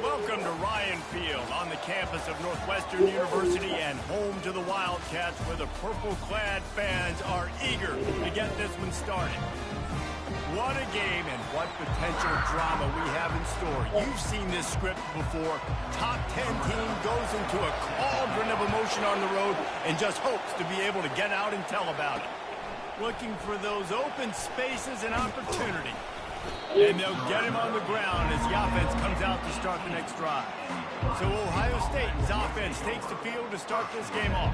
Welcome to Ryan Field on the campus of Northwestern University and home to the Wildcats, where the purple-clad fans are eager to get this one started. What a game and what potential drama we have in store. You've seen this script before. Top 10 team goes into a cauldron of emotion on the road and just hopes to be able to get out and tell about it. Looking for those open spaces and opportunity. And they'll get him on the ground as the offense comes out to start the next drive. So Ohio State's offense takes the field to start this game off.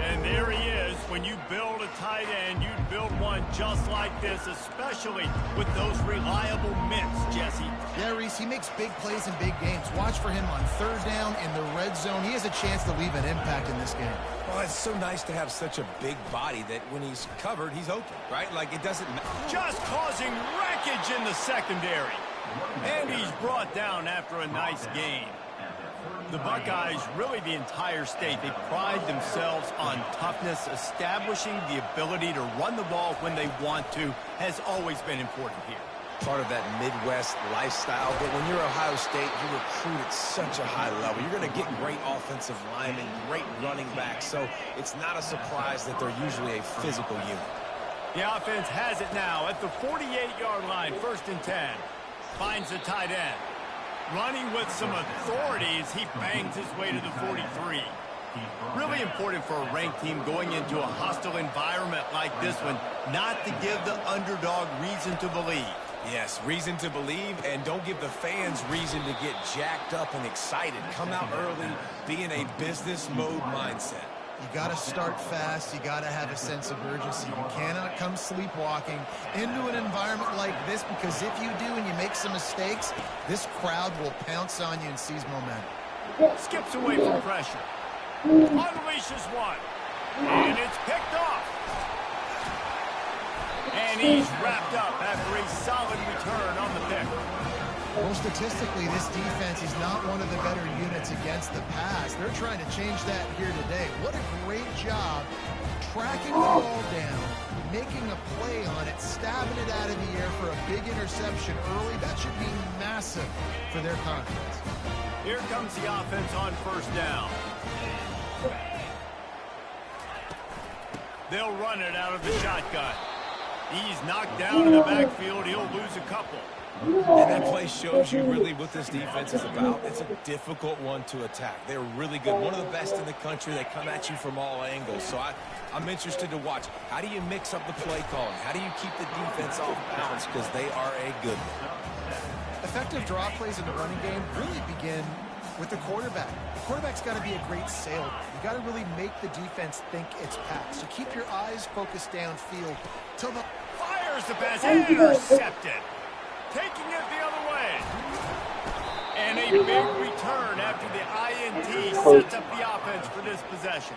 And there he is. When you build a tight end, you build one just like this, especially with those reliable mitts, Jesse. Yeah, Reese, he makes big plays in big games. Watch for him on third down in the red zone. He has a chance to leave an impact in this game. Well, it's so nice to have such a big body that when he's covered, he's open, right? Like, it doesn't matter. Just causing wreckage in the secondary. And he's brought down after a nice gain. The Buckeyes, really the entire state, they pride themselves on toughness. Establishing the ability to run the ball when they want to has always been important here. Part of that Midwest lifestyle, but when you're Ohio State, you recruit at such a high level. You're going to get great offensive linemen, great running backs, so it's not a surprise that they're usually a physical unit. The offense has it now at the 48-yard line, 1st and 10. Finds the tight end. Running with some authority as he bangs his way to the 43. Really important for a ranked team going into a hostile environment like this one, not to give the underdog reason to believe. Yes, reason to believe, and don't give the fans reason to get jacked up and excited. Come out early, be in a business mode mindset. You got to start fast. You got to have a sense of urgency. You cannot come sleepwalking into an environment like this, because if you do and you make some mistakes, this crowd will pounce on you and seize momentum. Skips away from pressure. Unleashes one. And it's picked off. And he's wrapped up after a solid return on the pick. Well, statistically, this defense is not one of the better units against the pass. They're trying to change that here today. What a great job tracking the ball down, making a play on it, stabbing it out of the air for a big interception early. That should be massive for their confidence. Here comes the offense on 1st down. They'll run it out of the shotgun. He's knocked down in the backfield. He'll lose a couple. And that play shows you really what this defense is about. It's a difficult one to attack. They're really good. One of the best in the country. They come at you from all angles. So I'm interested to watch. How do you mix up the play calling? How do you keep the defense off balance? Because they are a good one. Effective draw plays in the running game really begin with the quarterback. The quarterback's got to be a great salesman. You got to really make the defense think it's pass. So keep your eyes focused downfield till the fires the pass, intercepted. Taking it the other way. And a big return after the INT sets up the offense for this possession.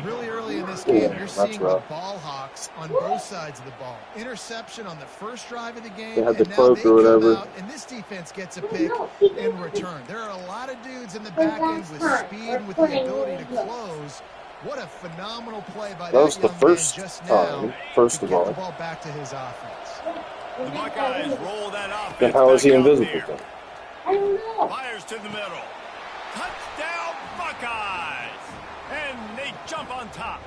Really early in this game, you're seeing the ball hawks on both sides of the ball. Interception on the first drive of the game, and now they come out, and this defense gets a pick in return. There are a lot of dudes in the back end with speed, with the ability to close. What a phenomenal play by that young man just now to get the ball back to his offense. The Buckeyes roll that offense. Then how is he invisible then? Fires to the middle. Touchdown Buckeyes! And they jump on top.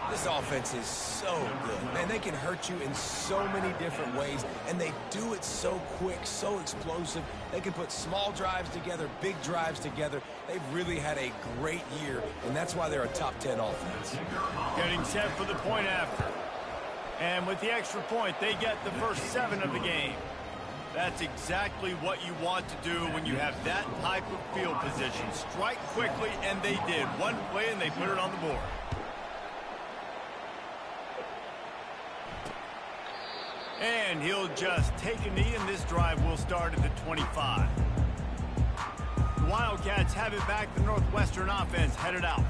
This offense is so good. Man, they can hurt you in so many different ways, and they do it so quick, so explosive. They can put small drives together, big drives together. They've really had a great year, and that's why they're a top 10 offense. Getting set for the point after. And with the extra point, they get the first 7 of the game. That's exactly what you want to do when you have that type of field position. Strike quickly, and they did. One play, and they put it on the board. And he'll just take a knee, and this drive will start at the 25. The Wildcats have it back. The Northwestern offense headed out.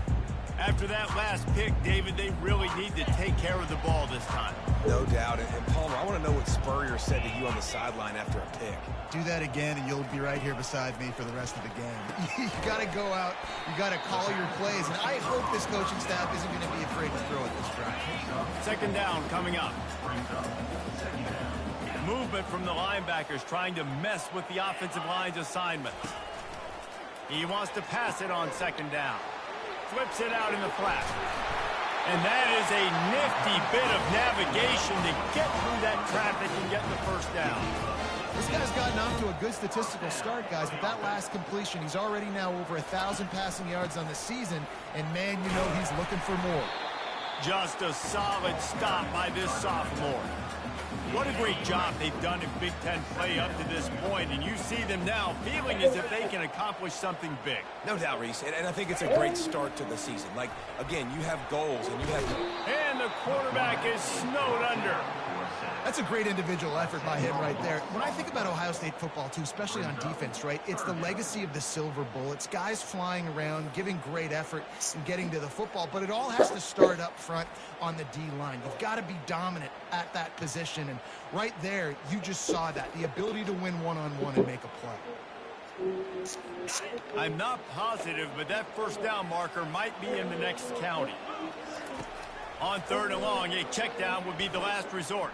After that last pick, David, they really need to take care of the ball this time. No doubt. And Palmer, I want to know what Spurrier said to you on the sideline after a pick. Do that again, and you'll be right here beside me for the rest of the game. You got to go out. You got to call your plays. And I hope this coaching staff isn't going to be afraid to throw at this drive. Second down coming up. Movement from the linebackers trying to mess with the offensive line's assignments. He wants to pass it on second down. Flips it out in the flat. And that is a nifty bit of navigation to get through that traffic and get the first down. This guy's gotten off to a good statistical start, guys. With that last completion, he's already now over 1,000 passing yards on the season. And, man, you know he's looking for more. Just a solid stop by this sophomore. What a great job they've done in Big Ten play up to this point, and you see them now feeling as if they can accomplish something big. No doubt, Reese, and I think it's a great start to the season. Like, again, you have goals, and you have... And the quarterback is snowed under. That's a great individual effort by him right there. When I think about Ohio State football, too, especially on defense, right, it's the legacy of the Silver Bullets, guys flying around, giving great effort and getting to the football, but it all has to start up front on the D-line. You've got to be dominant at that position, and right there, you just saw that, the ability to win one-on-one and make a play. I'm not positive, but that first down marker might be in the next county. On third and long, a check down would be the last resort.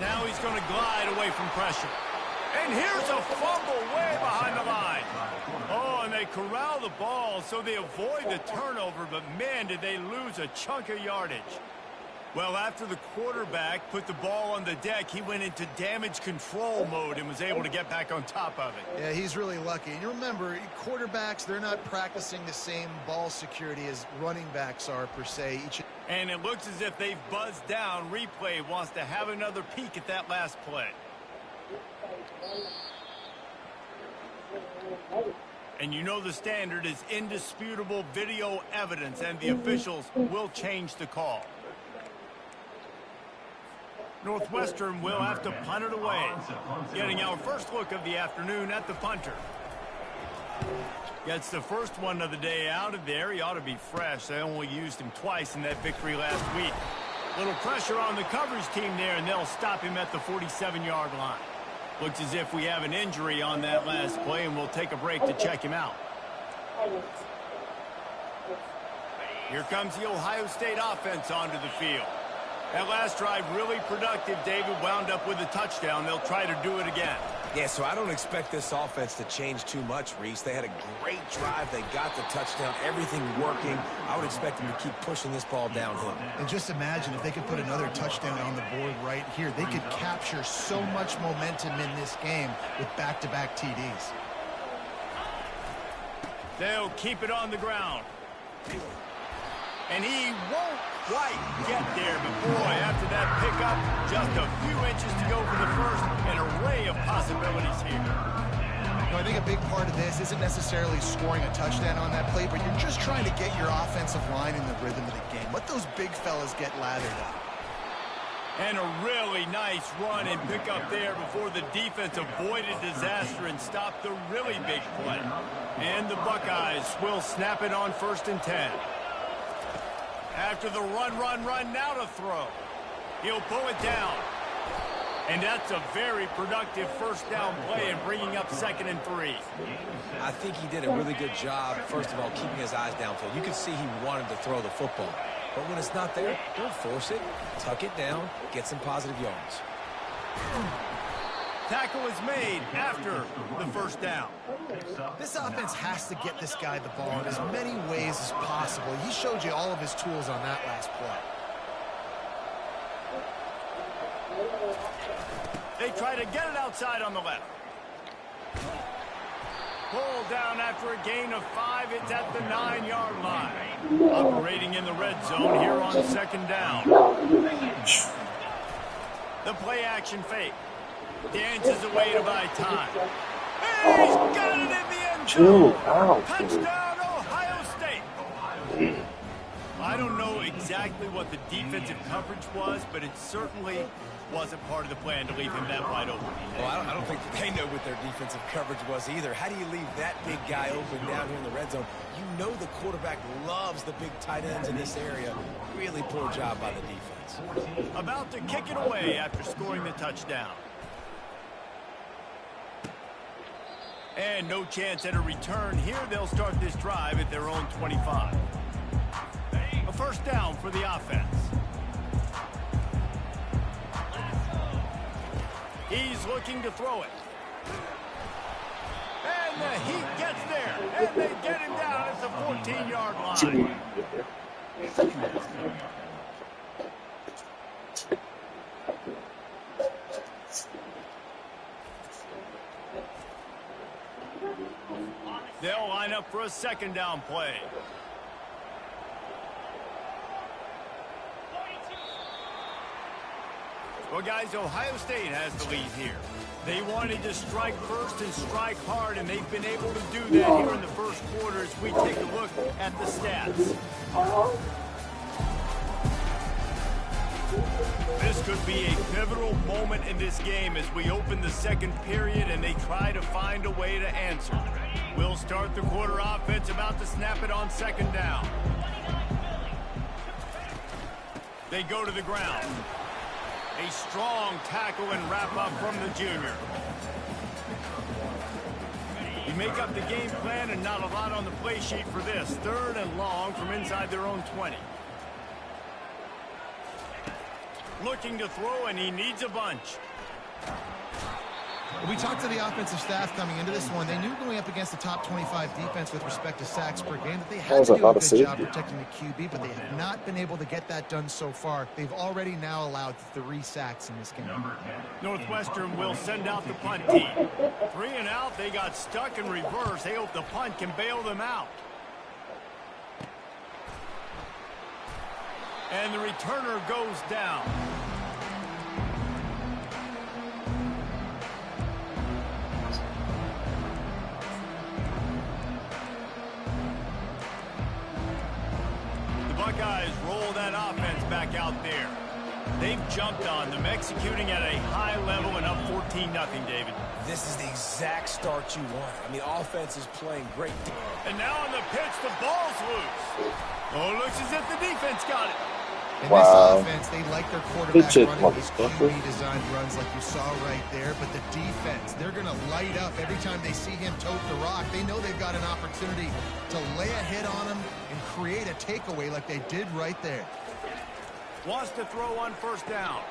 Now he's going to glide away from pressure. And here's a fumble way behind the line. Oh, and they corral the ball so they avoid the turnover, but man, did they lose a chunk of yardage. Well, after the quarterback put the ball on the deck, he went into damage control mode and was able to get back on top of it. Yeah, he's really lucky. And you remember, quarterbacks, they're not practicing the same ball security as running backs are, per se. And it looks as if they've buzzed down. Replay wants to have another peek at that last play. And you know the standard is indisputable video evidence, and the officials will change the call. Northwestern will have to punt it away. Getting our first look of the afternoon at the punter. Gets the first one of the day out of there. He ought to be fresh. They only used him twice in that victory last week. Little pressure on the coverage team there, and they'll stop him at the 47-yard line. Looks as if we have an injury on that last play, and we'll take a break to check him out. Here comes the Ohio State offense onto the field. That last drive really productive. David wound up with a touchdown. They'll try to do it again. Yeah, so I don't expect this offense to change too much, Reese. They had a great drive. They got the touchdown. Everything working. I would expect them to keep pushing this ball downhill. And just imagine if they could put another touchdown on the board right here. They could capture so much momentum in this game with back-to-back TDs. They'll keep it on the ground. And he won't quite get there, but boy, after that pickup, just a few inches to go for the first, an array of possibilities here. You know, I think a big part of this isn't necessarily scoring a touchdown on that play, but you're just trying to get your offensive line in the rhythm of the game. Let those big fellas get lathered up. And a really nice run and pick up there before the defense avoided disaster and stopped the really big play. And the Buckeyes will snap it on 1st and 10. After the run, now to throw. He'll pull it down. And that's a very productive first down play and bringing up 2nd and 3. I think he did a really good job, first of all, keeping his eyes downfield. You could see he wanted to throw the football. But when it's not there, don't force it. Tuck it down. Get some positive yards. Tackle is made after the first down. This offense has to get this guy the ball in as many ways as possible. He showed you all of his tools on that last play. They try to get it outside on the left. Pulled down after a gain of 5. It's at the 9-yard line. Operating in the red zone here on 2nd down. The play action fake. Dances away to buy time. And he's got it in the end zone. Touchdown, Ohio State. I don't know exactly what the defensive coverage was, but it certainly wasn't part of the plan to leave him that wide open. Well, I don't think they know what their defensive coverage was either. How do you leave that big guy open down here in the red zone? You know the quarterback loves the big tight ends in this area. Really poor job by the defense. About to kick it away after scoring the touchdown. And no chance at a return here. They'll start this drive at their own 25. A first down for the offense. He's looking to throw it. And the Heat gets there. And they get him down at the 14-yard line. They'll line up for a second down play. Well, guys, Ohio State has the lead here. They wanted to strike first and strike hard, and they've been able to do that here in the first quarter as we take a look at the stats. This could be a pivotal moment in this game as we open the second period and they try to find a way to answer. We'll start the quarter offense, about to snap it on second down. They go to the ground. A strong tackle and wrap-up from the junior. You make up the game plan and not a lot on the play sheet for this. Third and long from inside their own 20. Looking to throw, and he needs a bunch. We talked to the offensive staff coming into this one. They knew going up against the top 25 defense with respect to sacks per game that they had to do a good job protecting the QB, but they have not been able to get that done so far. They've already now allowed 3 sacks in this game. Northwestern will send out the punt team. 3 and out. They got stuck in reverse. They hope the punt can bail them out. And the returner goes down. The Buckeyes roll that offense back out there. They've jumped on them, executing at a high level and up 14-0, David. This is the exact start you want. I mean, offense is playing great. And now on the pitch, the ball's loose. Oh, it looks as if the defense got it. In this offense, they like their quarterback running these QB-designed runs like you saw right there. But the defense, they're going to light up every time they see him tote the rock. They know they've got an opportunity to lay a hit on him and create a takeaway like they did right there. Wants to throw on first down.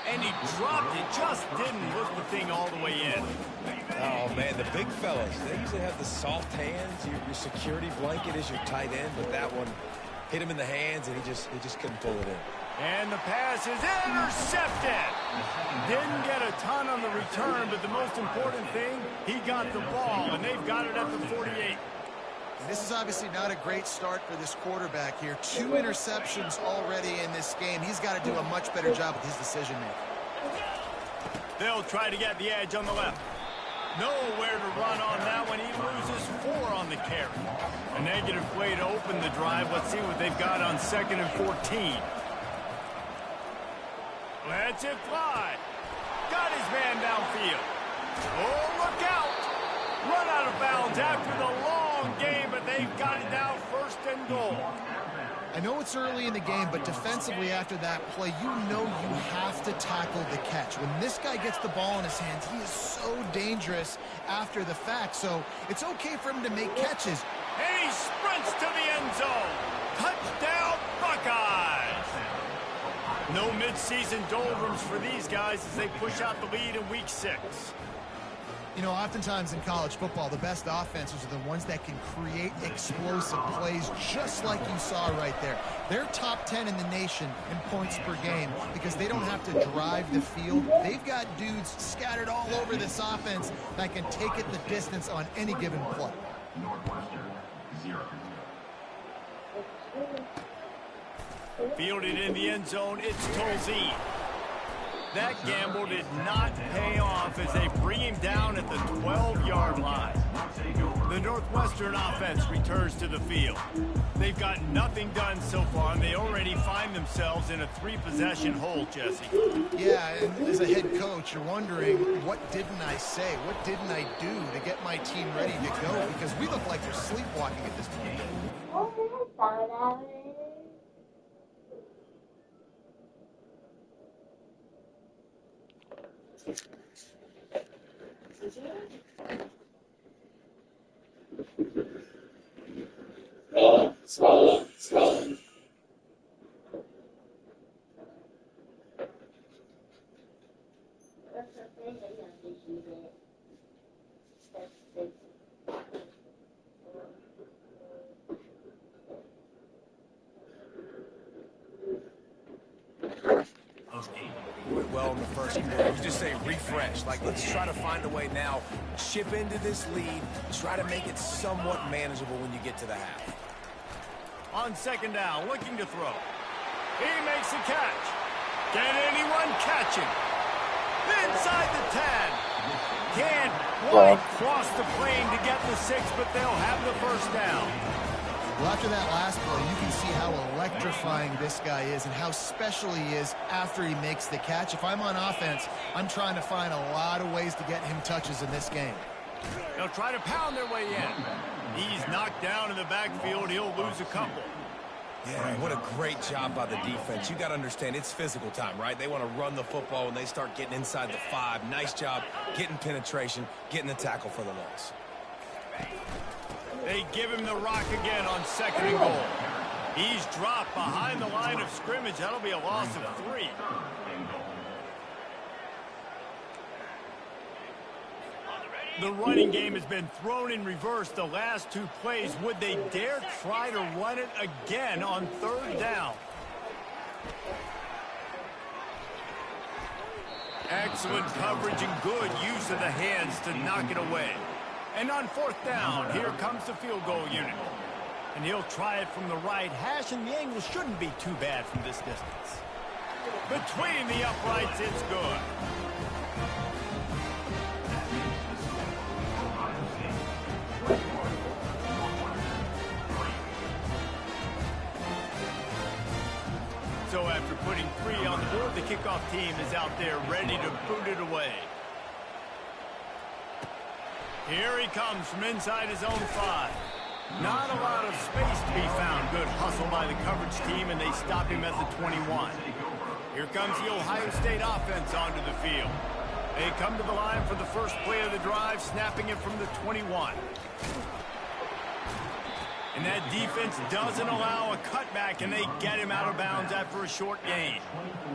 And he dropped it, just didn't lift the thing all the way in. Oh, man, the big fellas, they usually have the soft hands. Your security blanket is your tight end, but that one hit him in the hands, and he just couldn't pull it in. And the pass is intercepted. Didn't get a ton on the return, but the most important thing, he got the ball, and they've got it at the 48. This is obviously not a great start for this quarterback here. 2 interceptions already in this game. He's got to do a much better job with his decision-making. They'll try to get the edge on the left. Nowhere to run on that one. He loses 4 on the carry. A negative play to open the drive. Let's see what they've got on 2nd and 14. Lets it fly. Got his man downfield. Oh, look out. Run out of bounds after the long game, but they've got it down 1st and goal. I know it's early in the game, but defensively after that play, you know you have to tackle the catch. When this guy gets the ball in his hands, he is so dangerous after the fact. So it's okay for him to make catches. And he sprints to the end zone. Touchdown, Buckeyes. No midseason doldrums for these guys as they push out the lead in week 6. You know, oftentimes in college football, the best offenses are the ones that can create explosive plays just like you saw right there. They're top 10 in the nation in points per game because they don't have to drive the field. They've got dudes scattered all over this offense that can take it the distance on any given play. Fielded in the end zone, it's Tolzien. That gamble did not pay off as they bring him down at the 12-yard line. The Northwestern offense returns to the field. They've got nothing done so far, and they already find themselves in a 3-possession hole, Jesse. Yeah, and as a head coach, you're wondering, what didn't I say? What didn't I do to get my team ready to go? Because we look like we're sleepwalking at this point. Went well in the first quarter. You just say refresh. Like, let's try to find a way now. Chip into this lead. Try to make it somewhat manageable when you get to the half. On second down, looking to throw. He makes the catch. Can anyone catch him? Inside the 10. Can't quite cross the plane to get the 6, but they'll have the first down. Well, after that last play, you can see how electrifying this guy is and how special he is after he makes the catch. If I'm on offense, I'm trying to find a lot of ways to get him touches in this game. They'll try to pound their way in. He's knocked down in the backfield. He'll lose a couple. Yeah, what a great job by the defense. You got to understand, it's physical time, right? They want to run the football when they start getting inside the 5. Nice job getting penetration, getting the tackle for the loss. They give him the rock again on second and goal. He's dropped behind the line of scrimmage. That'll be a loss of 3. The running game has been thrown in reverse the last 2 plays. Would they dare try to run it again on third down? Excellent coverage and good use of the hands to knock it away. And on fourth down, here comes the field goal unit. And he'll try it from the right hash, and the angle shouldn't be too bad from this distance. Between the uprights, it's good. So after putting 3 on the board, the kickoff team is out there ready to boot it away. Here he comes from inside his own 5. Not a lot of space to be found. Good hustle by the coverage team, and they stop him at the 21. Here comes the Ohio State offense onto the field. They come to the line for the first play of the drive, snapping it from the 21. And that defense doesn't allow a cutback, and they get him out of bounds after a short gain.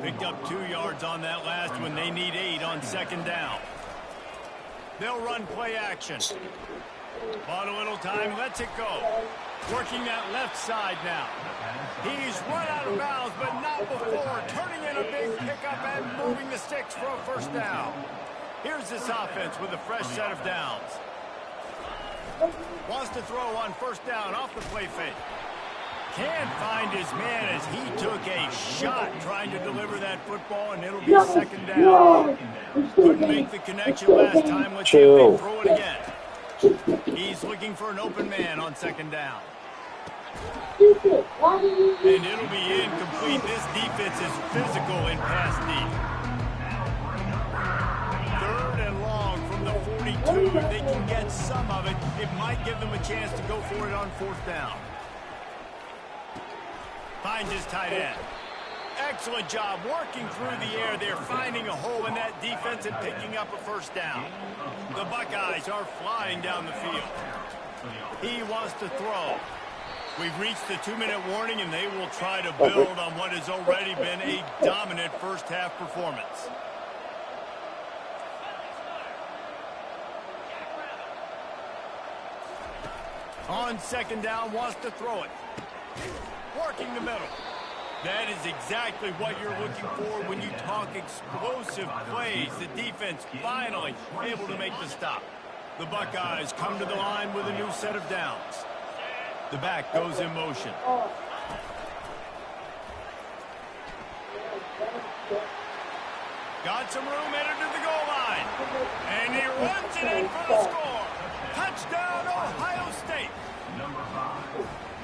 Picked up 2 yards on that last one. They need 8 on second down. They'll run play action. Bought a little time, lets it go. Working that left side now. He's run out of bounds, but not before. Turning in a big pickup and moving the sticks for a first down. Here's this offense with a fresh set of downs. Wants to throw on first down off the play fake. Can't find his man as he took a shot trying to deliver that football, and it'll be second down. Couldn't make the connection last time. Let's see if they throw it again. He's looking for an open man on second down. And it'll be incomplete. This defense is physical in pass deep. 3rd and long from the 42. If they can get some of it, it might give them a chance to go for it on fourth down. Finds his tight end. Excellent job working through the air. They're finding a hole in that defense and picking up a first down. The Buckeyes are flying down the field. He wants to throw. We've reached the 2-minute warning, and they will try to build on what has already been a dominant first-half performance. On second down, wants to throw it. Working the middle. That is exactly what you're looking for when you talk explosive plays. The defense finally able to make the stop. The Buckeyes come to the line with a new set of downs. The back goes in motion. Got some room headed to the goal line. And he runs it in for the score. Touchdown, Ohio State.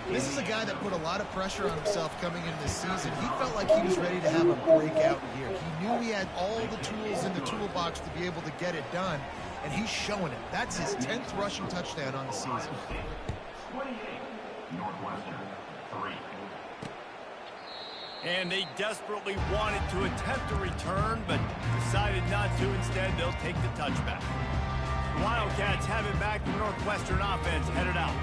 This is a guy that put a lot of pressure on himself coming into this season. He felt like he was ready to have a breakout year. He knew he had all the tools in the toolbox to be able to get it done, and he's showing it. That's his 10th rushing touchdown on the season. 28, Northwestern, 3. And they desperately wanted to attempt a return, but decided not to. Instead, they'll take the touchback. The Wildcats have it back. The Northwestern offense headed out.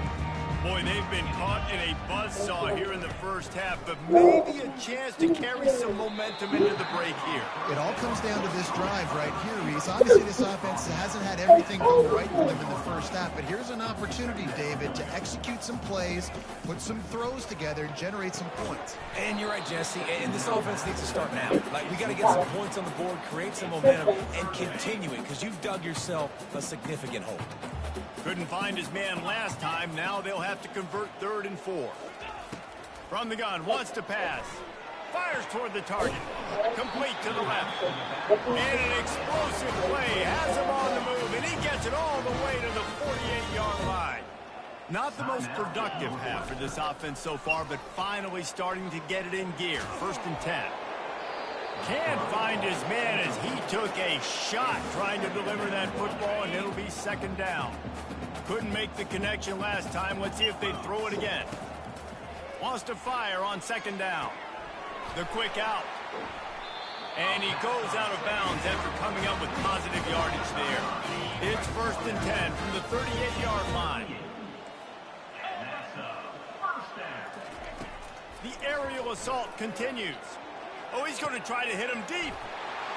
Boy, they've been caught in a buzzsaw here in the first half, but maybe a chance to carry some momentum into the break here. It all comes down to this drive right here, Reese. Obviously, this offense hasn't had everything go right for them in the first half, but here's an opportunity, David, to execute some plays, put some throws together, and generate some points. And you're right, Jesse, and this offense needs to start now. Like, we got to get some points on the board, create some momentum, and continue it, because you've dug yourself a significant hole. Couldn't find his man last time. Now they'll have to convert 3rd and 4. From the gun, wants to pass. Fires toward the target. Complete to the left. And an explosive play. Has him on the move, and he gets it all the way to the 48-yard line. Not the most productive half for this offense so far, but finally starting to get it in gear. 1st and 10. Can't find his man as he took a shot trying to deliver that football, and it'll be 2nd down. Couldn't make the connection last time. Let's see if they throw it again. Wants to fire on 2nd down. The quick out. And he goes out of bounds after coming up with positive yardage there. It's 1st and 10 from the 38-yard line. The aerial assault continues. Oh, he's going to try to hit him deep.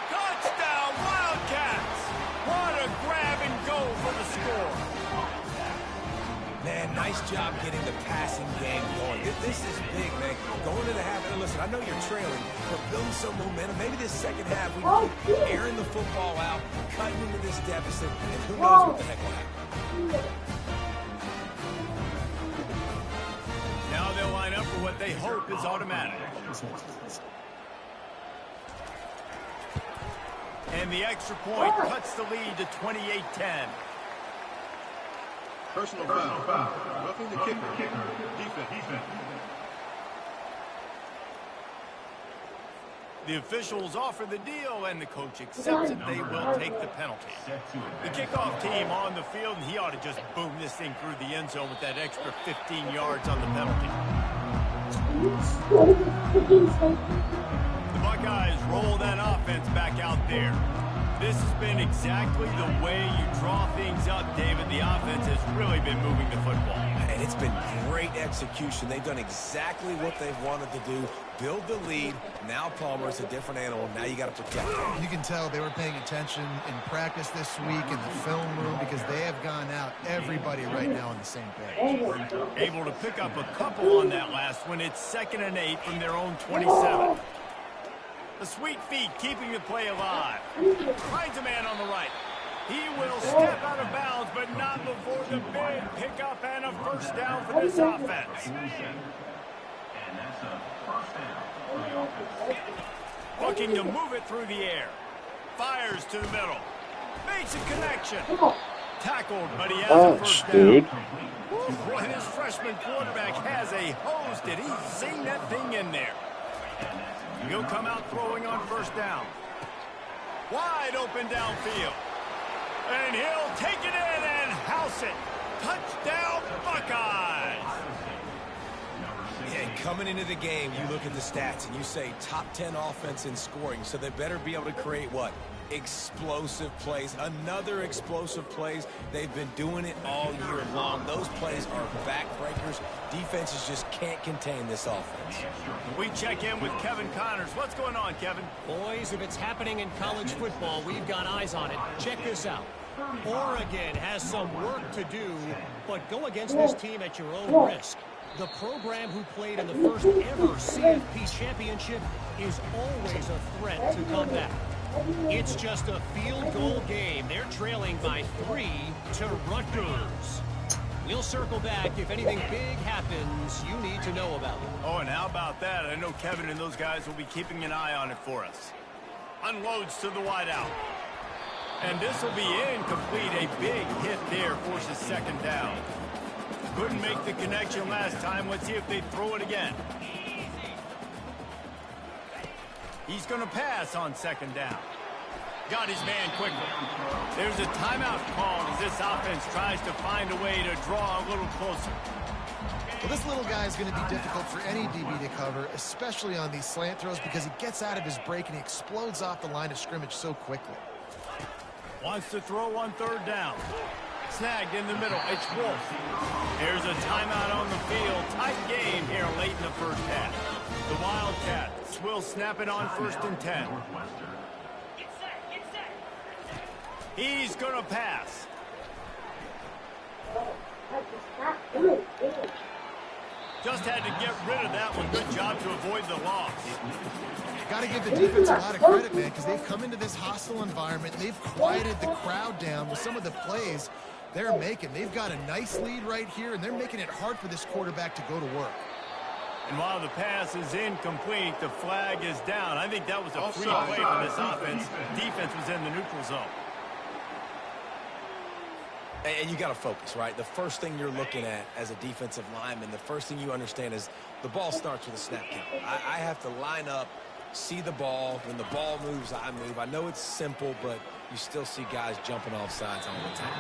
Touchdown, Wildcats! What a grab and go for the score. Man, nice job getting the passing game going. This is big, man. Going to the half, and listen, I know you're trailing, but building some momentum. Maybe this second half, we can keep airing the football out, cutting into this deficit, and who knows what the heck will happen. Now they'll line up for what they hope is automatic. And the extra point cuts the lead to 28-10. Personal foul. Roughing the kicker. Defense. The officials offer the deal, and the coach accepts it. They will take the penalty. The kickoff team on the field, and he ought to just boom this thing through the end zone with that extra 15 yards on the penalty. The Buckeyes roll that offense back out there. This has been exactly the way you draw things up, David. The offense has really been moving the football. And it's been great execution. They've done exactly what they've wanted to do. Build the lead. Now Palmer's a different animal. Now you got to protect him. You can tell they were paying attention in practice this week in the film room because they have gone out, everybody right now on the same page. Able to pick up a couple on that last one. It's 2nd and 8 from their own 27. The sweet feet keeping the play alive. Finds a man on the right. He will step out of bounds, but not before the big pickup and a 1st down for this offense. And that's a 1st down for the offense. Looking to move it through the air. Fires to the middle. Makes a connection. Tackled, but he has a 1st down. Boy, this freshman quarterback has a hose. Did he zing that thing in there? He'll come out throwing on 1st down. Wide open downfield. And he'll take it in and house it. Touchdown, Buckeyes! And coming into the game, you look at the stats and you say top 10 offense in scoring, so they better be able to create what? Explosive plays. Another explosive plays. They've been doing it all year long. Those plays are backbreakers. Defenses just can't contain this offense. We check in with Kevin Connors. What's going on, Kevin? Boys, if it's happening in college football, we've got eyes on it. Check this out. Oregon has some work to do, but go against this team at your own risk. The program who played in the first ever CFP championship is always a threat to come back. It's just a field goal game. They're trailing by 3 to Rutgers. We'll circle back if anything big happens you need to know about it. Oh, and how about that? I know Kevin and those guys will be keeping an eye on it for us. Unloads to the wideout. And this will be incomplete. A big hit there forces second down. Couldn't make the connection last time. Let's see if they throw it again. He's going to pass on second down. Got his man quickly. There's a timeout called as this offense tries to find a way to draw a little closer. Well, this little guy is going to be difficult for any DB to cover, especially on these slant throws, because he gets out of his break and he explodes off the line of scrimmage so quickly. Wants to throw on third down. Snagged in the middle. It's Wolf. Here's a timeout on the field. Tight game here late in the first half. The Wildcats will snap it on 1st and 10. He's going to pass. Just had to get rid of that one. Good job to avoid the loss. Got to give the defense a lot of credit, man, because they've come into this hostile environment. They've quieted the crowd down with some of the plays they're making. They've got a nice lead right here, and they're making it hard for this quarterback to go to work. And while the pass is incomplete, the flag is down. I think that was a free play for this offense. Defense was in the neutral zone. And you got to focus, right? The first thing you're looking at as a defensive lineman, the first thing you understand is the ball starts with a snap count. I have to line up, see the ball. When the ball moves, I move. I know it's simple, but you still see guys jumping off sides all the time.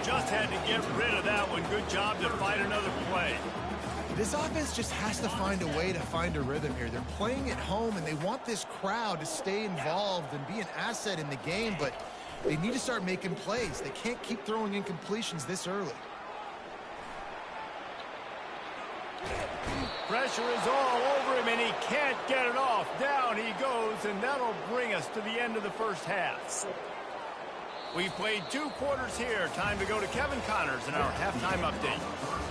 Just had to get rid of that one. Good job to fight another play. This offense just has to find a way to find a rhythm here. They're playing at home, and they want this crowd to stay involved and be an asset in the game, but they need to start making plays. They can't keep throwing incompletions this early. Pressure is all over him, and he can't get it off. Down he goes, and that'll bring us to the end of the first half. We played 2 quarters here. Time to go to Kevin Connors in our halftime update.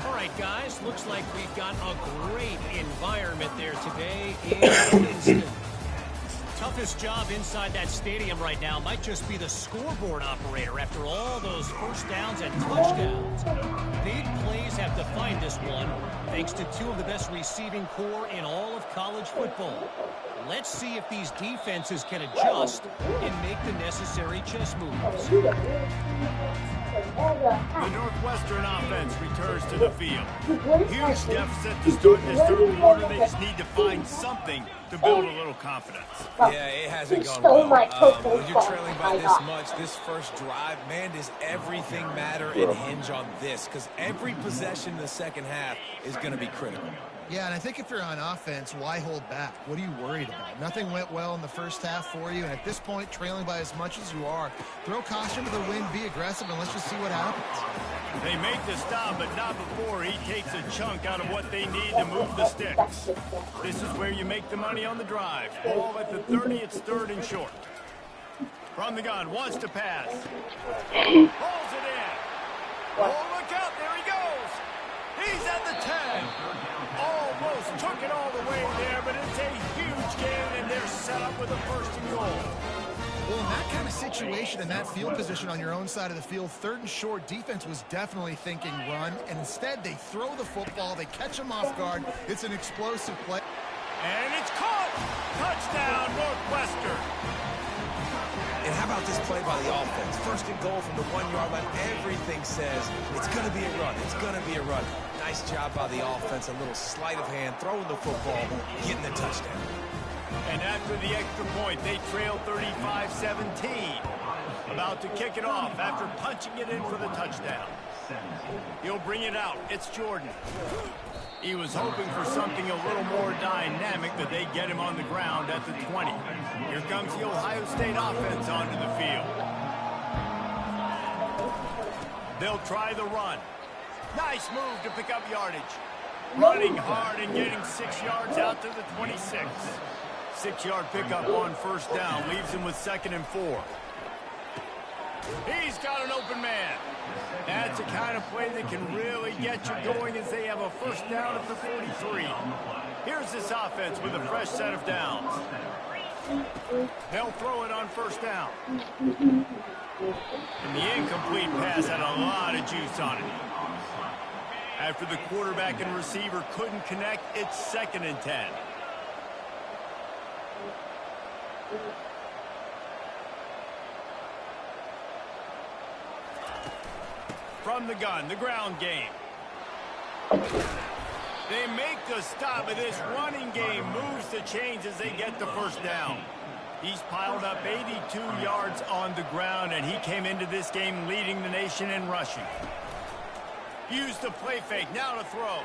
All right, guys, looks like we've got a great environment there today in Winston. Toughest job inside that stadium right now might just be the scoreboard operator after all those first downs and touchdowns. Big plays have defined this one, thanks to 2 of the best receiving corps in all of college football. Let's see if these defenses can adjust and make the necessary chess moves. The Northwestern offense returns to the field. Huge deficit to start this third quarter. They just need to find something to build a little confidence. Yeah, it hasn't gone well. When you're trailing by this much, this first drive, man, does everything matter and hinge on this? Because every possession in the second half is going to be critical. Yeah, and I think if you're on offense, why hold back? What are you worried about? Nothing went well in the first half for you, and at this point, trailing by as much as you are, throw caution to the wind, be aggressive, and let's just see what happens. They make the stop, but not before he takes a chunk out of what they need to move the sticks. This is where you make the money on the drive. Ball at the 30, it's 3rd and short. From the gun, wants to pass. Pulls it in. Oh, look out, there he goes. He's at the 10. Almost took it all the way there, but it's a huge gain, and they're set up with a 1st and goal. Well, in that kind of situation, in that field position on your own side of the field, 3rd and short, defense was definitely thinking run, and instead they throw the football, they catch them off guard. It's an explosive play. And it's caught! Touchdown, Northwestern! And how about this play by the offense? 1st and goal from the 1-yard line. Everything says it's going to be a run. It's going to be a run. Nice job by the offense. A little sleight of hand, throwing the football, getting the touchdown. And after the extra point, they trail 35-17. About to kick it off after punching it in for the touchdown. He'll bring it out. It's Jordan. He was hoping for something a little more dynamic, but they get him on the ground at the 20. Here comes the Ohio State offense onto the field. They'll try the run. Nice move to pick up yardage. Running hard and getting 6 yards out to the 26. 6-yard pickup on 1st down. Leaves him with 2nd and 4. He's got an open man. That's the kind of play that can really get you going as they have a 1st down at the 43. Here's this offense with a fresh set of downs. They'll throw it on 1st down. And the incomplete pass had a lot of juice on it. After the quarterback and receiver couldn't connect, it's 2nd and 10. from the gun, the ground game. They make the stop, but this running game moves the chains as they get the first down. He's piled up 82 yards on the ground, and he came into this game leading the nation in rushing. Use the play fake, now to throw.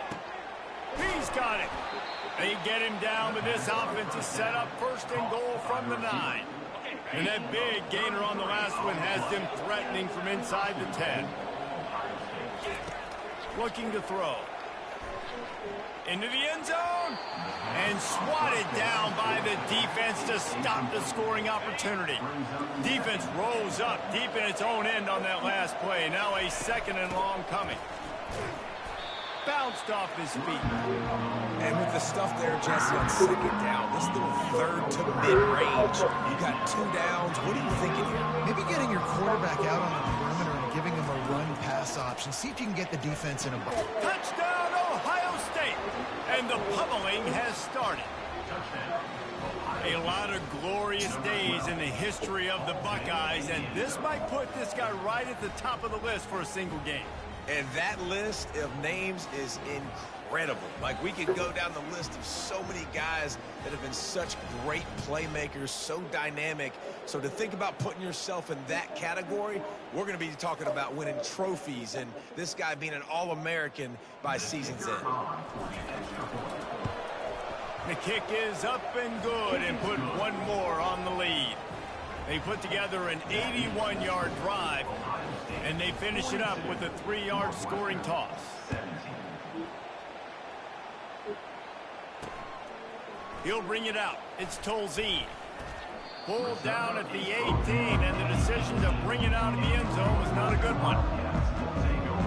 He's got it. They get him down, but this offense is set up first and goal from the 9. And that big gainer on the last one has them threatening from inside the 10. Looking to throw. Into the end zone. And swatted down by the defense to stop the scoring opportunity. Defense rolls up deep in its own end on that last play. Now a second and long coming. Bounced off his feet. And with the stuff there, Jesse, on second down, this little third to mid-range, you got 2 downs. What are you thinking here? Maybe getting your quarterback out on the perimeter and giving him a run-pass option. See if you can get the defense in a ball. Touchdown, Ohio State! And the pummeling has started. A lot of glorious days in the history of the Buckeyes, and this might put this guy right at the top of the list for a single game. And that list of names is incredible. Like, we could go down the list of so many guys that have been such great playmakers, so dynamic. So to think about putting yourself in that category, we're going to be talking about winning trophies and this guy being an All-American by season's end. The kick is up and good and put one more on the lead. They put together an 81-yard drive, and they finish it up with a 3-yard scoring toss. He'll bring it out. It's Tolzien. Pulled down at the 18, and the decision to bring it out of the end zone was not a good one.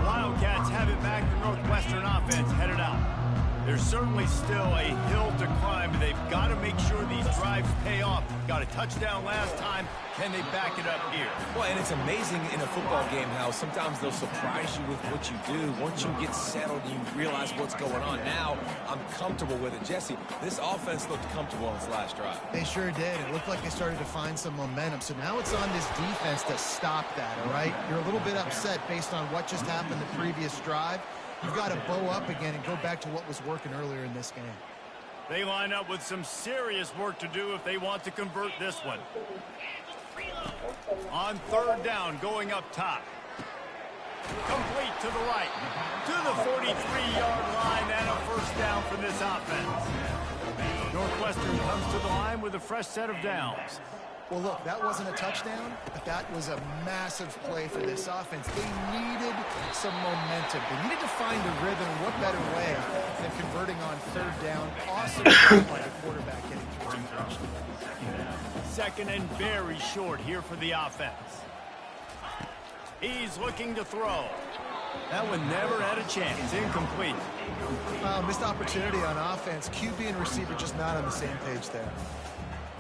Wildcats have it back. The Northwestern offense headed out. There's certainly still a hill to climb, but they've got to make sure these drives pay off. Got a touchdown last time. Can they back it up here? Well, and it's amazing in a football game how sometimes they'll surprise you with what you do. Once you get settled, you realize what's going on. Now, I'm comfortable with it. Jesse, this offense looked comfortable on its last drive. They sure did. It looked like they started to find some momentum. So now it's on this defense to stop that, all right? You're a little bit upset based on what just happened the previous drive. You've got to bow up again and go back to what was working earlier in this game. They line up with some serious work to do if they want to convert this one. On third down, going up top. Complete to the right. To the 43-yard line and a first down for this offense. Northwestern comes to the line with a fresh set of downs. Well, look, that wasn't a touchdown, but that was a massive play for this offense. They needed some momentum. They needed to find a rhythm. What better way than converting on third down? Awesome play by the quarterback getting through two touchdowns. Second and very short here for the offense. He's looking to throw. That one never had a chance. Incomplete. Missed opportunity on offense. QB and receiver just not on the same page there.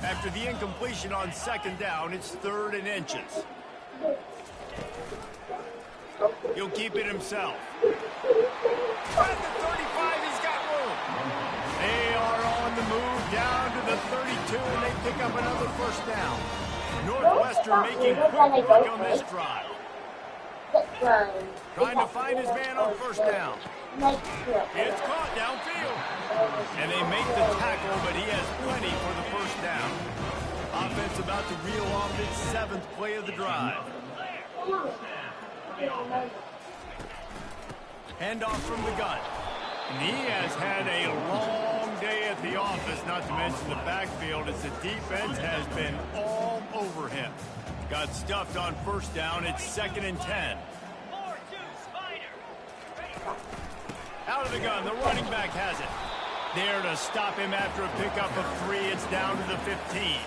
After the incompletion on second down, it's third and inches. He'll keep it himself. At the 35, he's got room. They are on the move down to the 32, and they pick up another first down. Northwestern making quick work on this drive. Trying to find his man on first down. It's caught downfield. And they make the tackle, but he has plenty for the first down. Offense about to reel off its 7th play of the drive. Handoff from the gun. And he has had a long day at the office, not to mention the backfield, as the defense has been all over him. Got stuffed on first down. It's 2nd and 10. Out of the gun, the running back has it. There to stop him after a pickup of 3. It's down to the 15.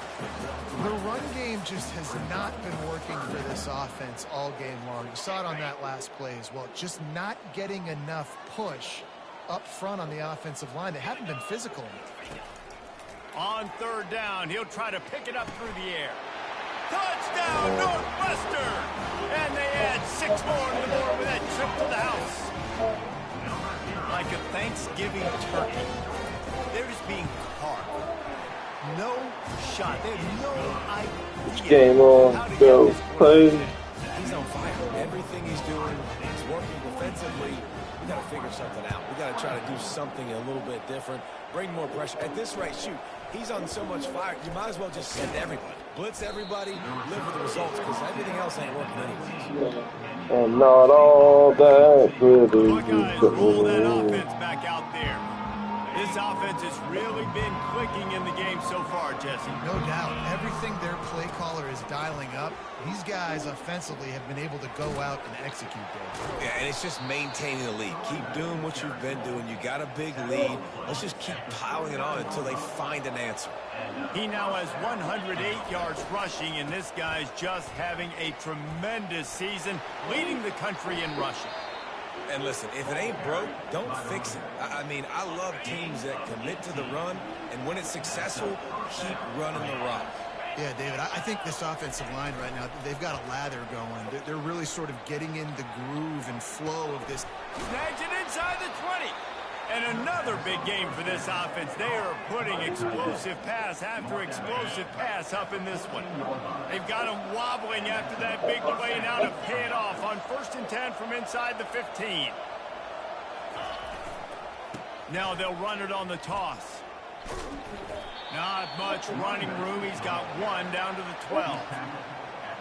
The run game just has not been working for this offense all game long. You saw it on that last play as well. Just not getting enough push up front on the offensive line. They haven't been physical. On third down, he'll try to pick it up through the air. Touchdown, Northwestern! And they add 6 more to the board with that trip to the house. Like a Thanksgiving turkey. They're just being carved. No shot. They have no idea. Game on. Go. Play. He's on fire. Everything he's doing is working defensively. We got to figure something out. We got to try to do something a little bit different, bring more pressure. At this rate, shoot, he's on so much fire, you might as well just send everybody. Blitz everybody, live with the results, because everything else ain't working anyways. And not all that glitters Buckeyes roll that offense back out there. This offense has really been clicking in the game so far, Jesse. No doubt. Everything their play caller is dialing up, these guys offensively have been able to go out and execute there. Yeah, and it's just maintaining the lead. Keep doing what you've been doing. You got a big lead. Let's just keep piling it on until they find an answer. He now has 108 yards rushing, and this guy's just having a tremendous season, leading the country in rushing. And listen, if it ain't broke, don't fix it. I mean, I love teams that commit to the run, and when it's successful, keep running the rock. Yeah, David, I think this offensive line right now, they've got a lather going. They're really sort of getting in the groove and flow of this. Snags it inside the 20. And another big game for this offense. They are putting explosive pass after explosive pass up in this one. They've got them wobbling after that big play now to pay it off on 1st and 10 from inside the 15. Now they'll run it on the toss. Not much running room. He's got one down to the 12.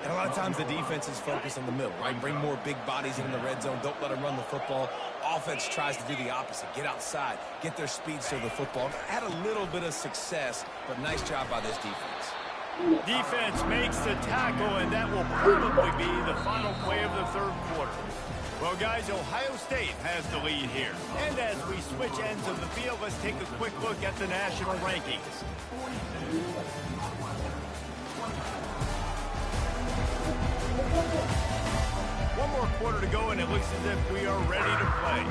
And a lot of times the defense is focused on the middle, right? Bring more big bodies in the red zone. Don't let them run the football. Offense tries to do the opposite. Get outside. Get their speed to the football. Had a little bit of success, but nice job by this defense. Defense makes the tackle, and that will probably be the final play of the 3rd quarter. Well, guys, Ohio State has the lead here. And as we switch ends of the field, let's take a quick look at the national rankings. One more quarter to go, and it looks as if we are ready to play.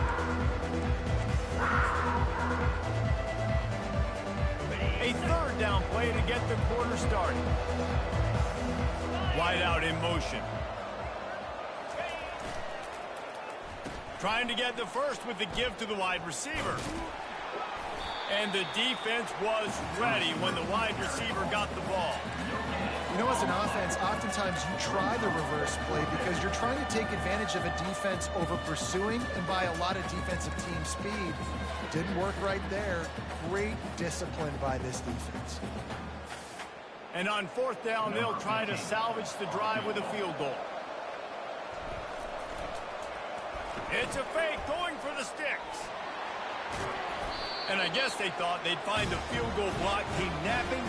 A 3rd down play to get the quarter started. Wide out in motion. Trying to get the first with the give to the wide receiver. And the defense was ready when the wide receiver got the ball. You know, as an offense, oftentimes you try the reverse play because you're trying to take advantage of a defense over pursuing and by a lot of defensive team speed. Didn't work right there. Great discipline by this defense. And on 4th down, they'll try to salvage the drive with a field goal. It's a fake, going for the sticks. And I guess they thought they'd find the field goal block team napping.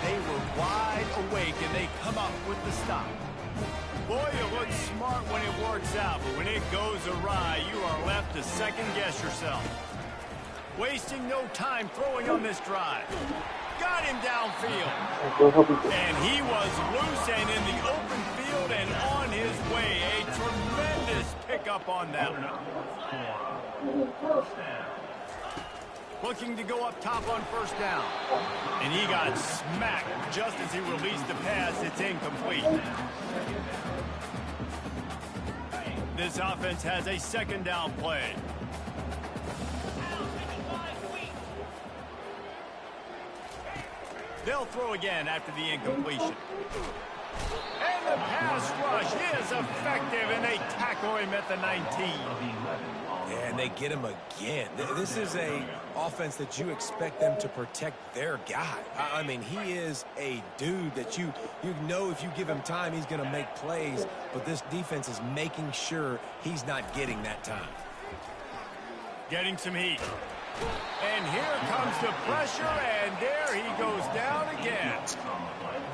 They were wide awake, and they come up with the stop. Boy, you look smart when it works out, but when it goes awry, you are left to second-guess yourself. Wasting no time throwing on this drive. Got him downfield. And he was loose and in the open field and on his way. A tremendous pickup on that one. Looking to go up top on 1st down. And he got smacked just as he released the pass. It's incomplete. This offense has a 2nd down play. They'll throw again after the incompletion. And the pass rush is effective, and they tackle him at the 19. Yeah, and they get him again. This is a offense that you expect them to protect their guy. I mean, he is a dude that you know if you give him time, he's going to make plays, but this defense is making sure he's not getting that time. Getting some heat. And here comes the pressure, and there he goes down again.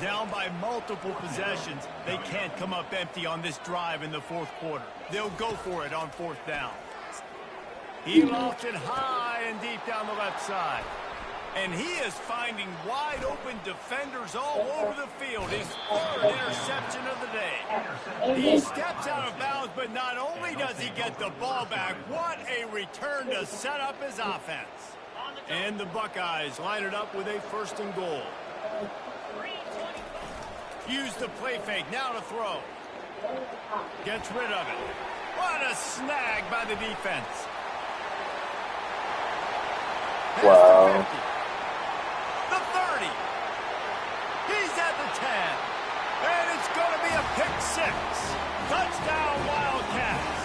Down by multiple possessions. They can't come up empty on this drive in the 4th quarter. They'll go for it on 4th down. He lofts it high and deep down the left side. And he is finding wide open defenders all over the field. His 3rd interception of the day. He steps out of bounds, but not only does he get the ball back, what a return to set up his offense. And the Buckeyes line it up with a 1st and goal. Use the play fake, now to throw. Gets rid of it. What a snag by the defense. Wow. The 30. He's at the 10. And it's going to be a pick 6. Touchdown, Wildcats.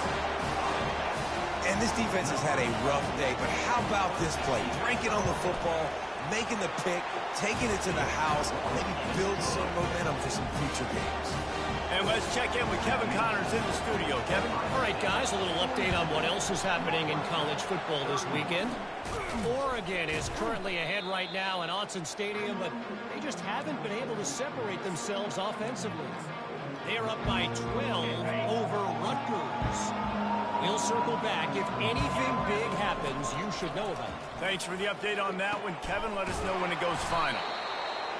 And this defense has had a rough day, but how about this play? Breaking on the football, making the pick, taking it to the house, maybe build some momentum for some future games. And let's check in with Kevin Connors in the studio. Kevin? All right, guys, a little update on what else is happening in college football this weekend. Oregon is currently ahead right now in Autzen Stadium, but they just haven't been able to separate themselves offensively. They're up by 12 over Rutgers. We'll circle back. If anything big happens, you should know about it. Thanks for the update on that one, Kevin. Let us know when it goes final.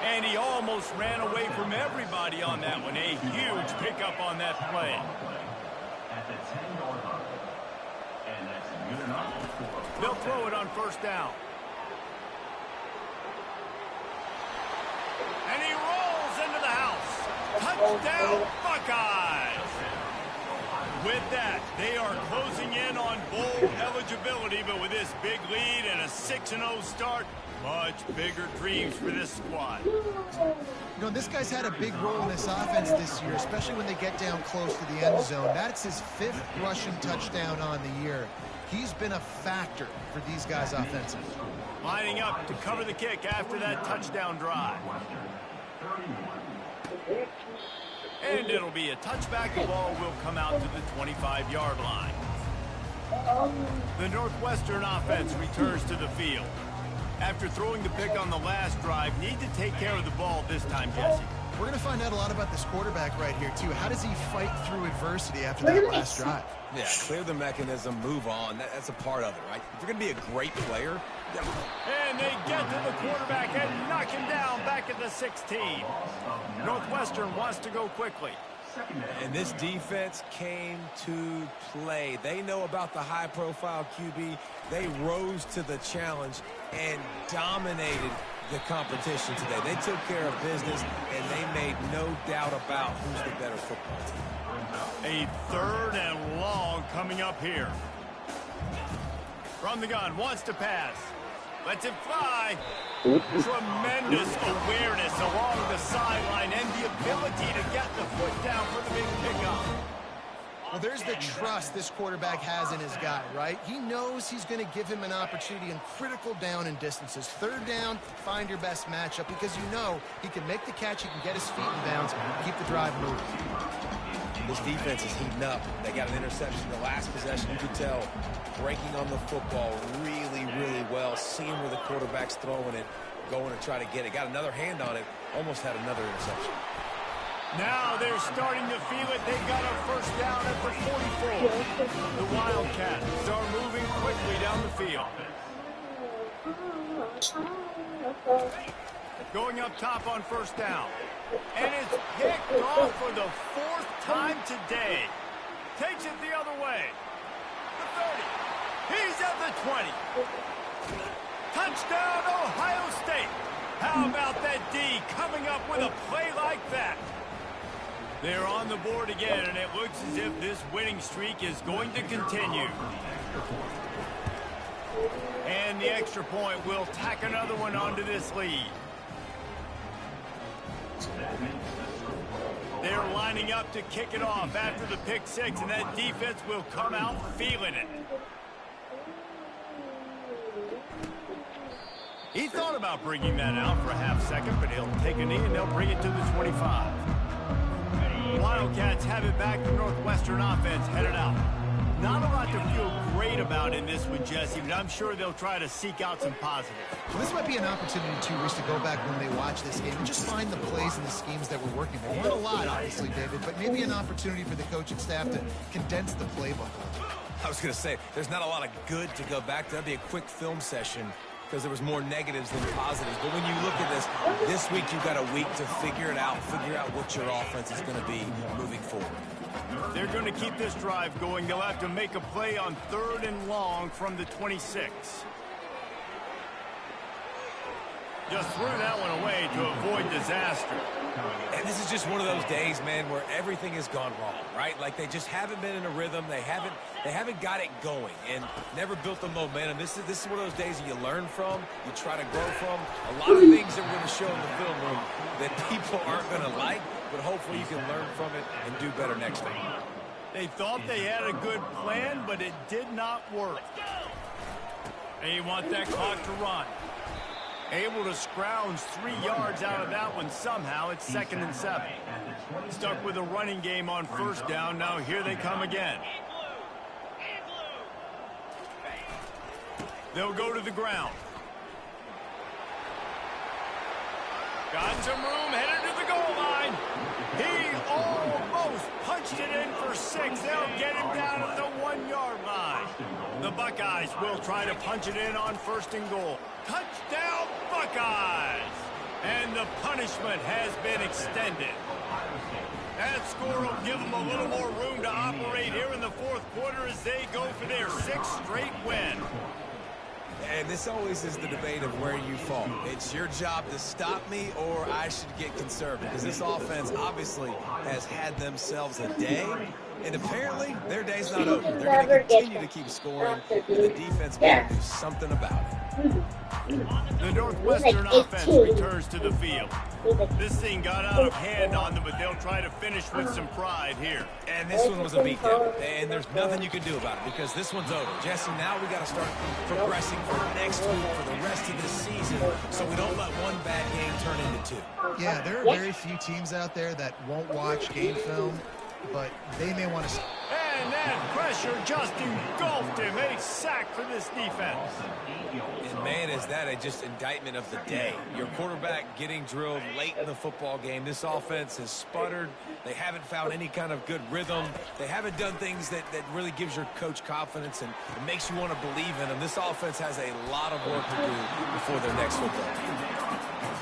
And he almost ran away from everybody on that one. A huge pickup on that play. At the 10-yard line. And that's good enough for They'll throw it on first down. And he rolls into the house. Touchdown, Buckeyes! With that, they are closing in on bowl eligibility, but with this big lead and a 6-0 start, much bigger dreams for this squad. You know, this guy's had a big role in this offense this year, especially when they get down close to the end zone. That's his 5th rushing touchdown on the year. He's been a factor for these guys offensively. Lining up to cover the kick after that touchdown drive. And it'll be a touchback. The ball will come out to the 25-yard line. The Northwestern offense returns to the field. After throwing the pick on the last drive, need to take care of the ball this time, Jesse. We're going to find out a lot about this quarterback right here, too. How does he fight through adversity after that last drive? Yeah, clear the mechanism, move on. That's a part of it, right? If you're going to be a great player. And they get to the quarterback and knock him down back at the 16. Northwestern wants to go quickly. And this defense came to play. They know about the high-profile QB. They rose to the challenge and dominated the competition today. They took care of business, and they made no doubt about who's the better football team. A 3rd and long coming up here. From the gun, wants to pass. Lets it fly. Tremendous awareness along the sideline and the ability to get the foot down for the big pickup. Well, there's the trust this quarterback has in his guy, right? He knows he's going to give him an opportunity in critical down and distances. 3rd down, find your best matchup because you know he can make the catch, he can get his feet in bounds, keep the drive moving. This defense is heating up. They got an interception the last possession. You could tell breaking on the football really, really well. Seeing where the quarterback's throwing it, going to try to get it. Got another hand on it. Almost had another interception. Now they're starting to feel it. They've got a first down at the 44. The Wildcats are moving quickly down the field. Going up top on first down. And it's picked off for the 4th time today. Takes it the other way. The 30. He's at the 20. Touchdown, Ohio State. How about that D coming up with a play like that? They're on the board again, and it looks as if this winning streak is going to continue. And the extra point will tack another one onto this lead. They're lining up to kick it off after the pick 6, and that defense will come out feeling it. He thought about bringing that out for a half second, but he'll take a knee and they'll bring it to the 25. Wildcats have it back. The Northwestern offense headed out. Not a lot to feel great about in this one, Jesse, but I'm sure they'll try to seek out some positives. Well, this might be an opportunity, too, Rich, to go back when they watch this game and just find the plays and the schemes that were working. There weren't a lot, obviously, David, but maybe an opportunity for the coaching staff to condense the playbook. I was going to say, there's not a lot of good to go back to. That'd be a quick film session because there was more negatives than positives. But when you look at this week you've got a week to figure it out, figure out what your offense is going to be moving forward. They're going to keep this drive going. They'll have to make a play on 3rd and long from the 26. Just threw that one away to avoid disaster. And this is just one of those days, man, where everything has gone wrong, right? Like they just haven't been in a rhythm. They haven't got it going and never built the momentum. This is one of those days that you learn from, you try to grow from. A lot of things that we're going to show in the film room that people aren't going to like, but hopefully you can learn from it and do better next time. They thought they had a good plan, but it did not work. They want that clock to run. Able to scrounge 3 yards out of that one somehow. It's 2nd and 7. Stuck with a running game on 1st down. Now here they come again. They'll go to the ground. Got some room, headed to the goal line. He almost punched it in for 6. They'll get him down at the 1-yard line. The Buckeyes will try to punch it in on 1st and goal. Touchdown, Buckeyes! And the punishment has been extended. That score will give them a little more room to operate here in the 4th quarter as they go for their 6th straight win. And this always is the debate of where you fall. It's your job to stop me, or I should get conservative. Because this offense obviously has had themselves a day, and apparently their day's not over. They're going to continue to keep scoring, and the defense will do something about it. The Northwestern offense returns to the field. This thing got out of hand on them, but they'll try to finish with some pride here. And this one was a beatdown, and there's nothing you can do about it because this one's over. Jesse, now we got to start progressing for next week, for the rest of this season, so we don't let one bad game turn into 2. Yeah, there are very few teams out there that won't watch game film, but they may want to. And that pressure just engulfed him. A sack for this defense. And man, is that a just indictment of the day. Your quarterback getting drilled late in the football game. This offense has sputtered. They haven't found any kind of good rhythm. They haven't done things that really gives your coach confidence and it makes you want to believe in them. This offense has a lot of work to do before their next football game.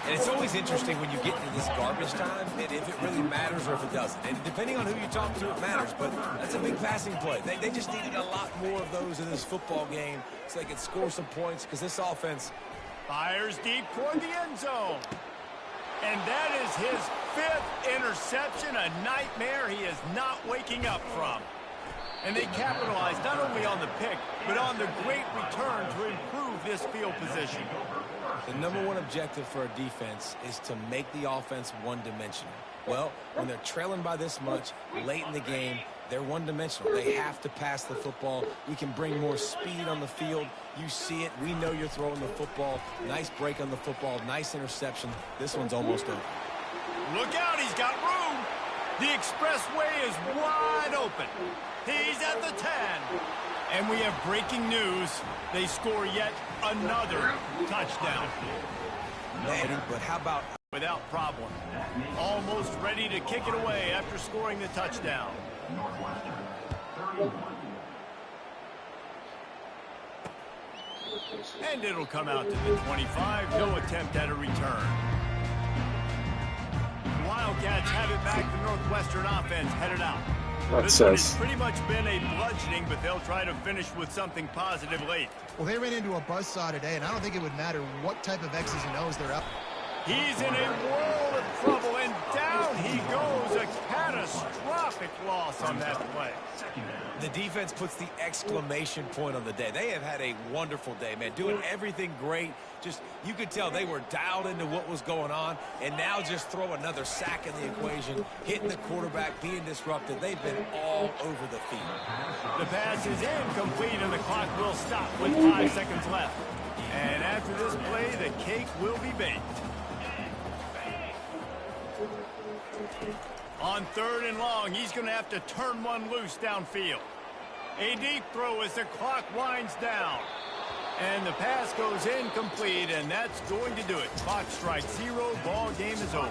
And it's always interesting when you get into this garbage time, and if it really matters or if it doesn't. And depending on who you talk to, it matters. But that's a big passing play. They just needed a lot more of those in this football game so they could score some points because this offense fires deep toward the end zone. And that is his 5th interception, a nightmare he is not waking up from. And they capitalized not only on the pick, but on the great return to improve this field position. The #1 objective for a defense is to make the offense one-dimensional. Well, when they're trailing by this much late in the game, they're one-dimensional. They have to pass the football. We can bring more speed on the field. You see it. We know you're throwing the football. Nice break on the football. Nice interception. This one's almost over. Look out. He's got room. The expressway is wide open. He's at the 10. And we have breaking news. They score yet another touchdown. Man, but how about... Without problem. Almost ready to kick it away after scoring the touchdown. And it'll come out to the 25. No attempt at a return. The Wildcats have it back. The Northwestern offense headed out. This one has pretty much been a bludgeoning, but they'll try to finish with something positive late. Well, they ran into a buzzsaw today, and I don't think it would matter what type of X's and O's they're up. He's in a world of trouble, and down he goes. A catastrophic loss on that play. The defense puts the exclamation point on the day. They have had a wonderful day, man. Doing everything great. Just, you could tell they were dialed into what was going on, and now just throw another sack in the equation, hitting the quarterback, being disrupted. They've been all over the field. The pass is incomplete, and the clock will stop with 5 seconds left. And after this play, the cake will be baked. On 3rd and long, he's going to have to turn one loose downfield. A deep throw as the clock winds down. And the pass goes incomplete, and that's going to do it. Clock strikes 0, ball game is over.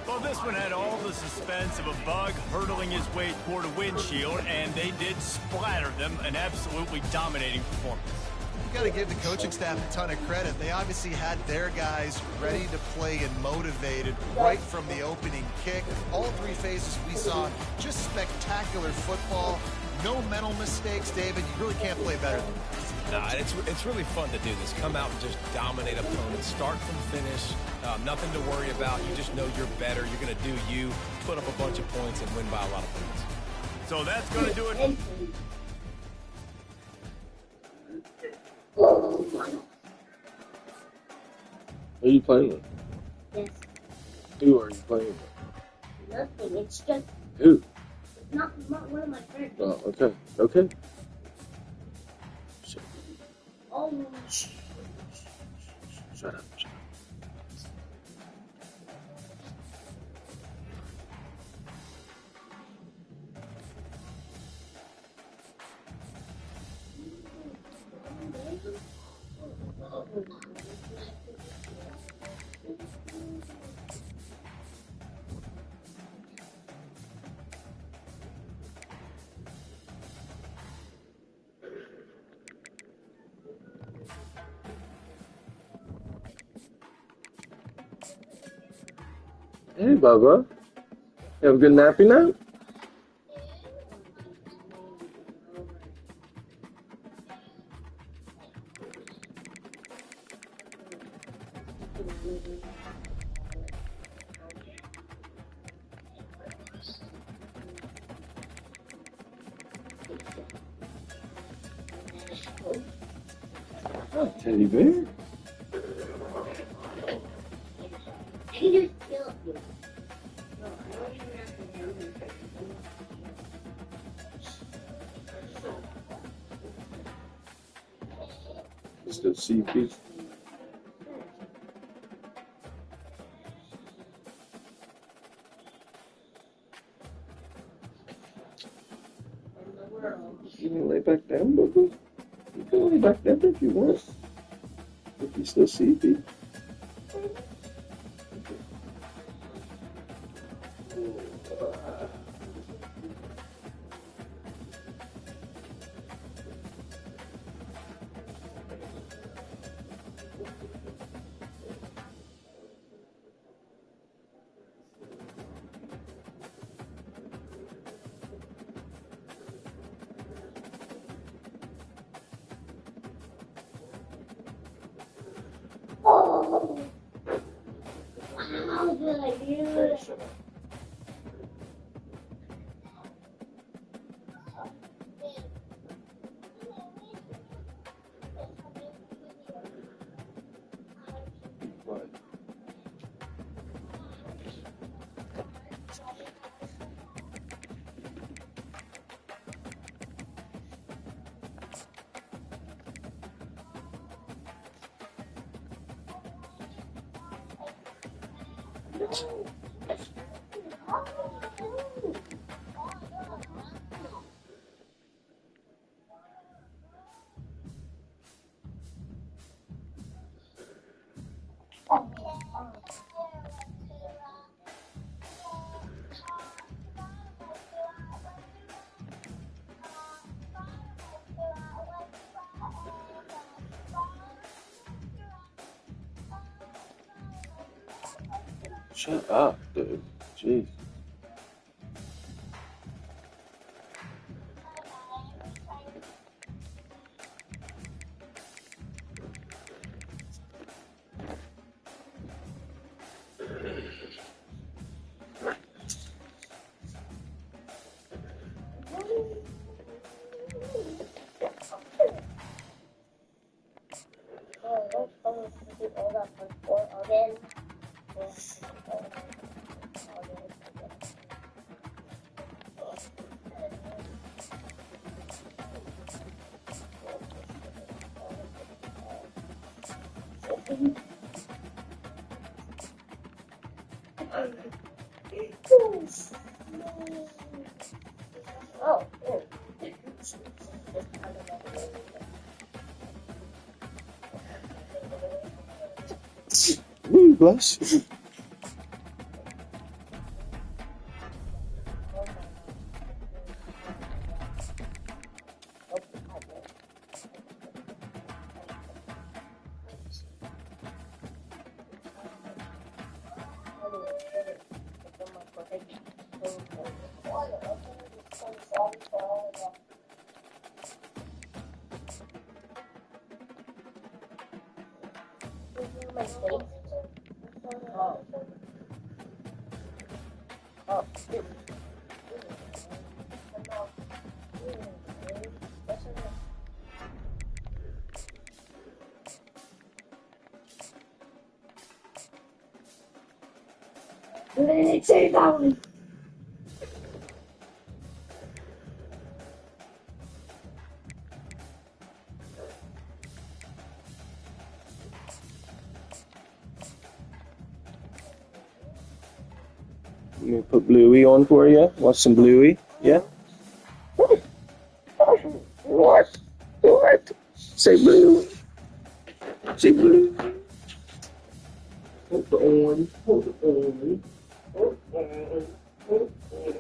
Well, this one had all the suspense of a bug hurtling his way toward a windshield, and they did splatter them, an absolutely dominating performance. You got to give the coaching staff a ton of credit. They obviously had their guys ready to play and motivated right from the opening kick. All 3 phases we saw, just spectacular football. No mental mistakes, David. You really can't play better than this. No, it's really fun to do this. Come out and just dominate opponents. Start from finish. Nothing to worry about. You just know you're better. You're going to do you, put up a bunch of points, and win by a lot of points. So that's going to do it. Who are you playing with? Yes. Who are you playing with? Nothing. It's just Who? Not one of my friends. Oh, okay. Okay. Shut Oh. Shut up. Shut up. Hey, Bubba. You have a good nappy nap? Oh, teddy bear. It's the CP. You can lay back down, Bubba. You can lay back down if you want. If you still sleepy. Oh. How did I do it? What? Shut up, dude. Jeez. Oh, Ooh, bless you. Say that one. Let me put Bluey on for you. Want some Bluey? Yeah? What? What? Say Bluey. Say Bluey. Hold on. Hold on. Hold on. Hold on.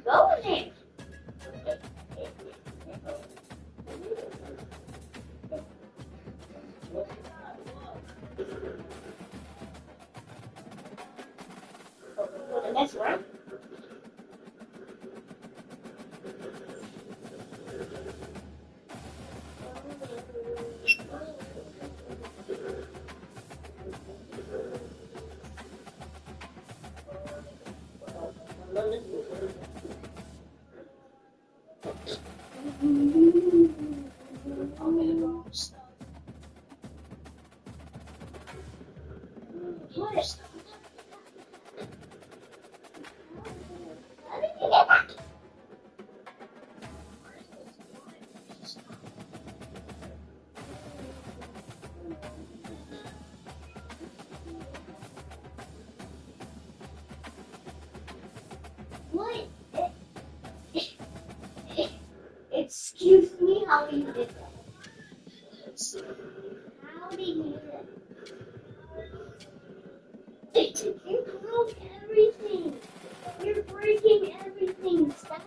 Go in there. That's right. What? Excuse me, how you did that? How did you do that? You broke everything. You're breaking everything. Stop.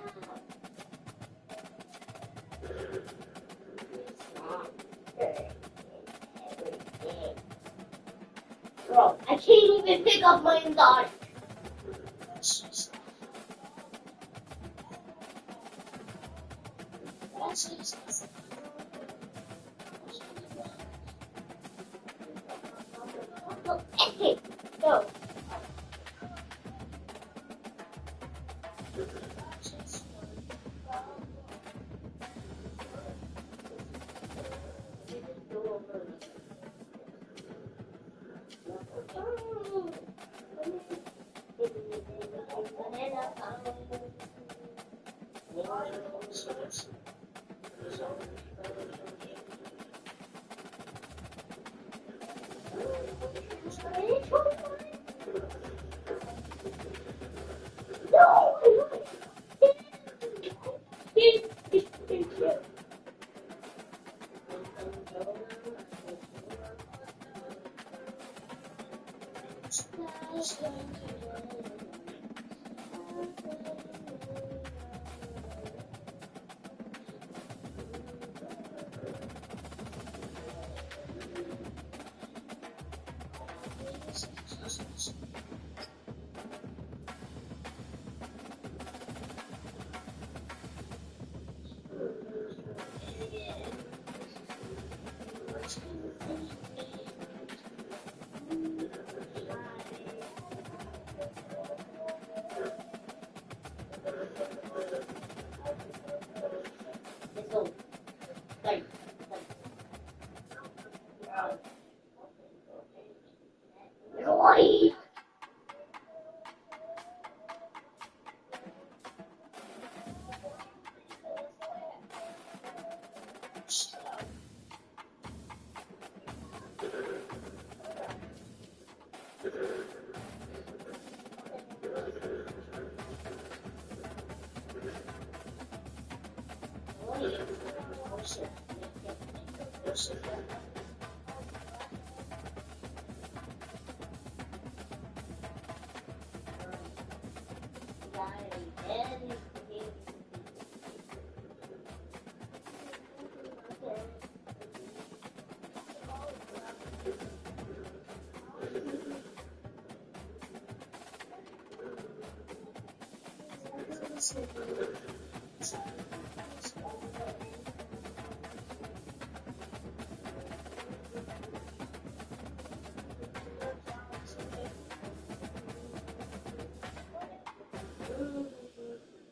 Bro, I can't even pick up my own daughter. Hey, go.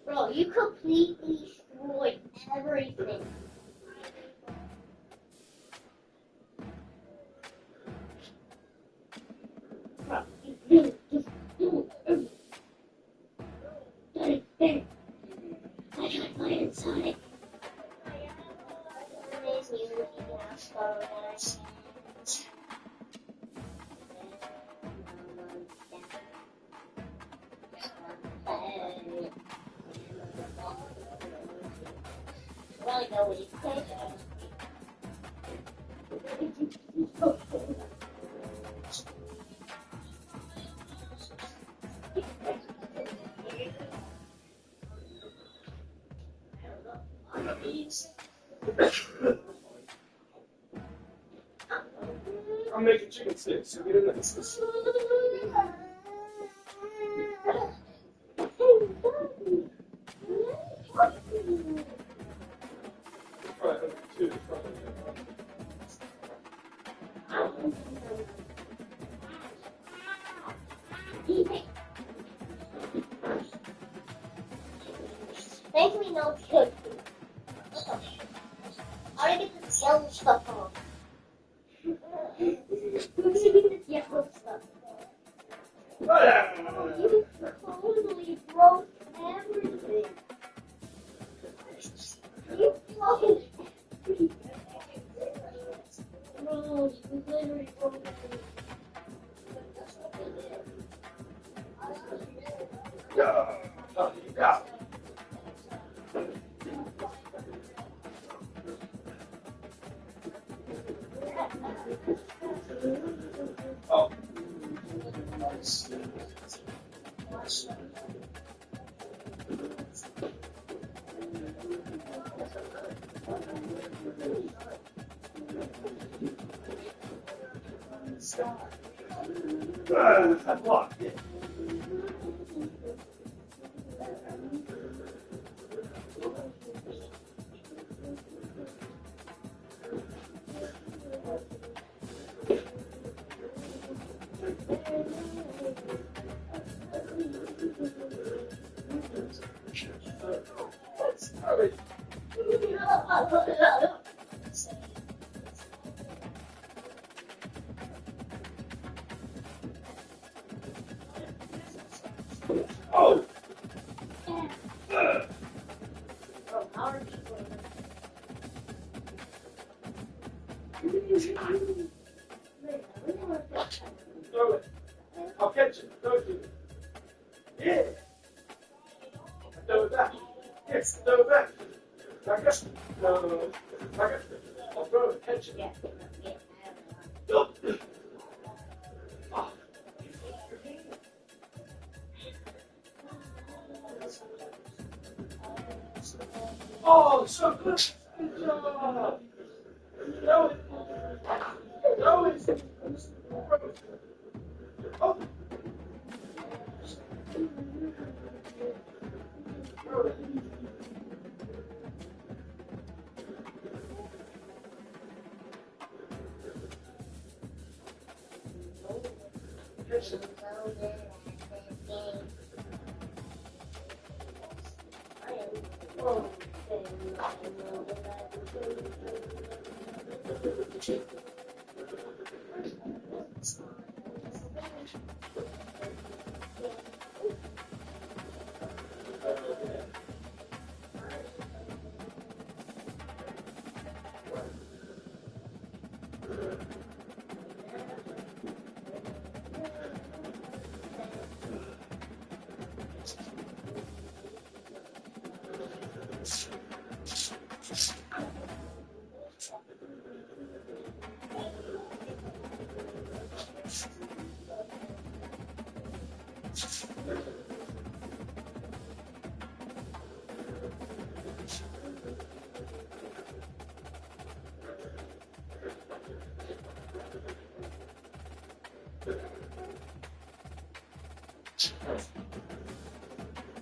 Bro, you completely destroyed everything. Bro, I tried playing Sonic. Well, I know what you say. I'm making chicken sticks, so get in there. Thankfully, no it's good. I gotta get this yellow stuff on. Who's gonna get this yellow stuff? Oh, you totally broke everything. You broke everything. Bro, you literally broke everything. I'll catch it. Throw it to you. Yeah. Throw it back. Yes, throw it back. Back up. No. Back up. I'll throw it. Catch it. Yeah. Go. Oh, so good. Good job. Throw it. Throw it. Oh. Throw it. Catch it.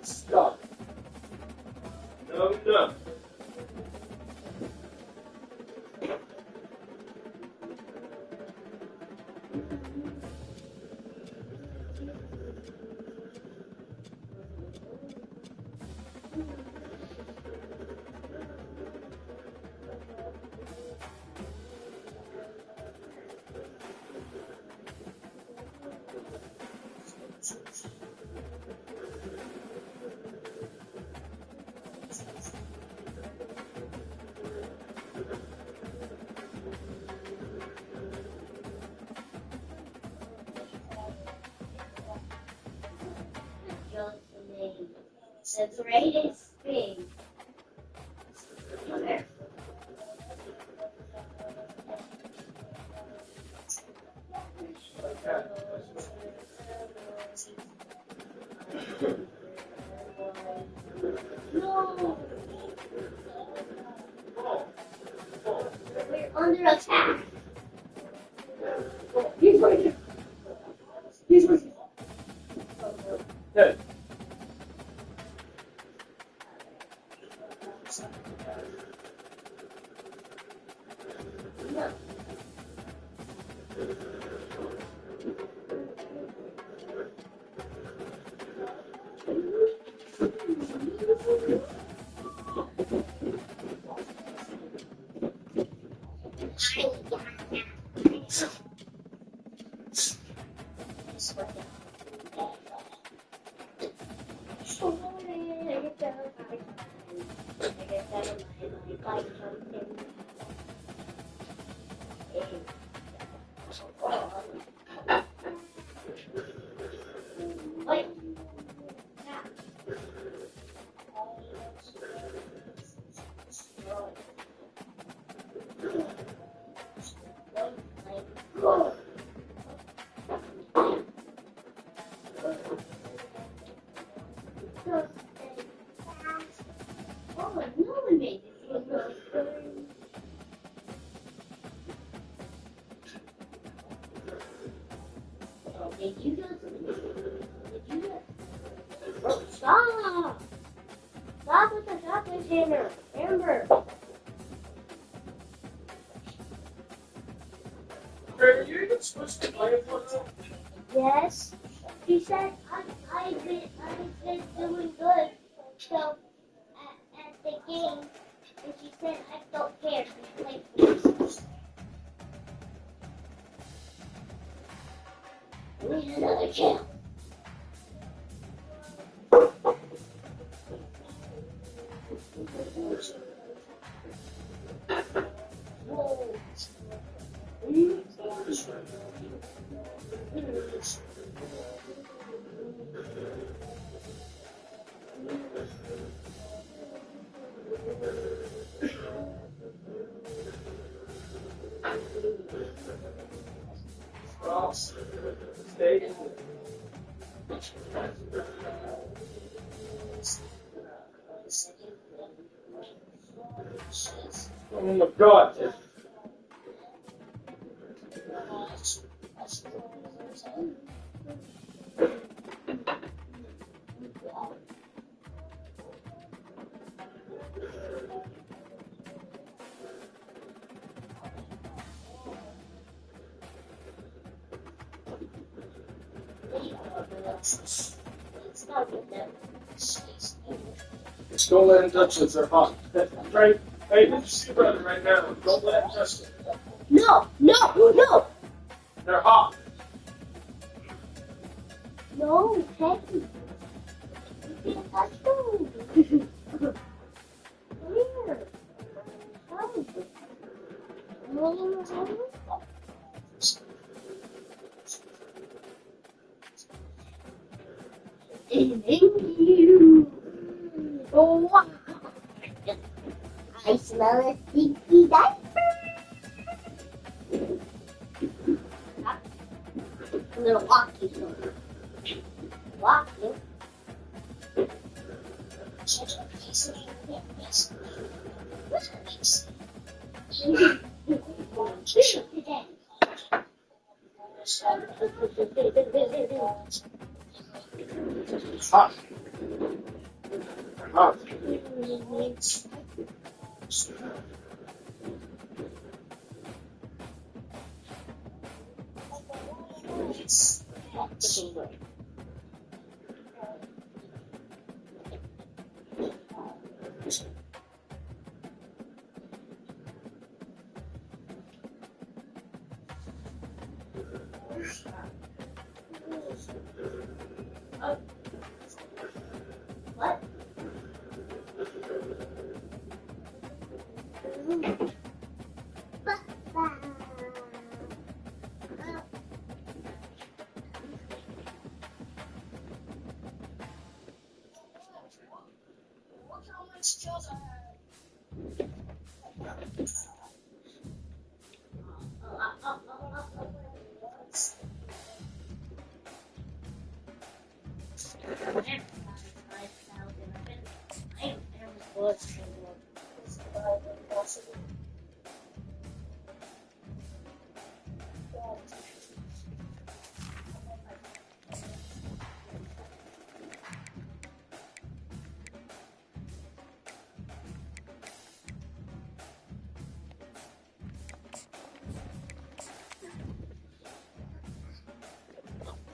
Stop. No, no. The greatest thing. Okay. No. We're under attack. He's right here. He's right here. Hey. Did you just stop? Stop with the shot container. Amber. Are you even supposed to play for them? Yes. She said I've been doing good. So at the game, and she said I don't care. Like, we need another kill. Stay. Oh my God. Just don't let him touch it. They're hot. Right? Hey, did you see brother right now? Don't let him touch it. No. They're hot. No, hey. You can't touch them. Come here. Come. Oh, I smell a stinky diaper. I'm gonna walk you somewhere. Walk you. Hot. Hot. What?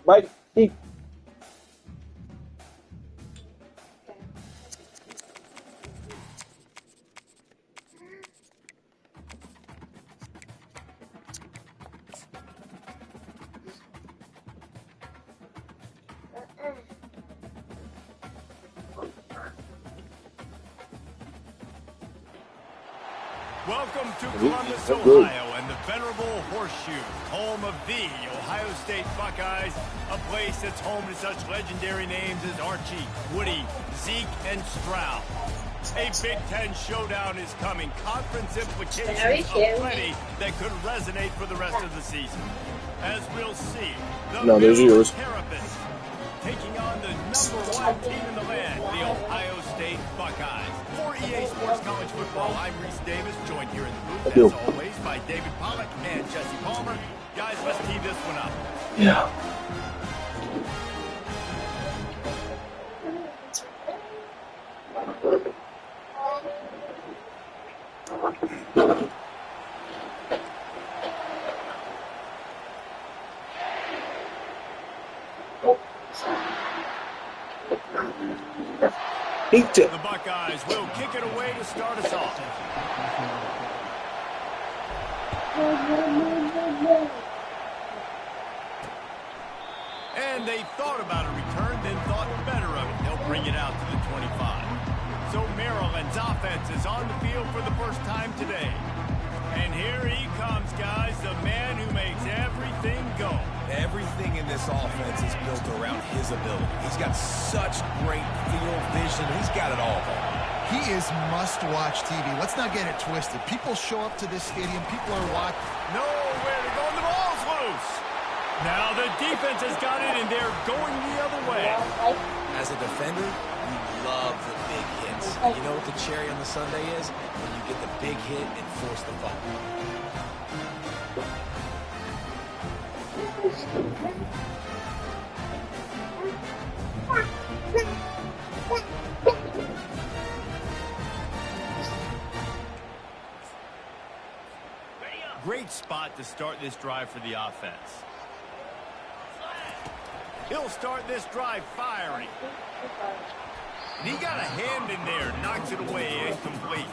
Mike, keep. Welcome to Columbus, Ohio, and the venerable Horseshoe, home of the Ohio State Buckeyes, a place that's home to such legendary names as Archie, Woody, Zeke, and Stroud. A Big Ten showdown is coming. Conference implications aplenty that could resonate for the rest of the season. As we'll see, the Terrapins taking on the #1 team in the land, the Ohio State Buckeyes. For EA Sports College Football, I'm Reese Davis, joined here in the booth, as always, by David Pollack and Jesse Palmer. Guys, let's tee this one up. Yeah. The Buckeyes will kick it away to start us off. And they thought about a return, then thought better of it. They'll bring it out to the 25. So Maryland's offense is on the field for the first time today. And here he comes, guys, the man who makes everything go. Everything in this offense is built around his ability. He's got such great field vision. He's got it all. He is must-watch TV. Let's not get it twisted. People show up to this stadium. People are watching. Nowhere to go, and the ball's loose. Now the defense has got it, and they're going the other way. As a defender, you love the big hits. You know what the cherry on the sundae is? When you get the big hit and force the fumble. Great spot to start this drive for the offense. He'll start this drive firing. And he got a hand in there, knocks it away, incomplete.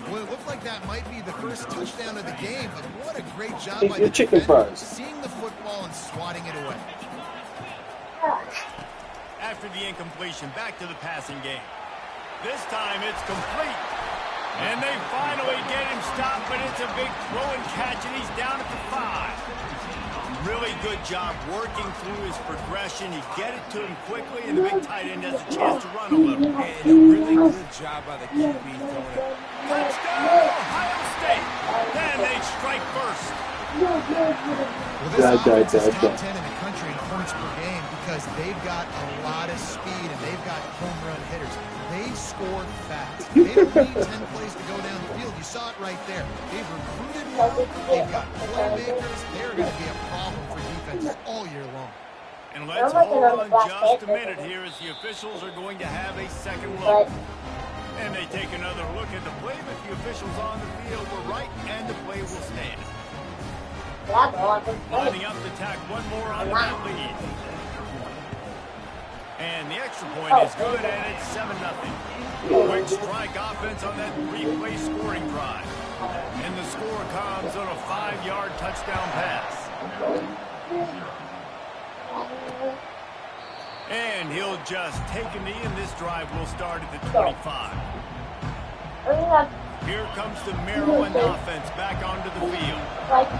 Well, it looked like that might be the first touchdown of the game, but what a great job by the defender, seeing the football and swatting it away. After the incompletion, back to the passing game. This time it's complete. And they finally get him stopped, but it's a big throw and catch, and he's down at the 5. Really good job working through his progression. You get it to him quickly, and the big tight end has a chance to run a little. And a really good job by the QB throwing it. Touchdown, Ohio State. Then they strike first. Well, this offense is top 10 in the country in points per game because they've got a lot of speed and they've got home run hitters. They score fast. They don't need 10 plays to go down the field. You saw it right there. They've recruited well. They've got playmakers. They're going to be a problem for defenses all year long. And let's hold on just a minute here as the officials are going to have a second look. And they take another look at the play, but the officials on the field were right, and the play will stand. Lining up to tack one more on that lead. And the extra point is good, and it's 7-0. Quick strike offense on that three-play scoring drive. And the score comes on a 5-yard touchdown pass. And he'll just take a knee, and this drive will start at the 25. Here comes the Maryland offense back onto the field.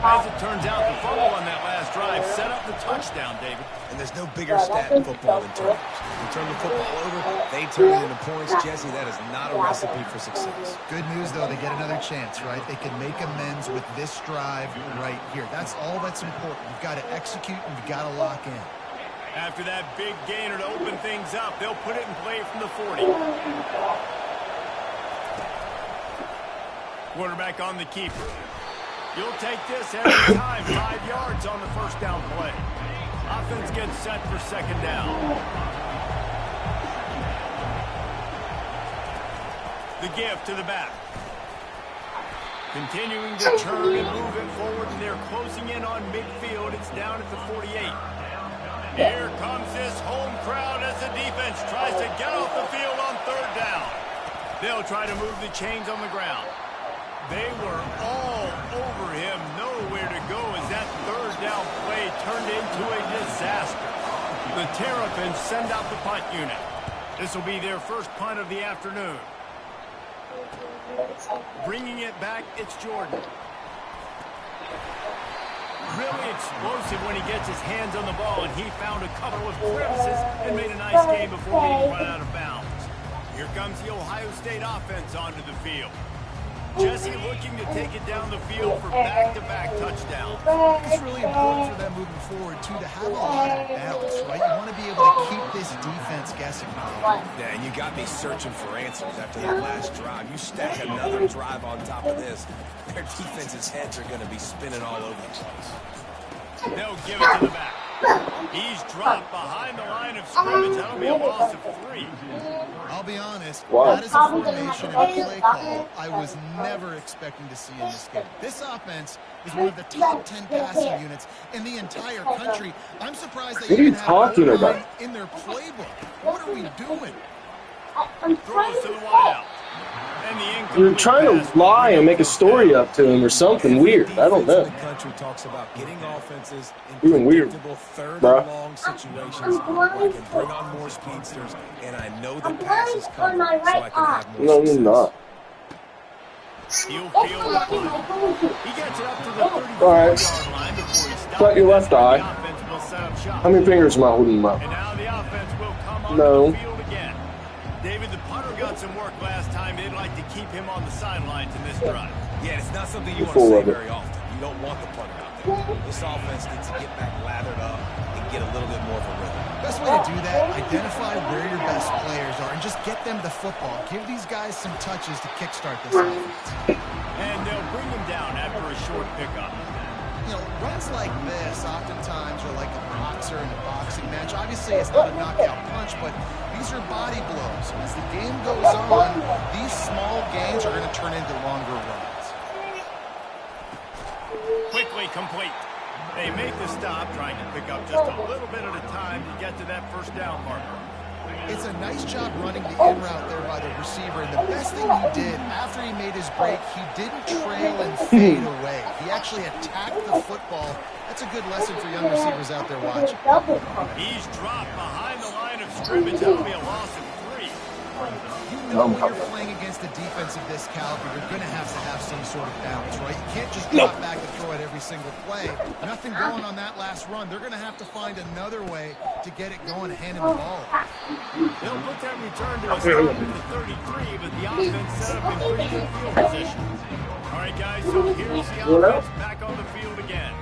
As it turns out, the fumble on that last drive set up the touchdown, David. And there's no bigger stat in football than turnovers. You turn the football over, they turn it into points. Jesse, that is not a recipe for success. Good news, though, they get another chance, right? They can make amends with this drive right here. That's all that's important. You've got to execute and you've got to lock in. After that big gainer to open things up, they'll put it in play from the 40. Quarterback on the keeper. You'll take this every time. 5 yards on the first down play. Offense gets set for second down. The give to the back. Continuing to turn and move it forward, and they're closing in on midfield. It's down at the 48. Here comes this home crowd as the defense tries to get off the field on third down. They'll try to move the chains on the ground. They were all over him, nowhere to go as that third down play turned into a disaster. The Terrapins send out the punt unit. This will be their first punt of the afternoon. Bringing it back, it's Jordan. Really explosive when he gets his hands on the ball, and he found a couple of crevices and made a nice game before being run out of bounds. Here comes the Ohio State offense onto the field. Jesse looking to take it down the field for back-to-back touchdowns. It's really important for them moving forward, too, to have a lot of balance, right? You want to be able to keep this defense guessing. Yeah, and you got me searching for answers after that last drive. You stack another drive on top of this, their defense's heads are going to be spinning all over the place. They'll give it to the back. He's dropped behind the line of scrimmage. That'll be a loss of 3. I'll be honest, Wow. that is a formation and a play call I was never expecting to see in this game. This offense is one of the top 10 passing units in the entire country. I'm surprised they even have O-line in their playbook. What are we doing? Throws to the wideout. You're trying to lie and make a story up to him or something weird. I don't know. The country talks about getting offenses in Even weird, predictable third bro. and long situations where I can bring on more speedsters, and I know the pass is coming, so I can have more No, success. you're not. He'll field the punt. He gets it up to the 34-yard All right. line before he stops. Cut your left eye. The offense will set up shop. How many fingers am I holding him up? And now the offense will come onto No. the field again. David, the punter got some work last time. They'd like to keep him on the sidelines in this drive. Yeah, it's not something you want Full to say of it. very often. You don't want the punter out there. This offense needs to get back lathered up and get a little bit more of a rhythm. Best way to do that, identify where your best players are and just get them the football. Give these guys some touches to kickstart this offense. And they'll bring him down after a short pickup. You know, runs like this oftentimes are like a boxer in a boxing match. Obviously, it's not a knockout punch, but these are body blows. And as the game goes on, these small gains are going to turn into longer runs. Quickly complete. They make the stop, trying to pick up just a little bit at a time to get to that first down marker. It's a nice job running the in route there by the receiver. And the best thing he did after he made his break, he didn't trail and fade away. He actually attacked the football. That's a good lesson for young receivers out there watching. He's dropped behind the line of scrimmage. That'll be a loss of 3. You know when you're playing against a defense of this caliber, you're going to have some sort of balance, right? You can't just drop back and throw it every single play. Nothing going on that last run. They're going to have to find another way to get it going and hand him the ball. They'll put that return to a stop at the 33, but the offense set up in pretty good field position. All right, guys, so here's the offense back on the field again.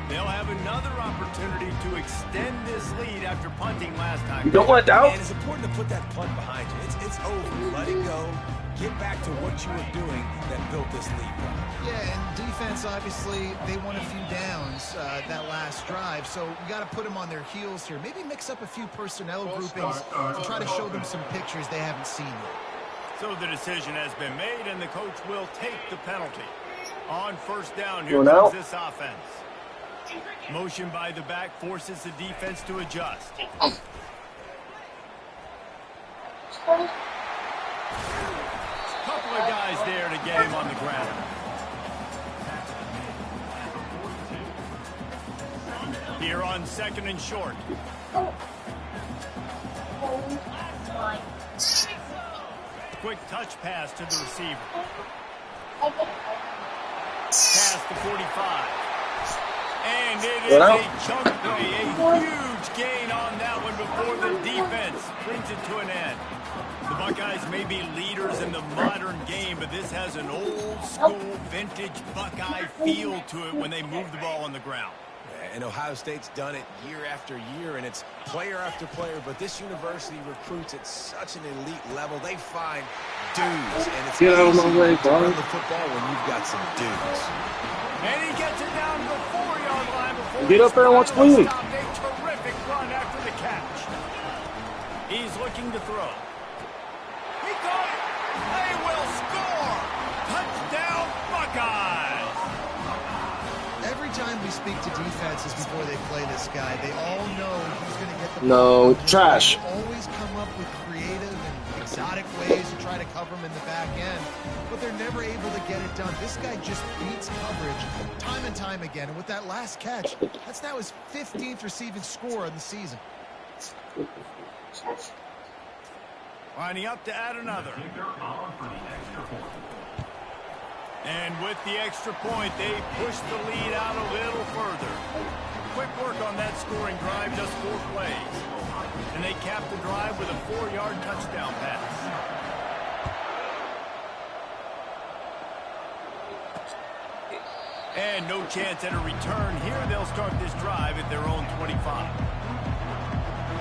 They'll have another opportunity to extend this lead after punting last time. Don't let out. And it's important to put that punt behind you. It's over. Let it go. Get back to what you were doing that built this lead. Yeah, and defense, obviously, they won a few downs that last drive, so we got to put them on their heels here. Maybe mix up a few personnel groupings and try to show them some pictures they haven't seen yet. So the decision has been made, and the coach will take the penalty. On first down, here Going comes out. this offense. Motion by the back forces the defense to adjust. Couple of guys there to get him on the ground. Here on second and short. Quick touch pass to the receiver. Pass to 45. And it is a chunk play, a huge gain on that one before the defense brings it to an end. The Buckeyes may be leaders in the modern game, but this has an old-school, vintage Buckeye feel to it when they move the ball on the ground. And Ohio State's done it year after year, and it's player after player, but this university recruits at such an elite level. They find dudes, and it's Get out of my easy way, to bro. run the football when you've got some dudes. And he gets it down to the 4-yard line before Get up there and watch bleeding. stopped. A terrific run after the catch. He's looking to throw. He got it. They will score. Touchdown, Buckeyes. Every time we speak to defenses before they play this guy, they all know who's going to get the No, ball. trash. They always come up with creative and exotic ways to try to cover him in the back end, but they're never able to get it done. This guy just beats coverage time and time again, and with that last catch, that's now his 15th receiving score of the season. Lining up to add another. And with the extra point, they push the lead out a little further. Quick work on that scoring drive, just 4 plays. And they cap the drive with a 4-yard touchdown pass. And no chance at a return here. They'll start this drive at their own 25.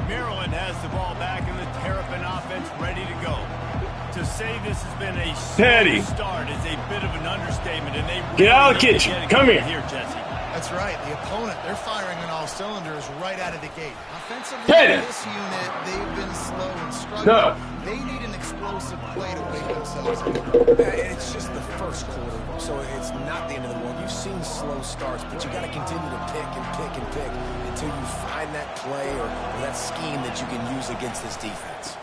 Maryland has the ball back, and the Terrapin offense ready to go. To say this has been a Teddy. slow start is a bit of an understatement, and they Get out of the really kitchen. need to get it Come going here. Jesse. That's right. The opponent, they're firing on all cylinders right out of the gate. Offensively, this unit, they've been slow and struggling. They need an explosive play to wake themselves up. It's just the first quarter, so it's not the end of the world. You've seen slow starts, but you got to continue to pick and pick and pick until you find that play or that scheme that you can use against this defense.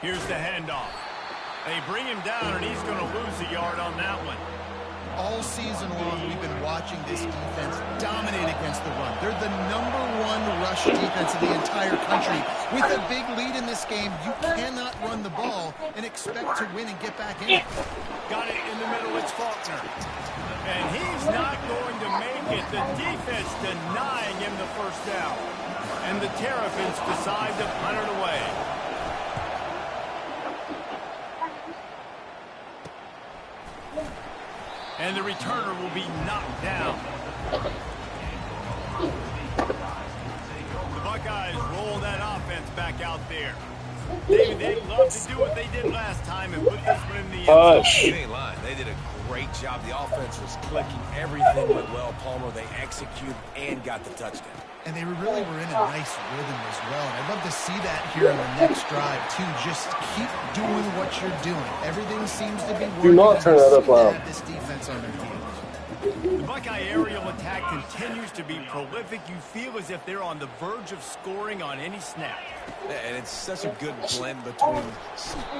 Here's the handoff. They bring him down, and he's going to lose a yard on that one. All season long, we've been watching this defense dominate against the run. They're the #1 rush defense in the entire country. With a big lead in this game, you cannot run the ball and expect to win and get back in. Got it in the middle. It's Faulkner. And he's not going to make it. The defense denying him the first down. And the Terrapins decide to punt it away. And the returner will be knocked down. The Buckeyes roll that offense back out there. David, they'd love to do what they did last time and put this one in the end zone. They ain't lying. They did a great job. The offense was clicking. Everything went well, Palmer. They executed and got the touchdown. And they really were in a nice rhythm as well. And I'd love to see that here in the next drive, too. Just keep doing what you're doing. Everything seems to be working. Do not turn that up loud. This defense on their field. The Buckeye aerial attack continues to be prolific. You feel as if they're on the verge of scoring on any snap. And it's such a good blend between...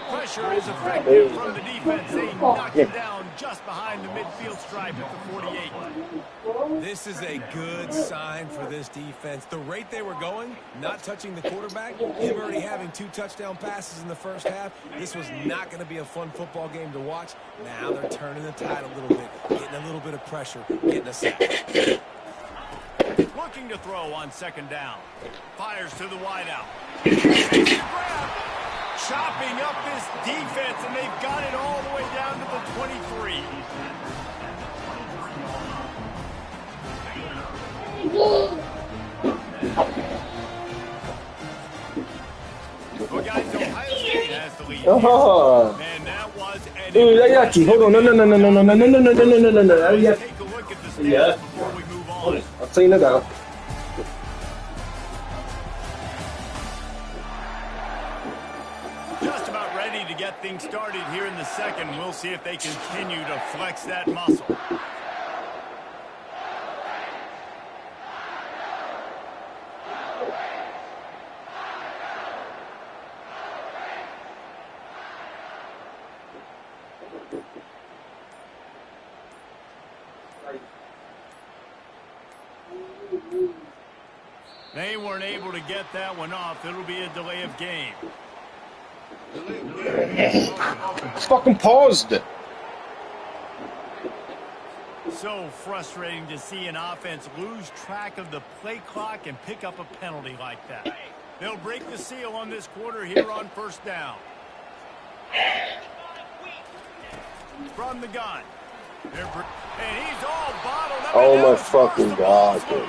Pressure is effective from the defense. They knock it down just behind the midfield stripe at the 48. This is a good sign for this defense. The rate they were going, not touching the quarterback, him already having 2 touchdown passes in the first half, this was not going to be a fun football game to watch. Now they're turning the tide a little bit, getting a little bit of pressure, getting a sack. Looking to throw on second down. Fires to the wideout. Chopping up this defense, and they've got it all the way down to the 23. Well, guys, Ohio State has the lead. And that was Yaki, hold on. No. Take a look at the stats before we move on. I'll clean it out. Just about ready to get things started here in the second. We'll see if they continue to flex that muscle. They weren't able to get that one off. It'll be a delay of game. Fucking paused it. So frustrating to see an offense lose track of the play clock and pick up a penalty like that. They'll break the seal on this quarter here on first down. From the gun. And he's all bottled up. Oh my fucking God, dude.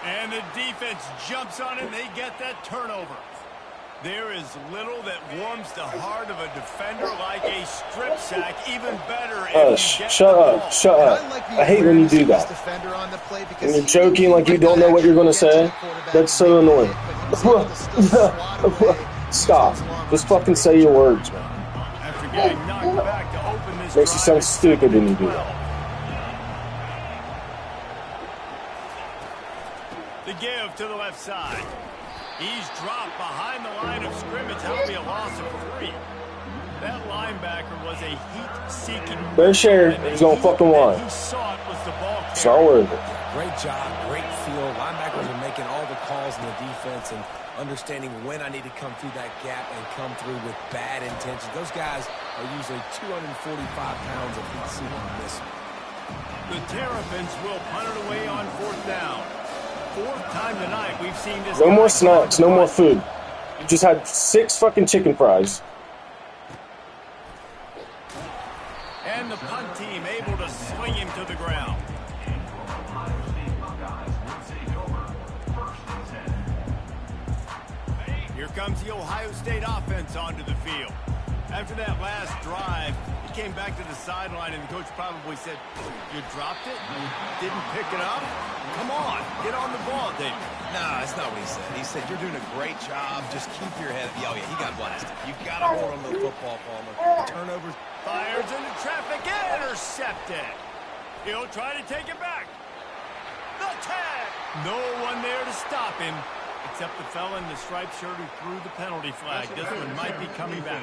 And the defense jumps on it, and they get that turnover. There is little that warms the heart of a defender like a strip sack. Even better if shut up. I hate when you do that. When you're joking like you don't know what you're going to say, that's so annoying. Stop. Just fucking say your words, man. After getting knocked back to open this makes you sound stupid when you do that. The give to the left side. He's dropped behind the line of scrimmage. That'll be a loss of 3. That linebacker was a heat-seeking. Fair share. He's going to fucking line. He saw it was the ball it's not worth it. Great job. Great feel. Linebackers are making all the calls in the defense and understanding when I need to come through that gap and come through with bad intentions. Those guys are usually 245 pounds of heat-seeking on this. The Terrapins will punt it away on fourth down. 4th time tonight we've seen this. No more snacks, no more food. You just had 6 fucking chicken fries. And the punt team able to sling him to the ground. Here comes the Ohio State offense onto the field. After that last drive, came back to the sideline, and the coach probably said, you dropped it? You didn't pick it up? Come on, get on the ball, David. No, that's not what he said. He said, you're doing a great job. Just keep your head. Oh, yeah, he got blasted. You got to hold on to the football, Palmer. Turnovers. Fires into traffic. Intercepted. He'll try to take it back. The tag. No one there to stop him, except the fella in the striped shirt who threw the penalty flag. This one might be coming back.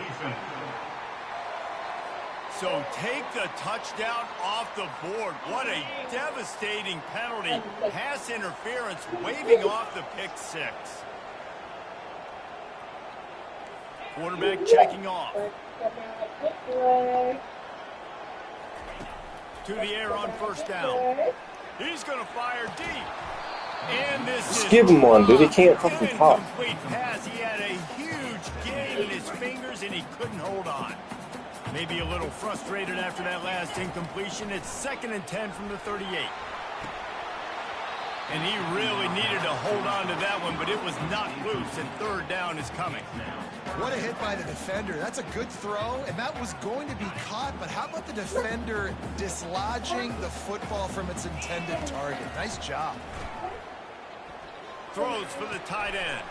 So take the touchdown off the board. What a devastating penalty. Pass interference, waving off the pick six. Quarterback checking off. To the air on first down. He's going to fire deep. And this just give him one, dude. He can't fucking pop. Pass. He had a huge gain in his fingers, and he couldn't hold on. Maybe a little frustrated after that last incompletion. It's 2nd and 10 from the 38. And he really needed to hold on to that one, but it was not loose, and 3rd down is coming. What a hit by the defender. That's a good throw, and that was going to be caught, but how about the defender dislodging the football from its intended target? Nice job. Throws for the tight end.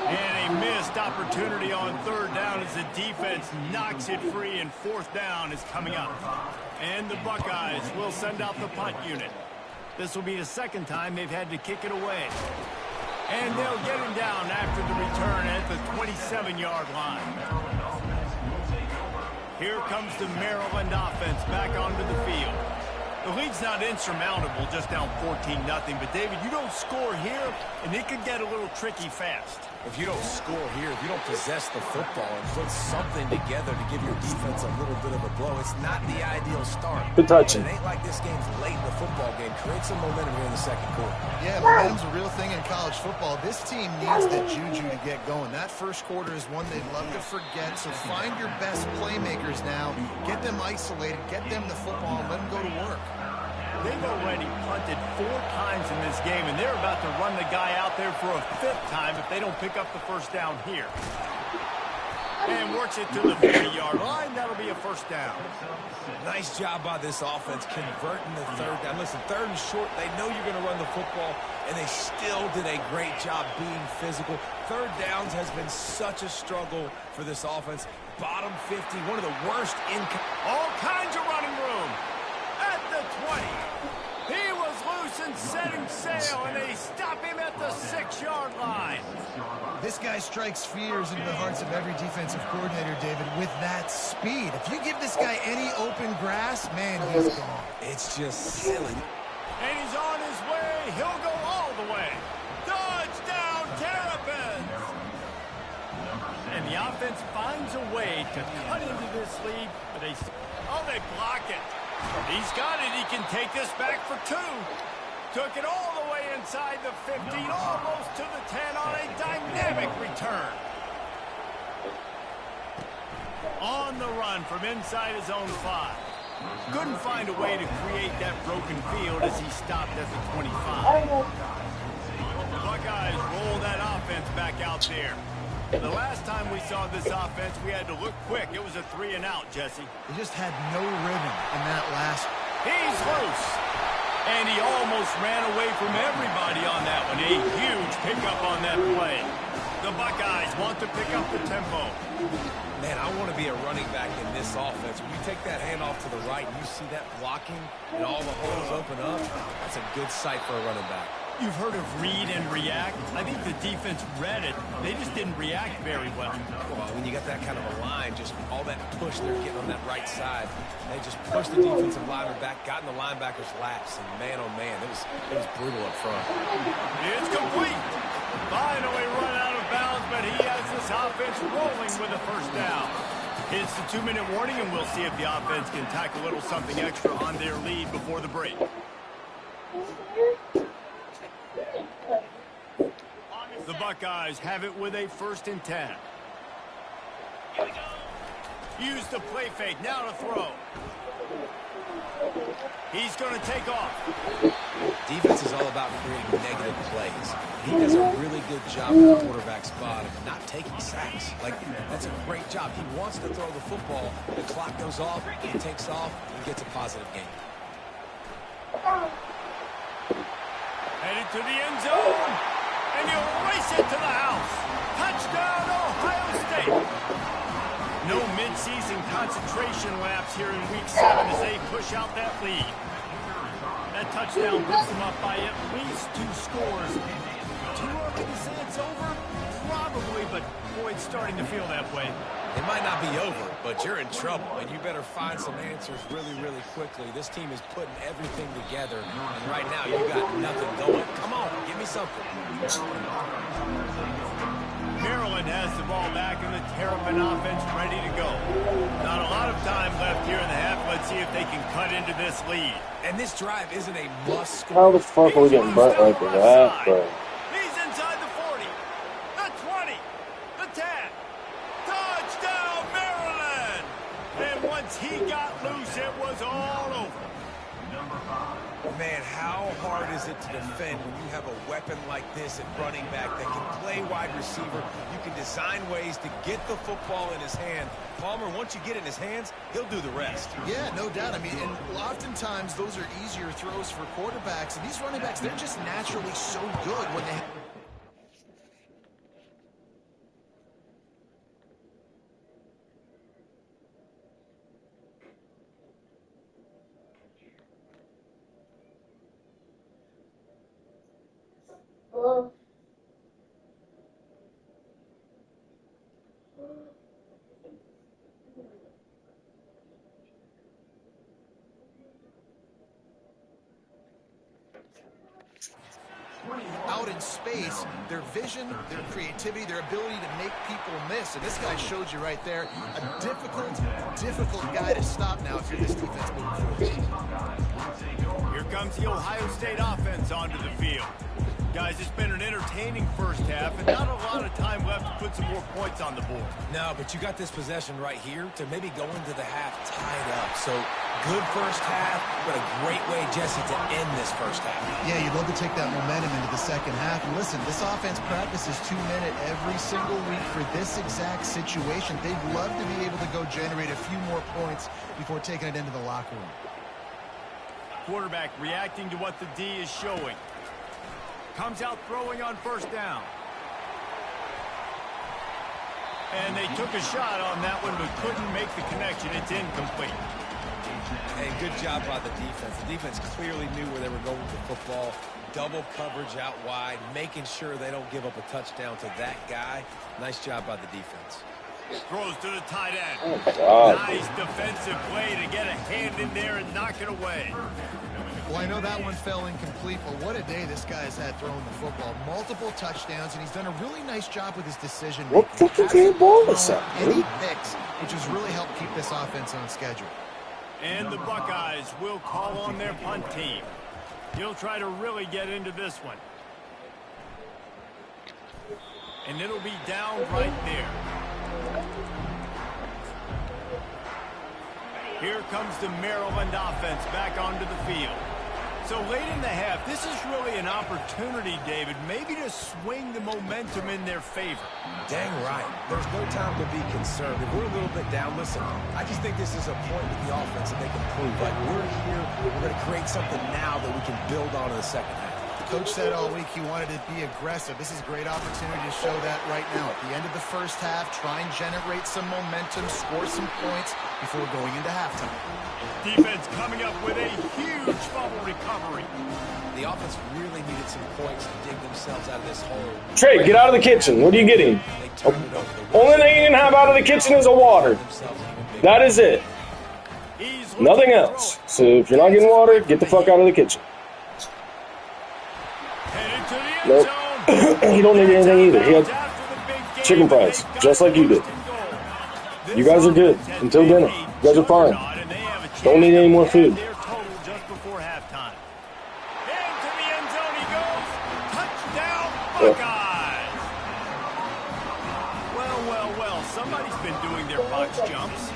And a missed opportunity on 3rd down as the defense knocks it free, and 4th down is coming up. And the Buckeyes will send out the punt unit. This will be the 2nd time they've had to kick it away. And they'll get him down after the return at the 27-yard line. Here comes the Maryland offense back onto the field. The lead's not insurmountable, just down 14-0. But, David, you don't score here, and it could get a little tricky fast. If you don't score here, if you don't possess the football and put something together to give your defense a little bit of a blow, it's not the ideal start. Good touching. It ain't like this game's late in the football game. Create some momentum here in the 2nd quarter. Yeah, momentum's a real thing in college football. This team needs the juju to get going. That 1st quarter is one they'd love to forget, so find your best playmakers now. Get them isolated, get them the football, and let them go to work. They've already punted 4 times in this game, and they're about to run the guy out there for a 5th time if they don't pick up the 1st down here. And works it to the 40-yard line. That'll be a 1st down. Nice job by this offense converting the 3rd down. Listen, 3rd and short, they know you're going to run the football, and they still did a great job being physical. 3rd downs has been such a struggle for this offense. Bottom 50, one of the worst in... All kinds of running room. At the 20. He was loose and setting sail, and they stop him at the 6-yard line. This guy strikes fears into the hearts of every defensive coordinator, David, with that speed. If you give this guy any open grass, man, he's gone. It's just silly. And he's on his way. He'll go all the way. Touchdown, Terrapins! And the offense finds a way to cut into this lead, but they block it. He's got it. He can take this back for 2. Took it all the way inside the 50, almost to the 10 on a dynamic return. On the run from inside his own 5. Couldn't find a way to create that broken field as he stopped at the 25. The Buckeyes roll that offense back out there. The last time we saw this offense, we had to look quick. It was a 3 and out, Jesse. He just had no rhythm in that last. He's loose. And he almost ran away from everybody on that one. A huge pickup on that play. The Buckeyes want to pick up the tempo. Man, I want to be a running back in this offense. When you take that handoff to the right and you see that blocking and all the holes open up, that's a good sight for a running back. You've heard of read and react. I think the defense read it. They just didn't react very well. Well, when you got that kind of a line, just all that push they're getting on that right side, they just pushed the defensive lineman back, got in the linebacker's laps, and man, oh man, it was brutal up front. It's complete. Finally run out of bounds, but he has this offense rolling with a 1st down. It's the 2-minute warning, and we'll see if the offense can tack a little something extra on their lead before the break. The Buckeyes have it with a 1st and 10. Use the play fake, now to throw. He's going to take off. Defense is all about creating negative plays. He does a really good job in the quarterback spot of not taking sacks. Like, that's a great job. He wants to throw the football. The clock goes off, he takes off, and gets a positive gain. Headed to the end zone, and he'll race it to the house. Touchdown, Ohio State. No midseason concentration laps here in Week 7 as they push out that lead. That touchdown puts them up by at least 2 scores. Too early to say it's over? Probably, but boy, it's starting to feel that way. It might not be over, but you're in trouble, and you better find some answers really, really quickly. This team is putting everything together, and right now you got nothing going. Come on, give me something. Maryland has the ball back and the Terrapin offense ready to go. Not a lot of time left here in the half. Let's see if they can cut into this lead. And this drive isn't a must score. How the fuck are we getting burnt like that, bro? He's inside the 40, the 20, the 10. Touchdown, Maryland! And once he got loose, it was all over. Man, how hard is it to defend when you have a weapon like this at running back that can play wide receiver? You can design ways to get the football in his hand. Palmer, once you get it in his hands, he'll do the rest. Yeah, no doubt. I mean, and oftentimes those are easier throws for quarterbacks. And these running backs, they're just naturally so good when they... Oh. Out in space, their vision, their creativity, their ability to make people miss. And this guy showed you right there, a difficult guy to stop now if you're this defense moving forward. Here comes the Ohio State offense onto the field. Guys, it's been an entertaining first half and not a lot of time left to put some more points on the board. No, but you got this possession right here to maybe go into the half tied up. So good first half, but a great way, Jesse, to end this first half. Yeah, you'd love to take that momentum into the second half. And listen, this offense practices 2-minute every single week for this exact situation. They'd love to be able to go generate a few more points before taking it into the locker room. Quarterback reacting to what the D is showing. Comes out throwing on first down. And they took a shot on that one, but couldn't make the connection. It's incomplete. Hey, good job by the defense. The defense clearly knew where they were going with the football. Double coverage out wide, making sure they don't give up a touchdown to that guy. Nice job by the defense. Throws to the tight end. Oh, nice defensive play to get a hand in there and knock it away. Well, I know that one fell incomplete, but what a day this guy's had throwing the football. Multiple touchdowns, and he's done a really nice job with his decision-making. what fucking game ball is that, And he dude? picks, which has really helped keep this offense on schedule. And the Buckeyes will call on their punt team. He'll try to really get into this one. And it'll be down right there. Here comes the Maryland offense back onto the field. So late in the half, this is really an opportunity, David, maybe to swing the momentum in their favor. Dang right. There's no time to be concerned. If we're a little bit down, listen, I just think this is a point with the offense that they can prove. Like, we're here, we're going to create something now that we can build on in the second half. Coach said all week he wanted to be aggressive. This is a great opportunity to show that right now. At the end of the first half, try and generate some momentum, score some points before going into halftime. Defense coming up with a huge fumble recovery. The offense really needed some points to dig themselves out of this hole. Trey, get out of the kitchen. What are you getting? Only thing you can have out of the kitchen is a water. That is it. Nothing else. So if you're not getting water, get the fuck out of the kitchen. Nope. He don't need anything either. He had chicken fries, just like you did. You guys are good until dinner. You guys are fine. Don't need any more food. Well, somebody's been doing their box jumps.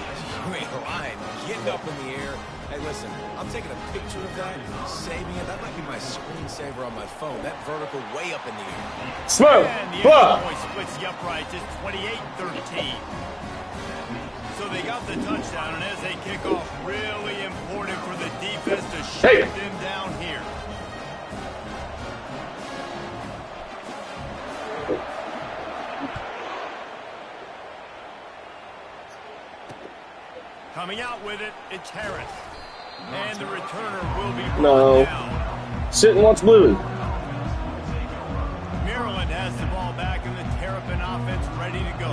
I mean, Ryan getting up in the air. Hey, listen, I'm taking a picture of that, saving it. That might be my screensaver on my phone. That vertical way up in the air. Slow. And the Illinois splits the uprights. It's 28-13. So they got the touchdown, and as they kick off, really important for the defense to shut them down here. Coming out with it, it's Harris. And the returner will be brought down. Sit and watch Bluey. Maryland has the ball back, and the Terrapin offense ready to go.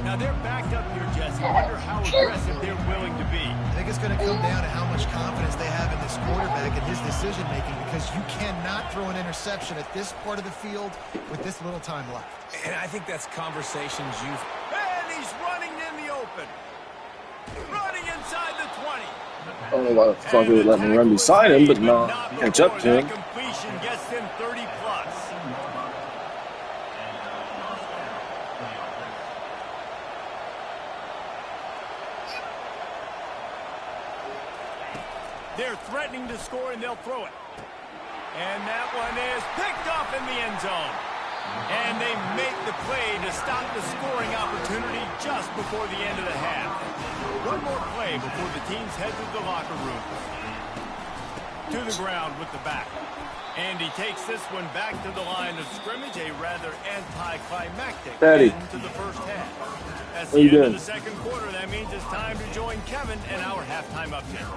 Now they're backed up here, Jesse. I wonder how aggressive they're willing to be. I think it's going to come down to how much confidence they have in this quarterback and his decision-making, because you cannot throw an interception at this part of the field with this little time left. And I think that's conversations you've... And he's running in the open. Running inside the 20. I don't know why the fuck they would let me run beside him, but not catch up to him. Completion gets him 30+. They're threatening to score, and they'll throw it. And that one is picked off in the end zone. And they make the play to stop the scoring opportunity just before the end of the half. One more play before the teams head to the locker room. To the ground with the back. And he takes this one back to the line of scrimmage, a rather anticlimactic end to the first half. That's the end of the second quarter. That means it's time to join Kevin and our halftime update.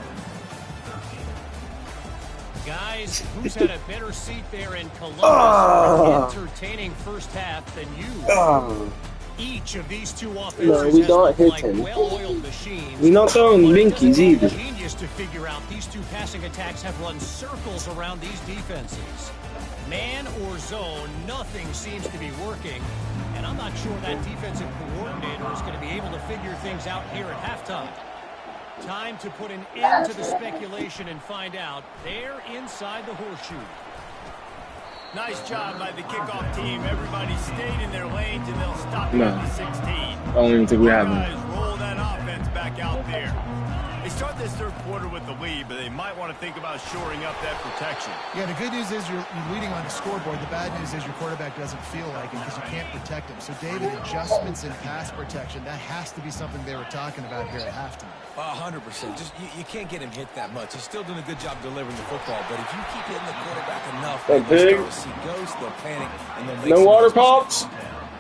Guys, who's had a better seat there in Columbus? Entertaining first half than you. Each of these two offenses we don't hit like him. well-oiled machines. We're not throwing binkies either. Genius to figure out these two passing attacks have run circles around these defenses. Man or zone, nothing seems to be working. And I'm not sure that defensive coordinator is going to be able to figure things out here at halftime. Time to put an end to the speculation and find out. They're inside the horseshoe. Nice job by the kickoff team. Everybody stayed in their lanes, and they'll stop at the 16. I don't even think we have them. Guys, roll that offense back out there. They start this third quarter with the lead, but they might want to think about shoring up that protection. Yeah, the good news is you're leading on the scoreboard. The bad news is your quarterback doesn't feel like it because you can't protect him. So, David, adjustments in pass protection, that has to be something they were talking about here at halftime. 100%. Just you can't get him hit that much. He's still doing a good job delivering the football, but if you keep hitting the quarterback enough, they'll start to see ghosts, they'll panic, and they'll make no water pops.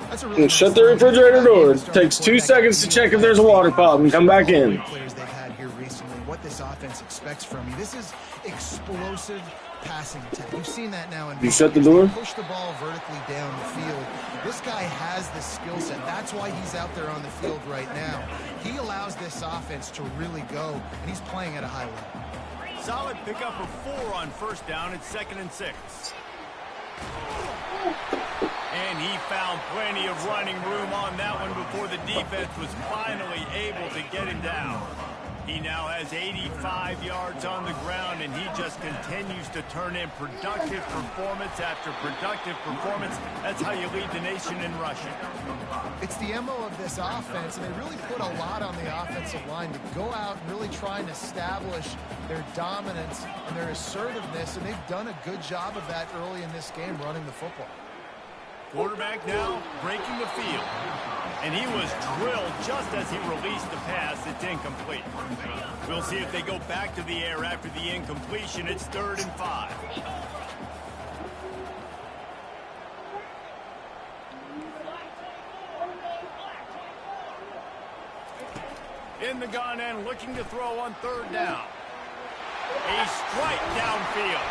That's a really shut the refrigerator door. It takes 2 seconds to check if there's a water pop and come back in. Players they've had here recently, what this offense expects from you. This is explosive passing attack. You've seen that now. You shut the door? Push the ball vertically down the field. This guy has the skill set. That's why he's out there on the field right now. He allows this offense to really go, and he's playing at a high level. Solid pickup of 4 on first down. It's 2nd and 6. And he found plenty of running room on that one before the defense was finally able to get him down. He now has 85 yards on the ground, and he just continues to turn in productive performance after productive performance. That's how you lead the nation in rushing. It's the MO of this offense, and they really put a lot on the offensive line to go out and really try and establish their dominance and their assertiveness, and they've done a good job of that early in this game, running the football. Quarterback now breaking the field. And he was drilled just as he released the pass. It's incomplete. We'll see if they go back to the air after the incompletion. It's 3rd and 5. In the gun and looking to throw on 3rd down. A strike downfield.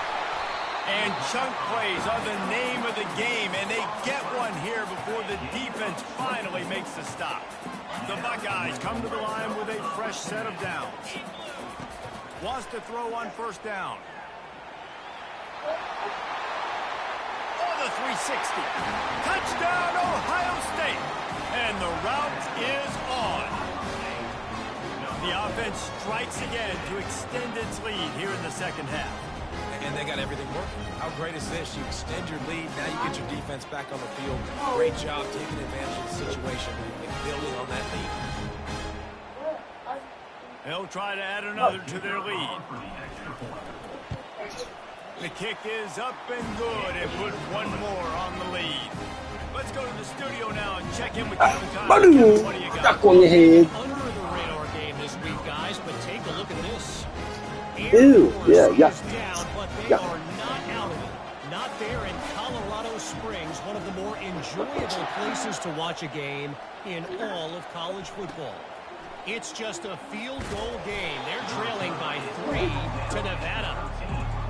And chunk plays are the name of the game, and they get one here before the defense finally makes the stop. The Buckeyes come to the line with a fresh set of downs. Wants to throw on 1st down. Oh, the 360. Touchdown, Ohio State. And the route is on. The offense strikes again to extend its lead here in the second half. And they got everything working. How great is this? You extend your lead. Now you get your defense back on the field. Great job taking advantage of the situation and building on that lead. They'll try to add another to their lead. The kick is up and good and put one more on the lead. Let's go to the studio now and check in with Kevin Conley. Kevin, what do you got? Stuck on your head. Under the radar game this week, guys, but take a look at this. Ew, yeah. Down, but they are not out of it. Not there in Colorado Springs, one of the more enjoyable places to watch a game in all of college football. It's just a field goal game. They're trailing by 3 to Nevada.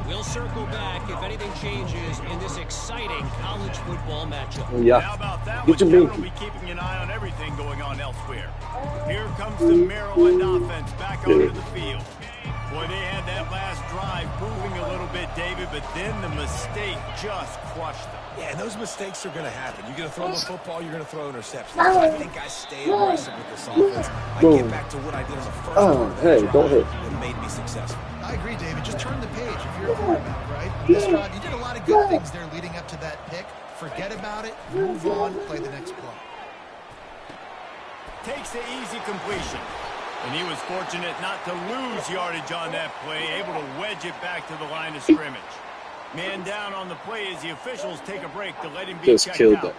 We'll circle back if anything changes in this exciting college football matchup. Yeah. How about that? Get your Kevin beat. will be keeping an eye on everything going on elsewhere. Here comes the Maryland offense back onto the field. Boy, they had that last drive moving a little bit, David, but then the mistake just crushed them. Yeah, and those mistakes are going to happen. You're going to throw the football, you're going to throw interceptions. I think I stay aggressive with this offense. I get back to what I did on the first part of the drive don't hit. that made me successful. I agree, David. Just turn the page if you're a quarterback, right? On this drive, you did a lot of good things there leading up to that pick. Forget about it, move on, play the next play. Takes the easy completion. And he was fortunate not to lose yardage on that play, able to wedge it back to the line of scrimmage. Man down on the play as the officials take a break to let him be Just checked killed out. that.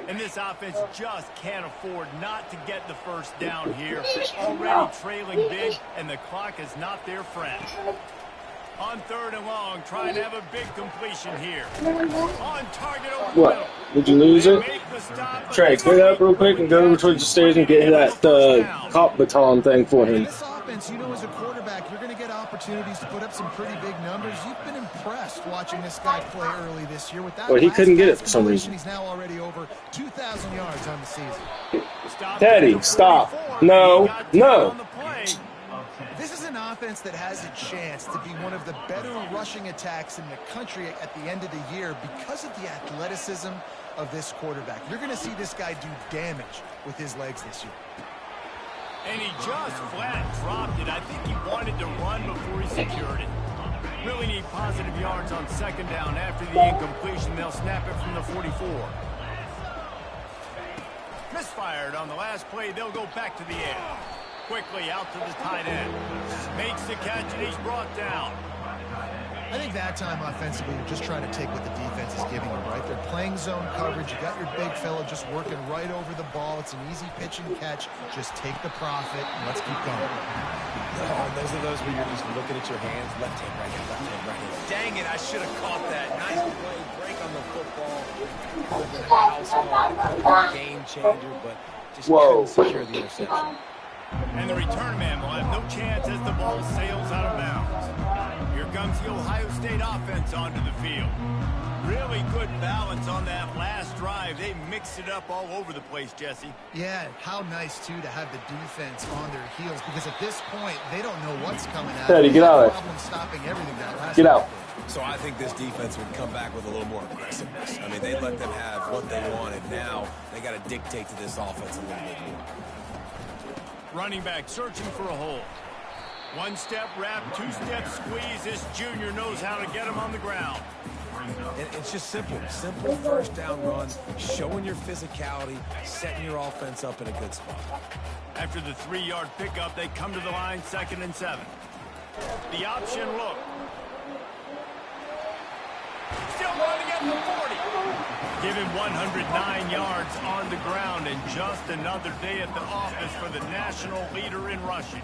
And this offense just can't afford not to get the first down here. Already trailing big, and the clock is not their friend. On 3rd and long, trying to have a big completion here. On target over the What? middle. Did you lose it? Make the stop, Trey, clear that up real quick and go over towards the stairs and get that cop baton thing for In him. this offense, you know, as a quarterback, you're going to get opportunities to put up some pretty big numbers. You've been impressed watching this guy play early this year. With that Well, he last couldn't get it pass for some completion, reason. He's now already over 2,000 yards on the season. Teddy, stop. No. This is an offense that has a chance to be one of the better rushing attacks in the country at the end of the year because of the athleticism of this quarterback. You're going to see this guy do damage with his legs this year. And he just flat dropped it. I think he wanted to run before he secured it. Really need positive yards on 2nd down. After the incompletion, they'll snap it from the 44. Misfired on the last play. They'll go back to the air. Quickly out to the tight end. Makes the catch, and he's brought down. I think that time offensively, you're just trying to take what the defense is giving you, right? They're playing zone coverage. You got your big fella just working right over the ball. It's an easy pitch and catch. Just take the profit, and let's keep going. Oh, those are those where you're just looking at your hands. Left hand, right hand, left hand, right hand. Dang it, I should have caught that. Nice play, break on the football. Could have been a house call, could have been a game changer, but just couldn't secure the interception. And the return man will have no chance as the ball sails out of bounds. Here comes the Ohio State offense onto the field. Really good balance on that last drive. They mixed it up all over the place, Jesse. Yeah, how nice, too, to have the defense on their heels, because at this point, they don't know what's coming at them. Teddy, get out of there. Problem stopping everything that last Get out. So I think this defense would come back with a little more aggressiveness. I mean, they let them have what they wanted. Now they got to dictate to this offense a little bit more. Running back searching for a hole. One-step wrap, two-step squeeze. This junior knows how to get him on the ground. And it's just simple. Simple first down runs, showing your physicality, setting your offense up in a good spot. After the 3-yard pickup, they come to the line, 2nd and 7. The option look. Still running at the 40. Given 109 yards on the ground, and just another day at the office for the national leader in rushing.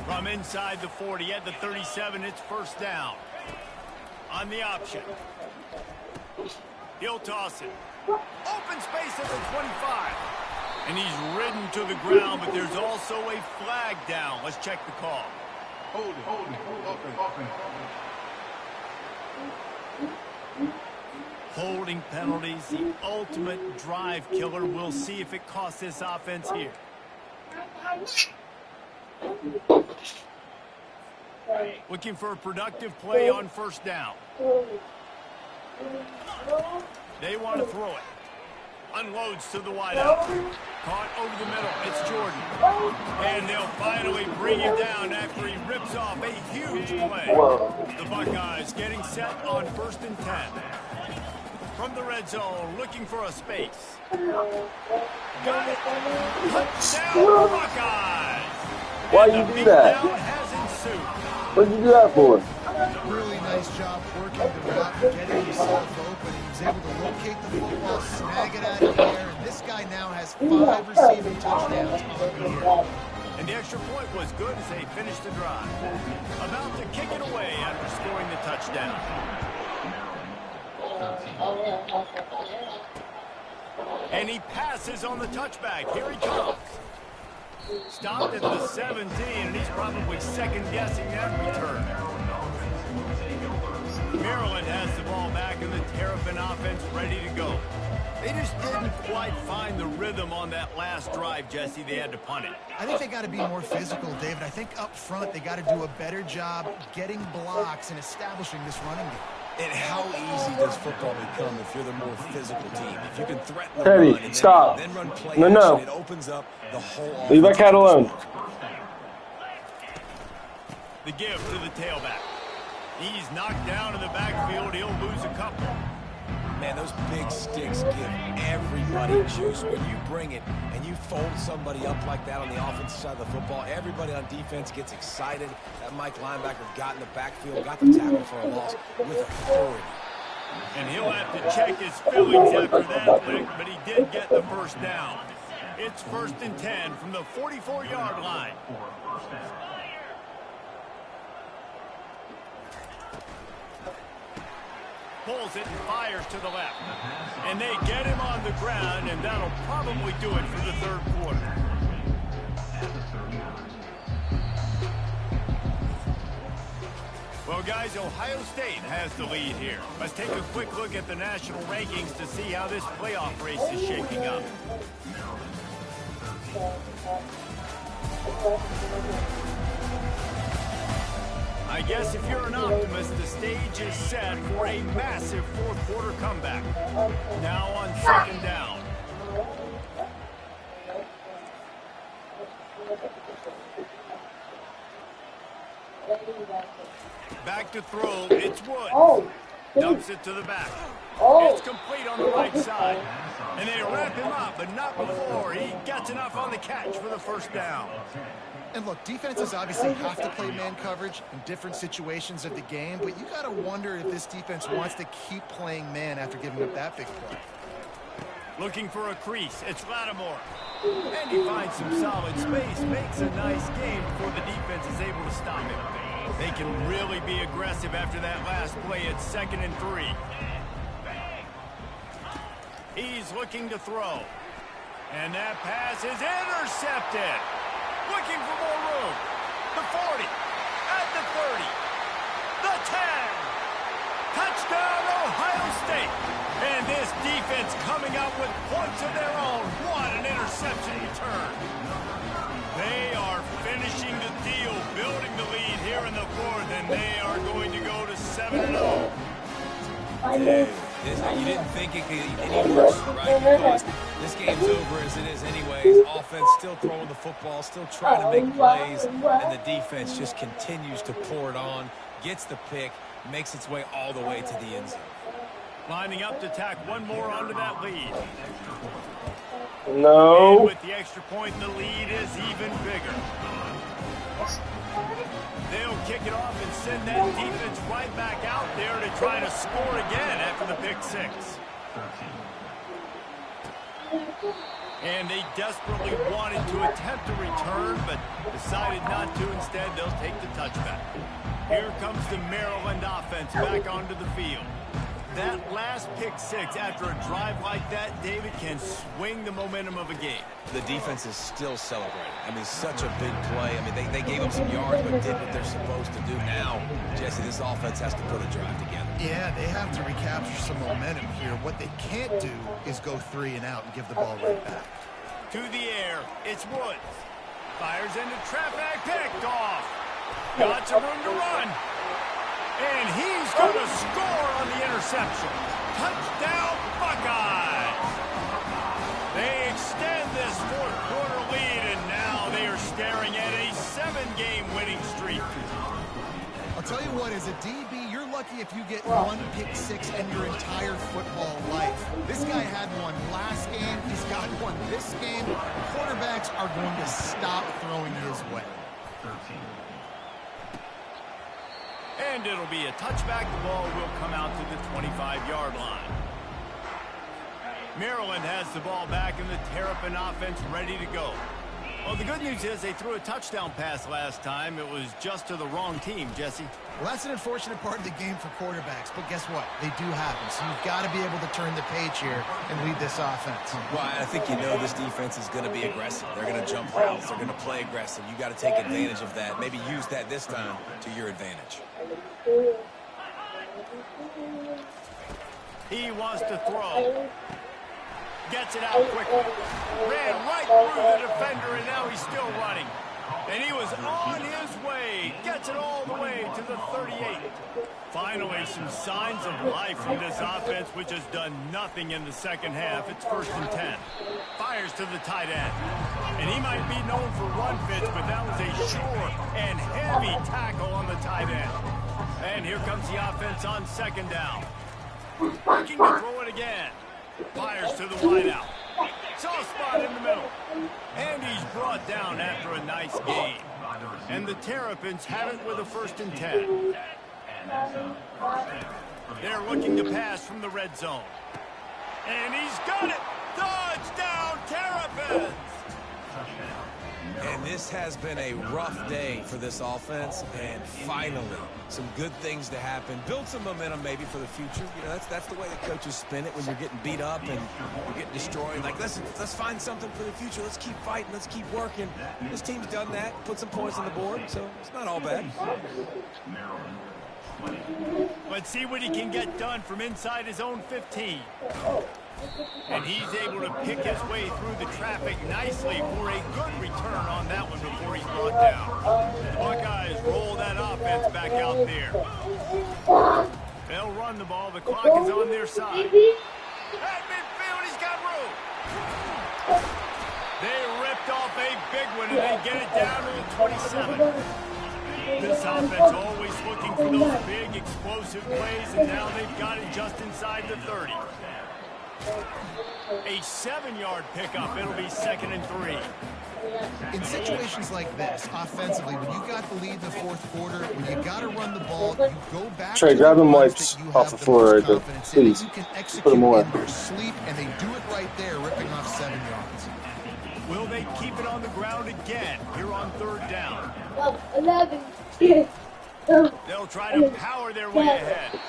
From inside the 40 at the 37, it's 1st down. On the option. He'll toss it. Open space at the 25. And he's ridden to the ground, but there's also a flag down. Let's check the call. Hold it. Holding penalties, the ultimate drive killer. We'll see if it costs this offense here. Looking for a productive play on 1st down. They want to throw it. Unloads to the wideout. Caught over the middle. It's Jordan. And they'll finally bring him down after he rips off a huge play. The Buckeyes getting set on 1st and 10. From the red zone, looking for a space. Got it. Touchdown, Buckeyes. Why you do that? Has ensued. What did you do that for? Really nice job working the route, getting himself open. He was able to locate the football, snag it out of the air, and this guy now has 5 receiving touchdowns on the year. And the extra point was good as they finished the drive. About to kick it away after scoring the touchdown. And he passes on the touchback. Here he comes. Stopped at the 17, and he's probably second-guessing that return. Maryland has the ball back, and the Terrapin offense ready to go. They just didn't quite find the rhythm on that last drive, Jesse. They had to punt it. I think they got to be more physical, David. I think up front they got to do a better job getting blocks and establishing this running game. And how easy does football become if you're the more physical team? If you can threaten the Teddy, run and stop. then run play No, no. action, it opens up the whole Leave that cat alone. The give to the tailback. He's knocked down in the backfield. He'll lose a couple. Man, those big sticks give everybody juice. When you bring it and you fold somebody up like that on the offensive side of the football, everybody on defense gets excited. That Mike linebacker got in the backfield, got the tackle for a loss with authority. And he'll have to check his feelings after that lick, but he did get the first down. It's 1st and 10 from the 44-yard line. Pulls it and fires to the left. And they get him on the ground, and that'll probably do it for the 3rd quarter. Well, guys, Ohio State has the lead here. Let's take a quick look at the national rankings to see how this playoff race is shaping up. I guess if you're an optimist, the stage is set for a massive 4th quarter comeback. Now on 2nd down. Back to throw, it's Woods. Dumps it to the back. It's complete on the right side. And they wrap him up, but not before he gets enough on the catch for the 1st down. And look, defenses obviously have to play man coverage in different situations of the game, but you got to wonder if this defense wants to keep playing man after giving up that big play. Looking for a crease, it's Lattimore. And he finds some solid space, makes a nice game before the defense is able to stop him. They can really be aggressive after that last play. It's 2nd and 3. He's looking to throw. And that pass is intercepted. Looking for more room. The 40. At the 30. The 10. Touchdown, Ohio State. And this defense coming up with points of their own. What an interception return. They are finishing the deal, building the lead here in the 4th, and they are going to go to 7-0. You didn't think it could get any worse, right? Because this game's over as it is anyways. Offense still throwing the football, still trying to make plays, and the defense just continues to pour it on, gets the pick, makes its way all the way to the end zone. Lining up to tack one more onto that lead. No. And with the extra point, the lead is even bigger. They'll kick it off and send that defense right back out there to try to score again after the pick 6. And they desperately wanted to attempt a return, but decided not to. Instead, they'll take the touchback. Here comes the Maryland offense back onto the field. That last pick 6 after a drive like that, David, can swing the momentum of a game. The defense is still celebrating. I mean, such a big play. I mean, they gave up some yards, but did what they're supposed to do. Now, Jesse, this offense has to put a drive together. Yeah, they have to recapture some momentum here. What they can't do is go 3 and out and give the ball right back. To the air, it's Woods. Fires into traffic, picked off. Got some room to run. And he's going to score on the interception. Touchdown, Buckeyes! I'll tell you what, as a DB, you're lucky if you get one pick six in your entire football life. This guy had one last game. He's got one this game. Quarterbacks are going to stop throwing his way. And it'll be a touchback. The ball will come out to the 25-yard line. Maryland has the ball back and the Terrapin offense ready to go. Well, the good news is they threw a touchdown pass last time. It was just to the wrong team, Jesse. Well, that's an unfortunate part of the game for quarterbacks, but guess what? They do happen, so you've got to be able to turn the page here and lead this offense. Well, I think you know this defense is going to be aggressive. They're going to jump routes. They're going to play aggressive. You got to take advantage of that. Maybe use that this time to your advantage. He wants to throw. Gets it out quickly. Ran right through the defender, and now he's still running. And he was on his way. Gets it all the way to the 38. Finally, some signs of life from this offense, which has done nothing in the second half. It's 1st and 10. Fires to the tight end. And he might be known for run fits, but that was a sure and heavy tackle on the tight end. And here comes the offense on 2nd down. Looking to throw it again. Fires to the wideout. Soft spot in the middle. And he's brought down after a nice gain. And the Terrapins have it with a 1st and 10. They're looking to pass from the red zone. And he's got it. Touchdown, Terrapins! And this has been a rough day for this offense, and finally, some good things to happen. Build some momentum maybe for the future. You know, that's the way the coaches spin it when you're getting beat up and you're getting destroyed. Like, let's find something for the future. Let's keep fighting. Let's keep working. This team's done that, put some points on the board, so it's not all bad. Let's see what he can get done from inside his own 15. And he's able to pick his way through the traffic nicely for a good return on that one before he's brought down. The Buckeyes roll that offense back out there. They'll run the ball. The clock is on their side. At midfield, he's got room. They ripped off a big one, and they get it down to the 27. This offense always looking for those big, explosive plays, and now they've got it just inside the 30. A 7-yard pickup. It'll be 2nd and 3. In situations like this, offensively, when you got the lead in the 4th quarter, when you got to run the ball, you go back Trey, to grab the them ones wipes that you off have the floor right there, confidence in. please. You can execute Put them away. in their sleep, and they do it right there, ripping off 7 yards. Will they keep it on the ground again here on 3rd down? 11. They'll try to power their way ahead.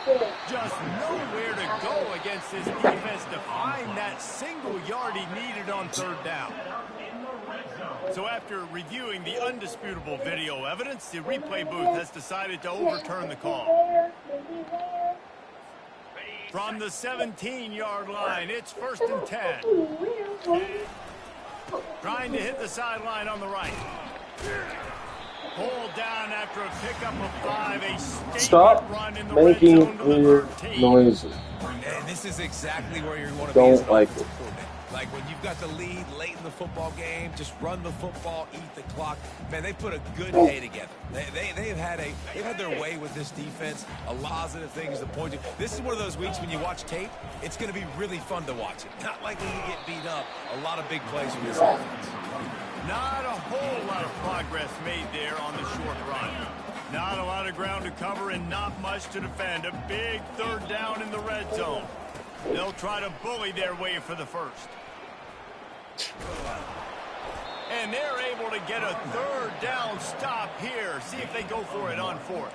Just nowhere to go against this defense to find that single yard he needed on 3rd down. So after reviewing the undisputable video evidence, the replay booth has decided to overturn the call. From the 17-yard line, it's 1st and 10. Trying to hit the sideline on the right. Pulled down after a pickup of 5. A statement run in the red zone to the 13. Noises. And this is exactly where you want to be. Don't like it. Like when you've got the lead late in the football game, just run the football, eat the clock. Man, they put a good day together. They've had their way with this defense. A positive things to point to. This is one of those weeks when you watch tape, it's going to be really fun to watch it. Not like when you get beat up. A lot of big plays from this offense. Not a whole lot of progress made there on the short run. Not a lot of ground to cover and not much to defend. A big 3rd down in the red zone. They'll try to bully their way for the 1st. And they're able to get a 3rd down stop here. See if they go for it on 4th.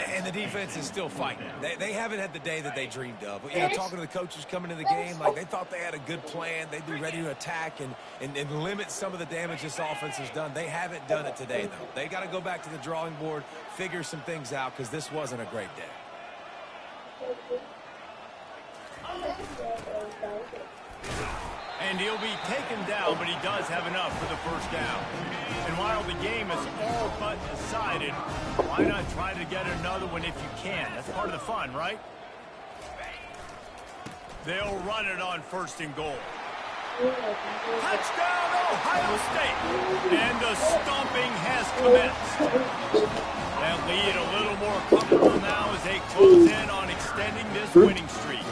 And the defense is still fighting. They haven't had the day that they dreamed of. You know, talking to the coaches coming into the game, like they thought they had a good plan. They'd be ready to attack and limit some of the damage this offense has done. They haven't done it today, though. They got to go back to the drawing board, figure some things out, because this wasn't a great day. And he'll be taken down, but he does have enough for the 1st down. And while the game is all but decided, why not try to get another one if you can? That's part of the fun, right? They'll run it on 1st and goal. Touchdown, Ohio State. And the stomping has commenced. That lead a little more comfortable now as they close in on extending this winning streak.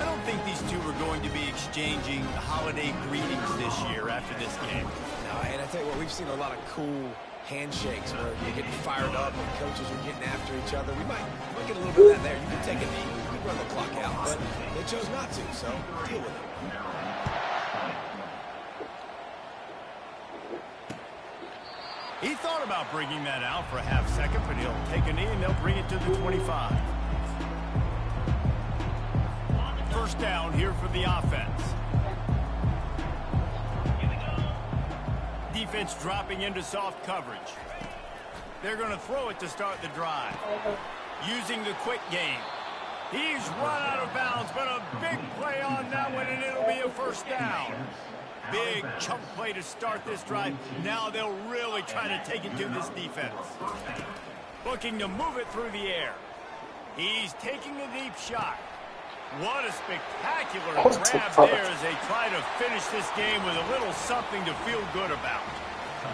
I don't think these two are going to be exchanging holiday greetings this year after this game. No, and I tell you what, we've seen a lot of cool handshakes where you're getting fired up and coaches are getting after each other. We might get a little bit of that there. You can take a knee, you can run the clock out, but they chose not to, so deal with it. He thought about bringing that out for a half second, but he'll take a knee and they'll bring it to the 25. First down here for the offense. Defense dropping into soft coverage. They're going to throw it to start the drive. Using the quick game. He's run out of bounds, but a big play on that one, and it'll be a first down. Big chunk play to start this drive. Now they'll really try to take it to this defense. Looking to move it through the air. He's taking a deep shot. What a spectacular grab there as they try to finish this game with a little something to feel good about.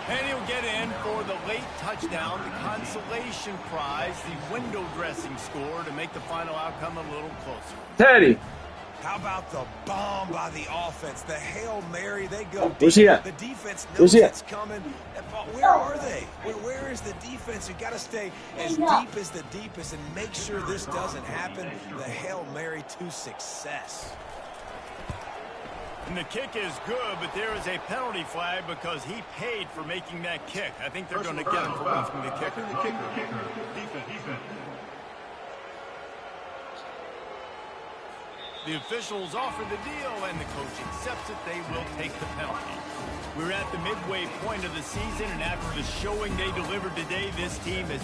And he'll get in for the late touchdown, the consolation prize, the window dressing score to make the final outcome a little closer. Teddy. How about the bomb by the offense? The Hail Mary, they go deep. Where's he at? The defense Where's knows he at? it's coming. Where are they? Where is the defense? You got to stay as deep as the deepest and make sure this doesn't happen. The Hail Mary to success. And the kick is good, but there is a penalty flag because he paid for making that kick. I think they're going to get him for roughing the kicker. Defense. The officials offer the deal, and the coach accepts it. They will take the penalty. We're at the midway point of the season, and after the showing they delivered today, this team is...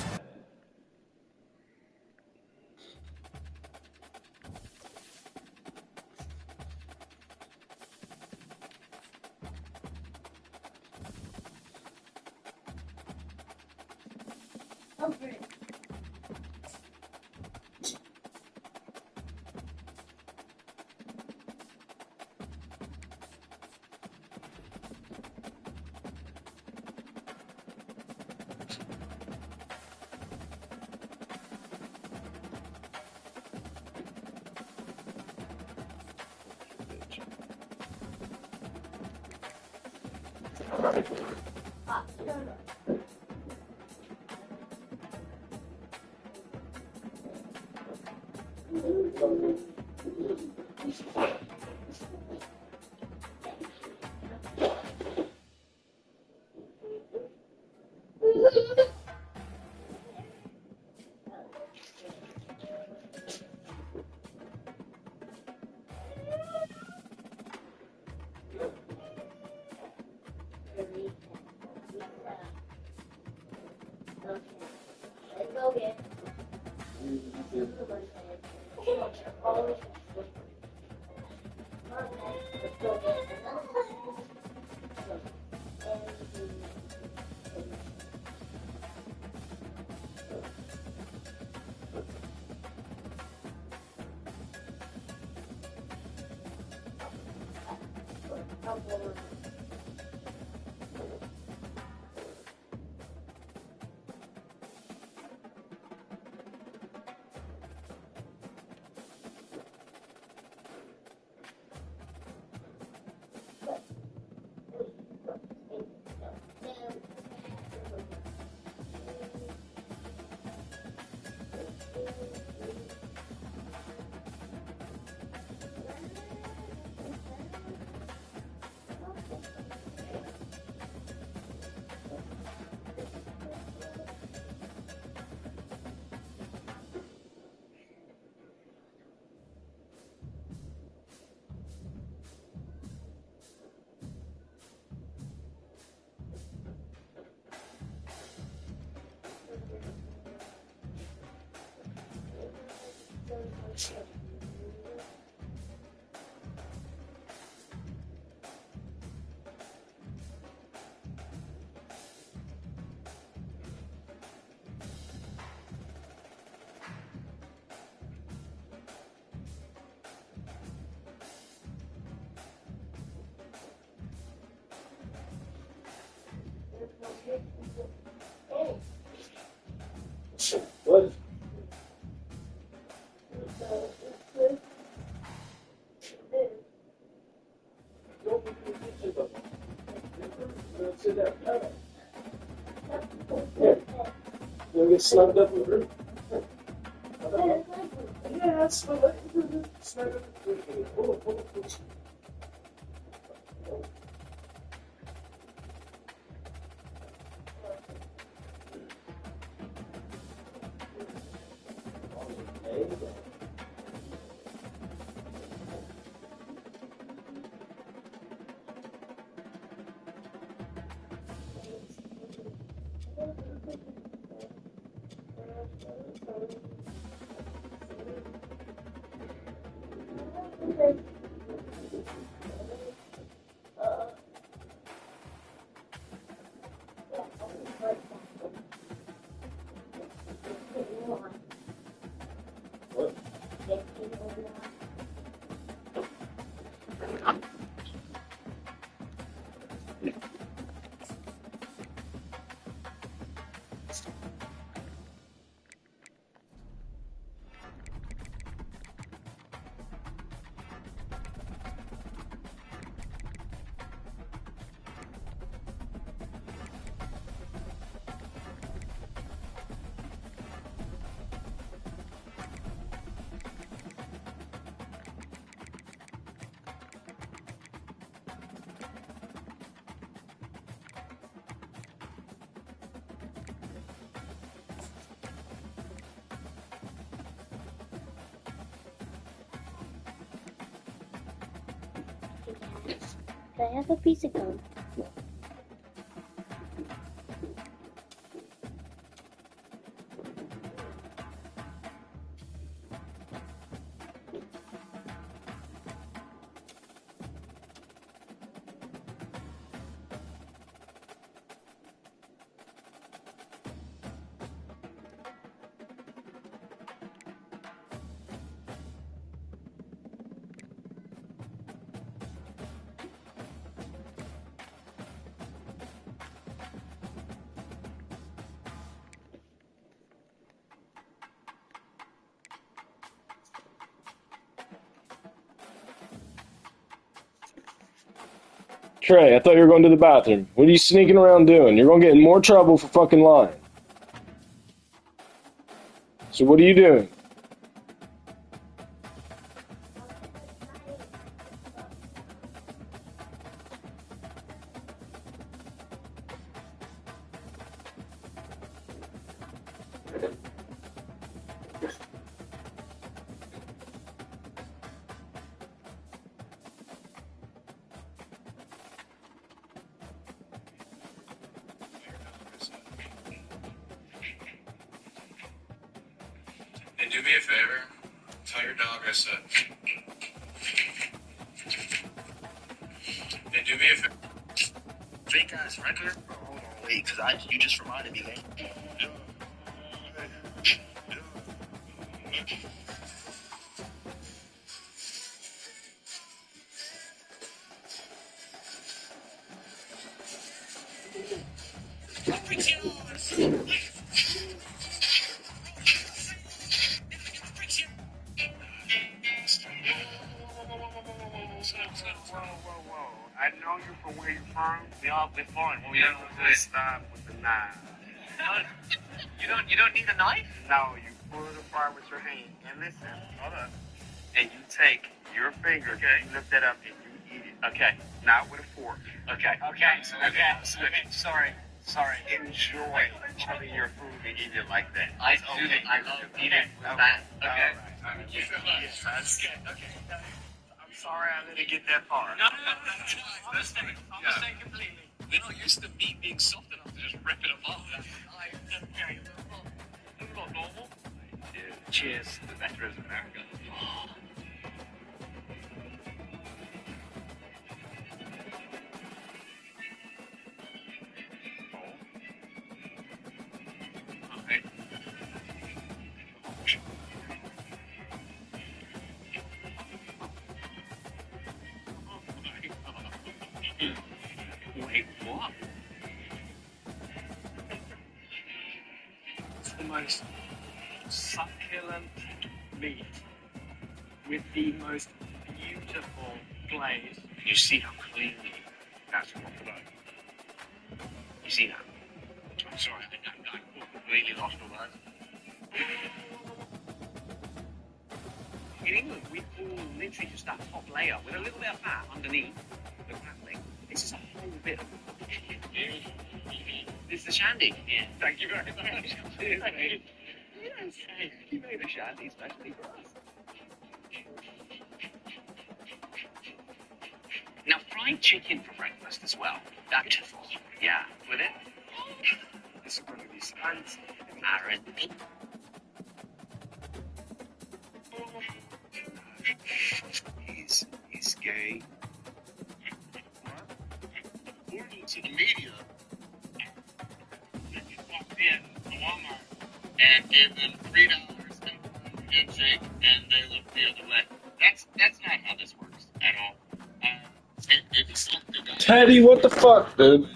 You'll get slugged up with her. Yeah, that's what I do. Snug up with her. Oh. Can I have a piece of gum? Trey, I thought you were going to the bathroom. What are you sneaking around doing? You're going to get in more trouble for fucking lying. So what are you doing? And do me a favor, tell your dog I said. And do me a favor. Fake ass record? Oh, hold on, wait, because you just reminded me, man. I know you from where you from. We're foreign. Well, we don't stop with the knife. You don't need a knife? No, you pull it apart with your hand. And listen, hold up. And you take your finger, you lift that up and you eat it. Okay. Not with a fork. Okay. Sorry. Enjoy having your food and eat it like that. I love eating with that. Okay. Thank you so much. Okay. I'm sorry I let it get that far. No. I'm mistaken completely. We're not used to meat being soft enough to just rip it apart. Okay. It's not normal. Yeah. Cheers. The better is America. Wait, what? It's the most succulent meat with the most beautiful glaze. You see how cleanly that's cooked. see that? I'm sorry, I really lost my words. In England, we call literally just that top layer with a little bit of fat underneath the crackling. This is a whole bit of It's the shandy. Yeah. Thank you very much. You made a shandy especially for us. Now, fried chicken for breakfast as well. That's beautiful. Yeah, with it. This is going to be fancy. Aaron. He's gay. According to the media, you walked in to Walmart and gave them $3 and handshake, and they looked the other way. That's not how this works at all. Teddy, what the fuck, dude?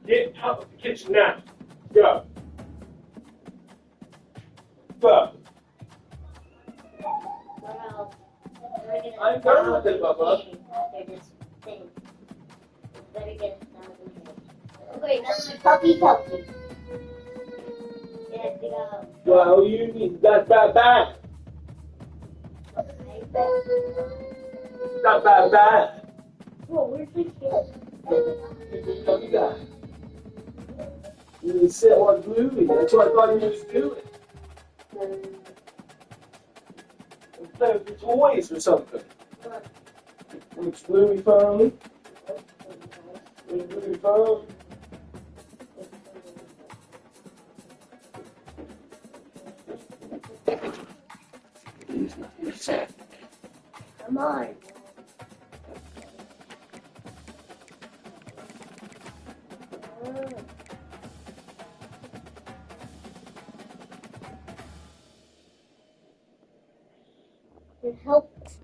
Get out of the kitchen now. Go. Go. I'm done with it, Bubba. After this thing. Better get it done. Okay, now my puppy. Yeah, to go. Well, you need that back. Not bad. Whoa, where's the kid? Puppy guy. You need to sit on Bluey. That's what I thought you was doing. Play with your toys or something. It's Bluey phone. Bluey phone. Come on. It helps.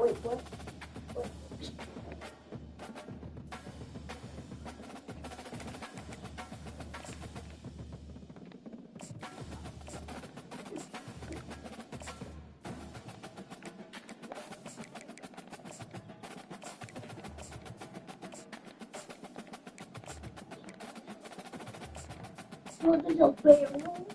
Wait, what? What is a barrel?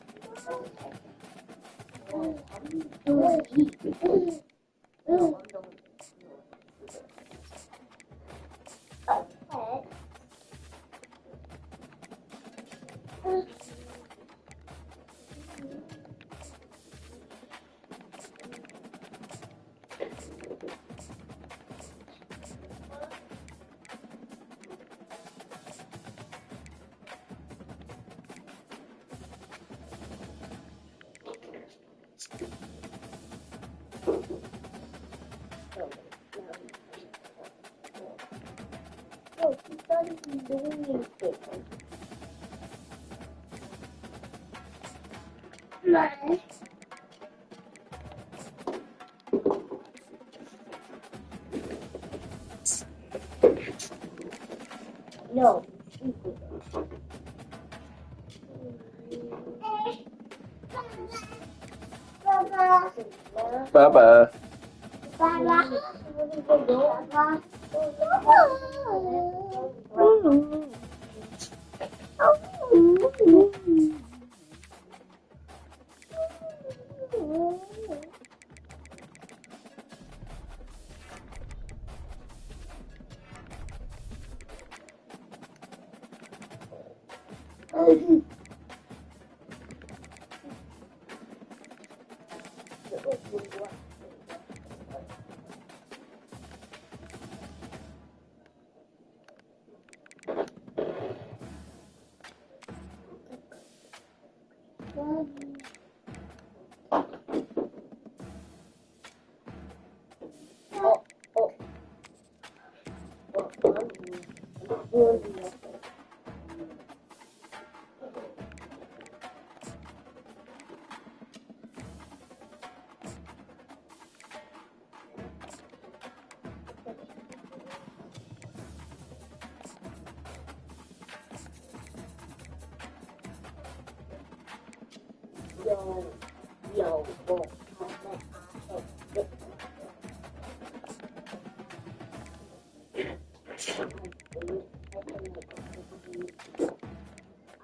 Oh, she started doing anything. Nice. No. Bye-bye.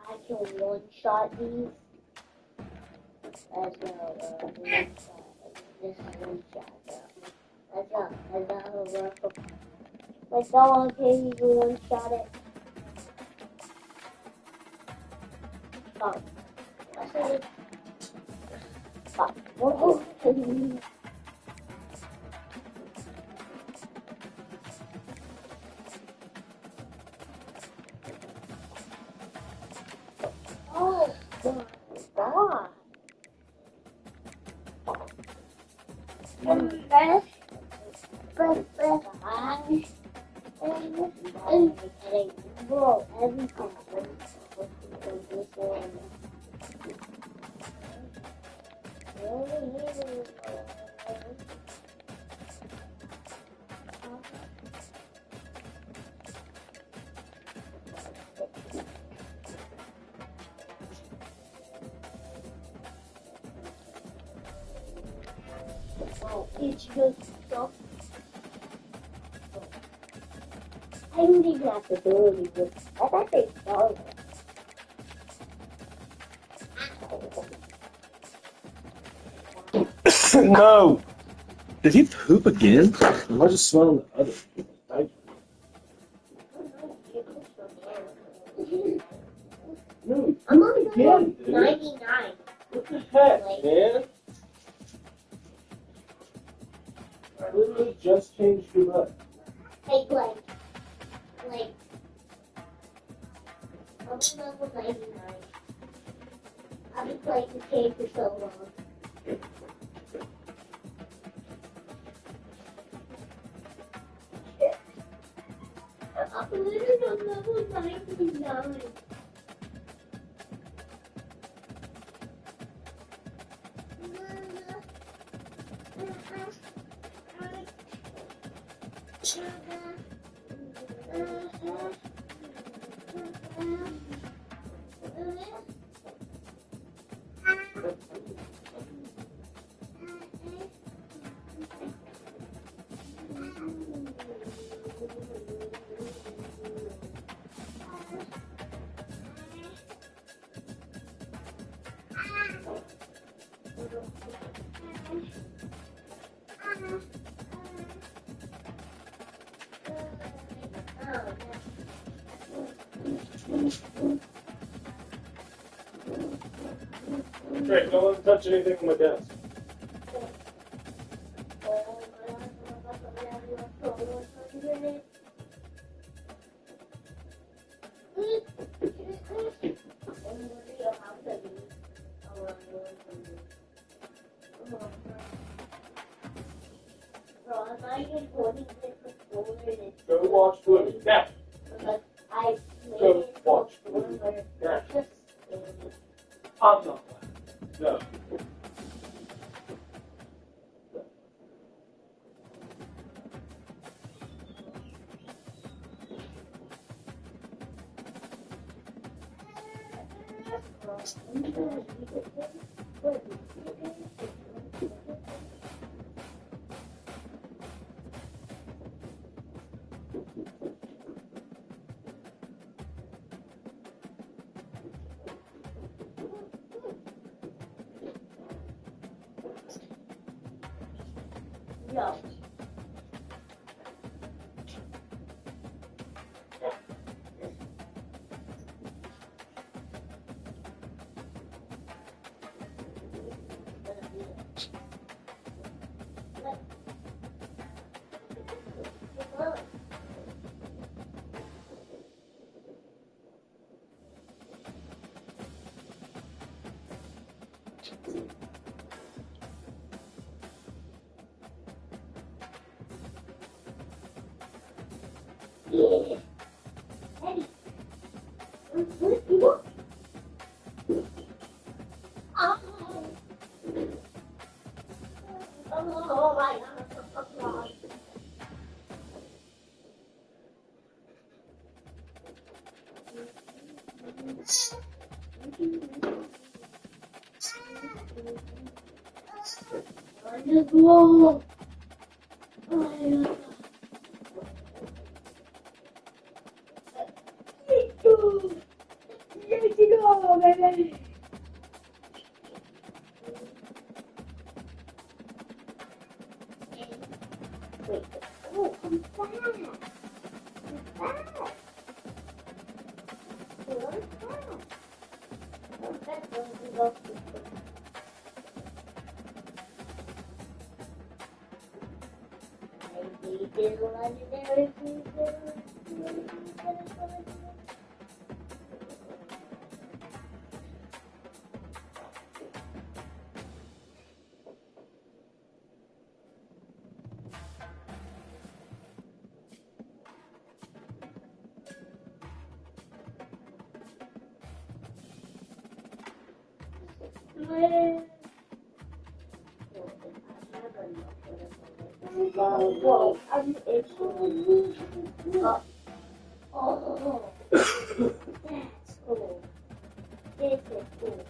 I can one-shot these as well. One-shot. This is one-shot. That's how it works. Like dog, okay, you can one-shot it. Stop. I said stop. Oh, my God. Bro, everything. It's just stuff. I didn't even have to do anything. I thought they started. No! Did he poop again? Am I just smelling the other? No, I'm on again, dude. 99. What the heck, man? I literally just changed your butt. Hey, Blake. I'm on level 99. I've been playing this game for so long. I'm literally on level 99. Great, don't let him touch anything on my desk. Go watch Bluey. Now. Go watch Bluey. Now. I'm not. No. No. Whoa. Go, baby. Wait. Oh, I'm fat. I'm fat. Whoa, I'm itching. Oh, that's cool. This is cool.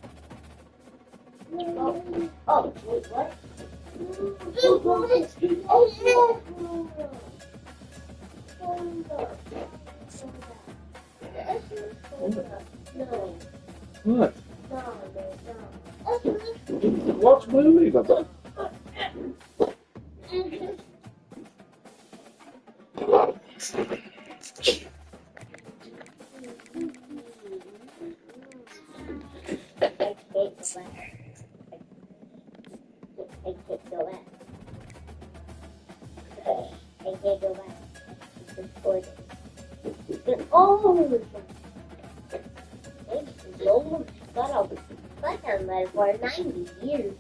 Oh, wait, what? No. What? No. Watch Bluey. Oh! It's almost got a button there for 90 years.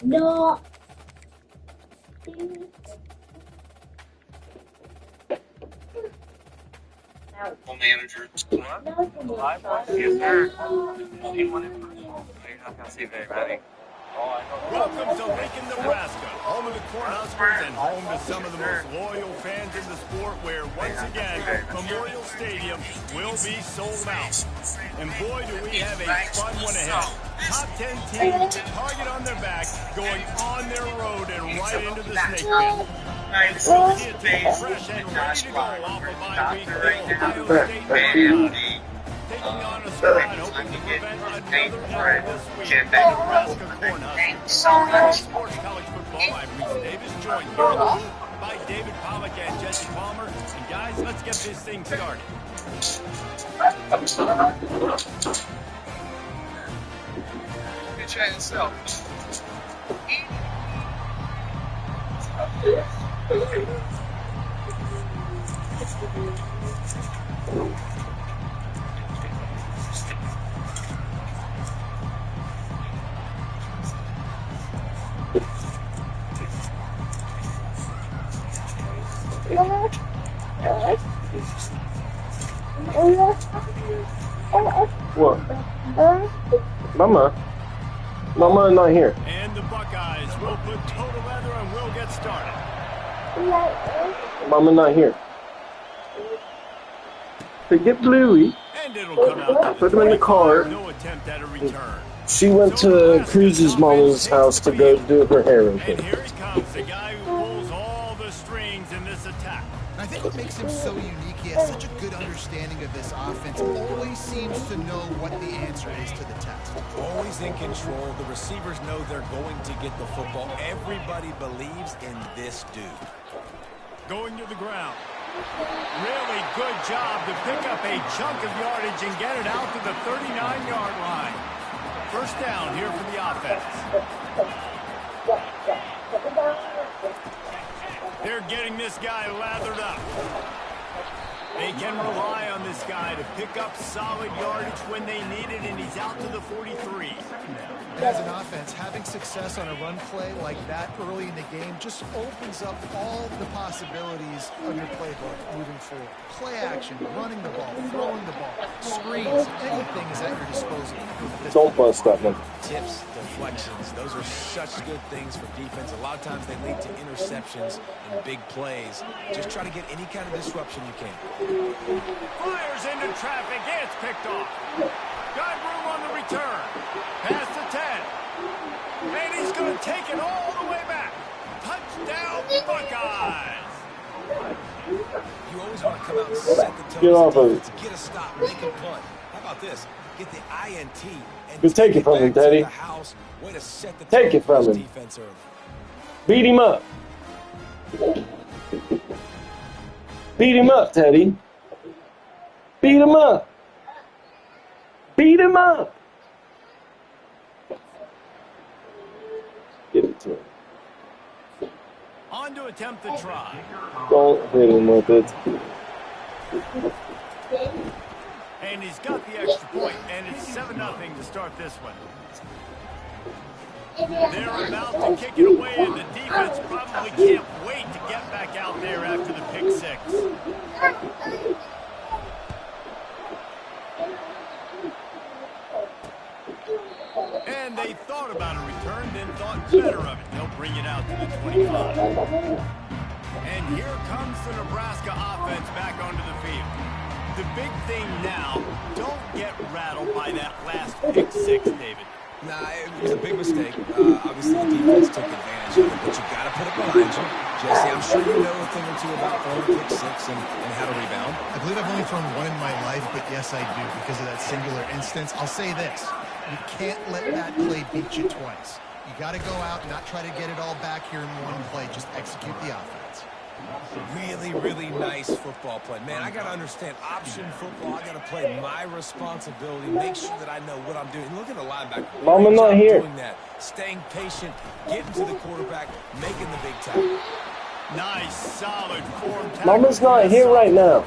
No. Manager. Yes, sir. You're not gonna see very many. Welcome to Lincoln, Nebraska, home of the Cornhuskers and home to some of the most loyal fans in the sport, where once again, Memorial Stadium will be sold out. And boy, do we have a fun one ahead. Top 10 teams, target on their back, going on their road and right into the snake pit. We'll see a team fresh and ready to go off of bye week, Ohio State Buckeyes. Taking on a squad hoping to prevent another L this week. Nebraska Cornhuskers. Sports College Football. I'm Reese Davis, joined here by David Pollack and Jesse Palmer. And guys, let's get this thing started. Good try yourself. What? Mama not here. And the Buckeyes will put total leather and we'll get started. Mama not here. So get Bluey. And it'll come out. Put him in the car. No attempt at a return. She went to Cruz's mama's house to go do her hair. And here he comes, the guy who pulls all the strings in this attack. I think what makes him so unique, he has such a good understanding of this offense. Always seems to know what the answer is to the test. Always in control. The receivers know they're going to get the football. Everybody believes in this dude. Going to the ground. Really good job to pick up a chunk of yardage and get it out to the 39-yard line. First down here for the offense. They're getting this guy lathered up. They can rely on this guy to pick up solid yardage when they need it, and he's out to the 43. As an offense, having success on a run play like that early in the game just opens up all the possibilities of your playbook moving forward. Play action, running the ball, throwing the ball, screens, anything is at your disposal. Don't bust that one. Tips, deflections, those are such good things for defense. A lot of times they lead to interceptions and big plays. Just try to get any kind of disruption you can. Fires into traffic. It's picked off. Got room on the return. Past the 10. And he's going to take it all the way back. Touchdown, Buckeyes. You always want to come out and set the tone. Get off of it. Get a stop, make a punt. How about this? Get the INT and Just take it from him, Teddy. Way to set the Take it from him. Defense early. Beat him up. Beat him up, Teddy. Beat him up. Beat him up. Give it to him. On to attempt the try. Don't hit him with it. And he's got the extra point, and it's 7-0 to start this one. They're about to kick it away, and the defense probably can't wait to get back out there after the pick six. And they thought about a return, then thought better of it. They'll bring it out to the 25. And here comes the Nebraska offense back onto the field. The big thing now, don't get rattled by that last pick six, David. Nah, it was a big mistake. Obviously, the defense took advantage of it, but you got to put it behind you. Jesse, I'm sure you know a thing or two about throwing a pick six and how to rebound. I believe I've only thrown one in my life, but yes, I do because of that singular instance. I'll say this. You can't let that play beat you twice. You got to go out and not try to get it all back here in one play. Just execute the offense. Really, really nice football play. Man, I got to understand option football. I got to play my responsibility, make sure that I know what I'm doing. Look at the linebacker. Mama not here. Doing that, staying patient, getting to the quarterback, making the big tackle. Nice, solid form tackle. Mama's not here right now.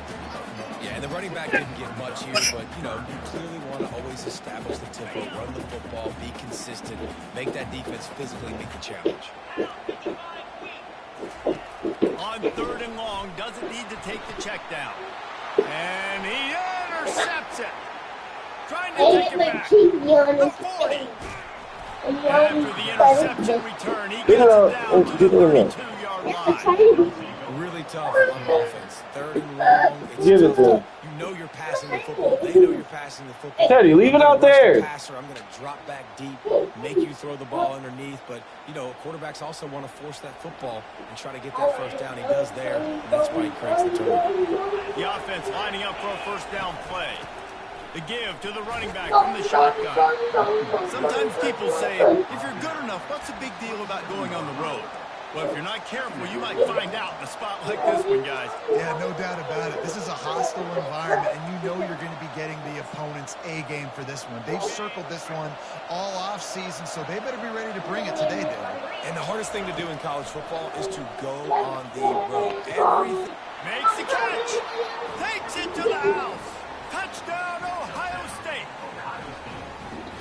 Yeah, and the running back didn't get much here, but, you know, you clearly want to always establish the tempo, run the football, be consistent, make that defense physically meet the challenge. On 3rd and long, doesn't need to take the check down. And he intercepts it. Trying to take it back. The 40. After the interception return, he gets it down to the 32-yard line. Really tough on offense. 3rd and long. It's tough. You know you're passing the football. They know you're passing the football. Teddy, leave it out there. Passer, I'm going to drop back deep, make you throw the ball underneath. But, you know, quarterbacks also want to force that football and try to get that first down. He does there, and that's why he creates the turnover. The offense lining up for a first down play. The give to the running back from the shotgun. Sometimes people say, if you're good enough, what's the big deal about going on the road? Well, if you're not careful, you might find out in a spot like this one, guys. Yeah, no doubt about it. This is a hostile environment, and you know you're going to be getting the opponent's A game for this one. They've circled this one all off season, so they better be ready to bring it today, David. And the hardest thing to do in college football is to go on the road. Everything. Makes the catch. Takes it to the house. Touchdown, Ohio State.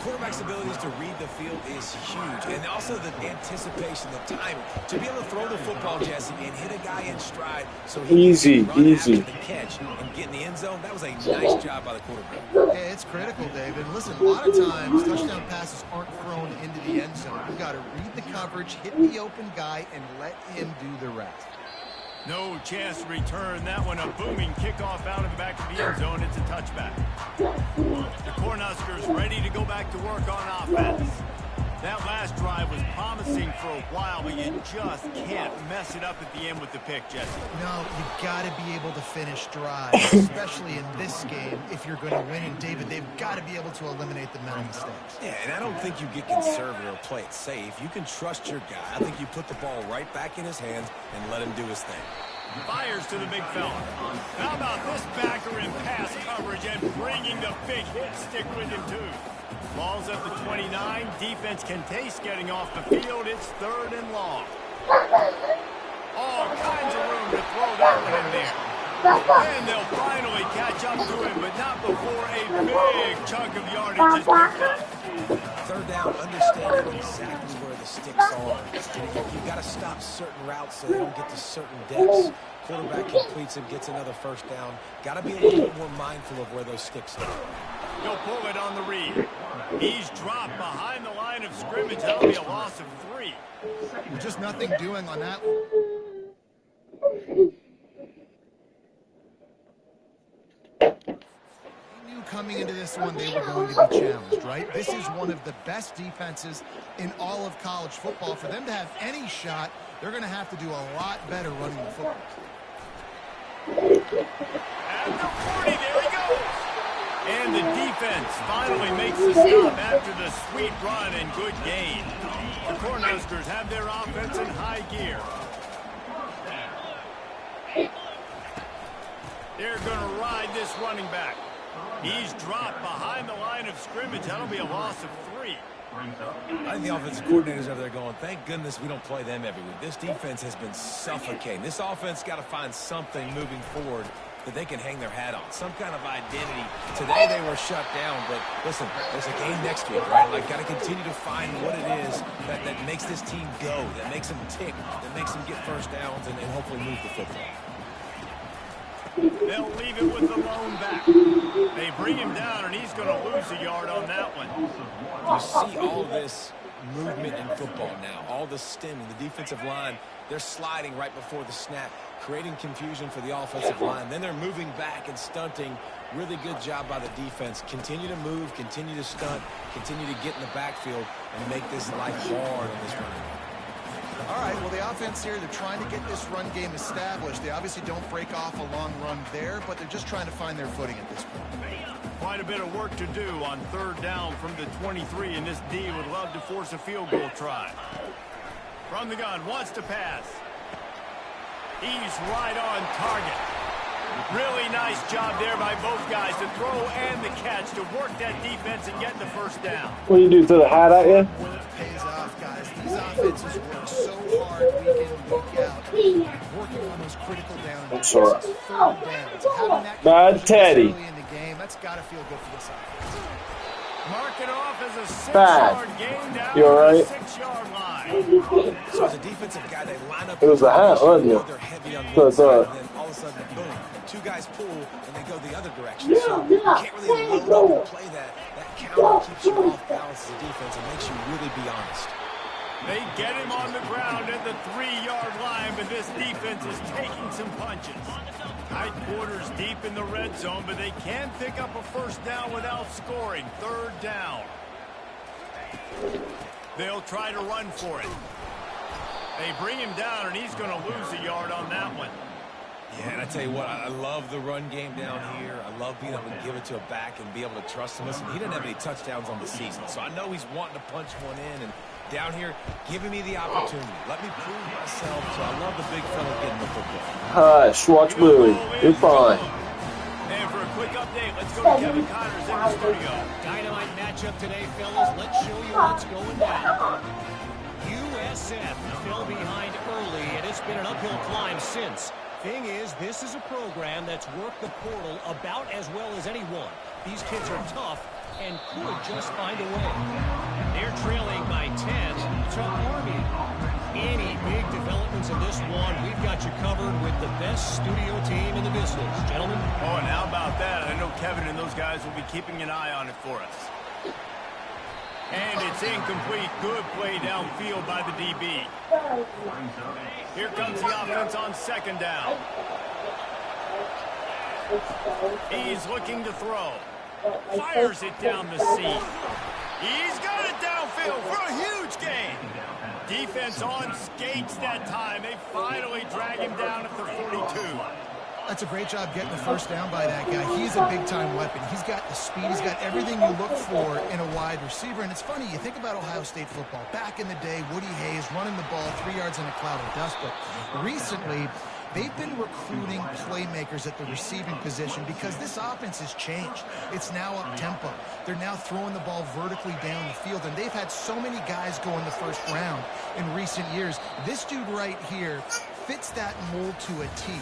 Quarterback's abilities to read the field is huge, and also the anticipation, the timing. To be able to throw the football, Jesse, and hit a guy in stride so he can run after the catch and get in the end zone, that was a nice job by the quarterback. Hey, it's critical, David. Listen, a lot of times touchdown passes aren't thrown into the end zone. You've got to read the coverage, hit the open guy, and let him do the rest. No chance to return that one. A booming kickoff out of the back of the end zone. It's a touchback. The Cornhuskers ready to go back to work on offense. That last drive was promising for a while, but you just can't mess it up at the end with the pick, Jesse. No, you've got to be able to finish drives, especially in this game if you're going to win. And, David, they've got to be able to eliminate the mental mistakes. Yeah, and I don't think you get conservative or play it safe. You can trust your guy. I think you put the ball right back in his hands and let him do his thing. Fires to the big fella. How about this backer in pass coverage and bringing the big hit stick with him, too? Ball's at the 29. Defense can taste getting off the field. It's 3rd and long. All kinds of room to throw that one in there. And they'll finally catch up to him, but not before a big chunk of yardage is picked up. 3rd down, understanding exactly where the sticks are. You've got to stop certain routes so they don't get to certain depths. Quarterback completes and gets another first down. Got to be a little bit more mindful of where those sticks are. He'll pull it on the read. He's dropped behind the line of scrimmage. That'll be a loss of 3. Just nothing doing on that one. They knew coming into this one they were going to be challenged, right? This is one of the best defenses in all of college football. For them to have any shot, they're going to have to do a lot better running the football. At the 40, there he goes. And the defense finally makes the stop after the sweet run and good gain. The Cornhuskers have their offense in high gear. They're going to ride this running back. He's dropped behind the line of scrimmage. That'll be a loss of 3. I think the offensive coordinators over there going, thank goodness we don't play them every week. This defense has been suffocating. This offense got to find something moving forward that they can hang their hat on, some kind of identity. Today they were shut down, but listen, there's a game next week, right? Like, got to continue to find what it is that makes this team go, that makes them tick, that makes them get first downs and hopefully move the football. They'll leave it with the lone back. They bring him down, and he's going to lose a yard on that one. You see all this movement in football now. All the stemming, the defensive line, they're sliding right before the snap, creating confusion for the offensive line. Then they're moving back and stunting. Really good job by the defense. Continue to move, continue to stunt, continue to get in the backfield and make this life hard on this run. All right, well, the offense here, they're trying to get this run game established. They obviously don't break off a long run there, but they're just trying to find their footing at this point. Quite a bit of work to do on third down from the 23, and this D would love to force a field goal try. From the gun, wants to pass. He's right on target. Really nice job there by both guys to throw and the catch to work that defense and get the first down. What do you do, throw the hat at you? Well, it pays off, guys. These offenses work so hard week in, week out, working on those critical downs. I'm sorry. Third downs. Having that Bad Teddy. early in the game, that's got to feel good for this offense. Mark it off as a 6-yard Bad. gain down You all to right? the 6-yard line. So as a defensive guy, they line up. It was the hat, wasn't it? They're heavy on So one it's, side, and then all of a sudden, boom, two guys pull, and they go the other direction. So you can't really load up and play that. That counter keeps you off balance as a defense and makes you really be honest. They get him on the ground at the 3-yard line, but this defense is taking some punches. Tight quarters deep in the red zone, but they can pick up a first down without scoring. Third down. They'll try to run for it. They bring him down, and he's going to lose a yard on that one. Yeah, and I tell you what, I love the run game down here. I love being able to give it to a back and be able to trust him. Listen, he didn't have any touchdowns on the season, so I know he's wanting to punch one in. And down here, giving me the opportunity. Let me prove myself. So I love the big fella getting the football. Hush, watch Bluey. You're fine. And for a quick update, let's go to Kevin Connors in the studio. Dynamite matchup today, fellas. Let's show you what's going down. USF fell behind early, and it's been an uphill climb since. Thing is, this is a program that's worked the portal about as well as anyone. These kids are tough and could just find a way. They're trailing by 10 to Army. Any big developments in this one, we've got you covered with the best studio team in the business. Gentlemen? Oh, and how about that? I know Kevin and those guys will be keeping an eye on it for us. And it's incomplete. Good play downfield by the DB. Here comes the offense on second down. He's looking to throw. Fires it down the seam. He's got it downfield for a huge gain. Defense on skates that time. They finally drag him down at the 42. That's a great job getting the first down by that guy. He's a big-time weapon. He's got the speed. He's got everything you look for in a wide receiver. And it's funny, you think about Ohio State football. Back in the day, Woody Hayes running the ball 3 yards in a cloud of dust. But recently, they've been recruiting playmakers at the receiving position because this offense has changed. It's now up-tempo. They're now throwing the ball vertically down the field, and they've had so many guys go in the first round in recent years. This dude right here fits that mold to a T.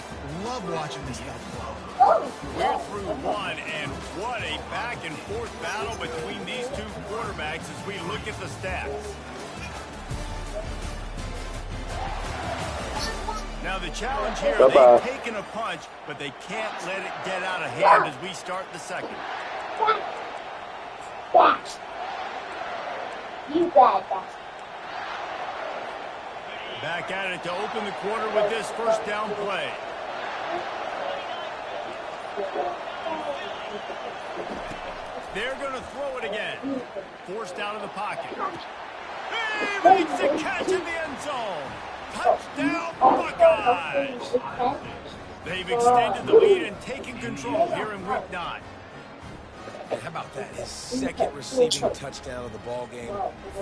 Love watching this guy play. We're through one, and what a back-and-forth battle between these two quarterbacks as we look at the stats. Now the challenge here, they've taken a punch, but they can't let it get out of hand as we start the second. You got that. Back at it to open the quarter with this first down play. They're going to throw it again. Forced out of the pocket. He makes the catch in the end zone. Touchdown, Buckeyes! They've extended the lead and taken control here in Week 9. And how about that? His second receiving touchdown of the ball game.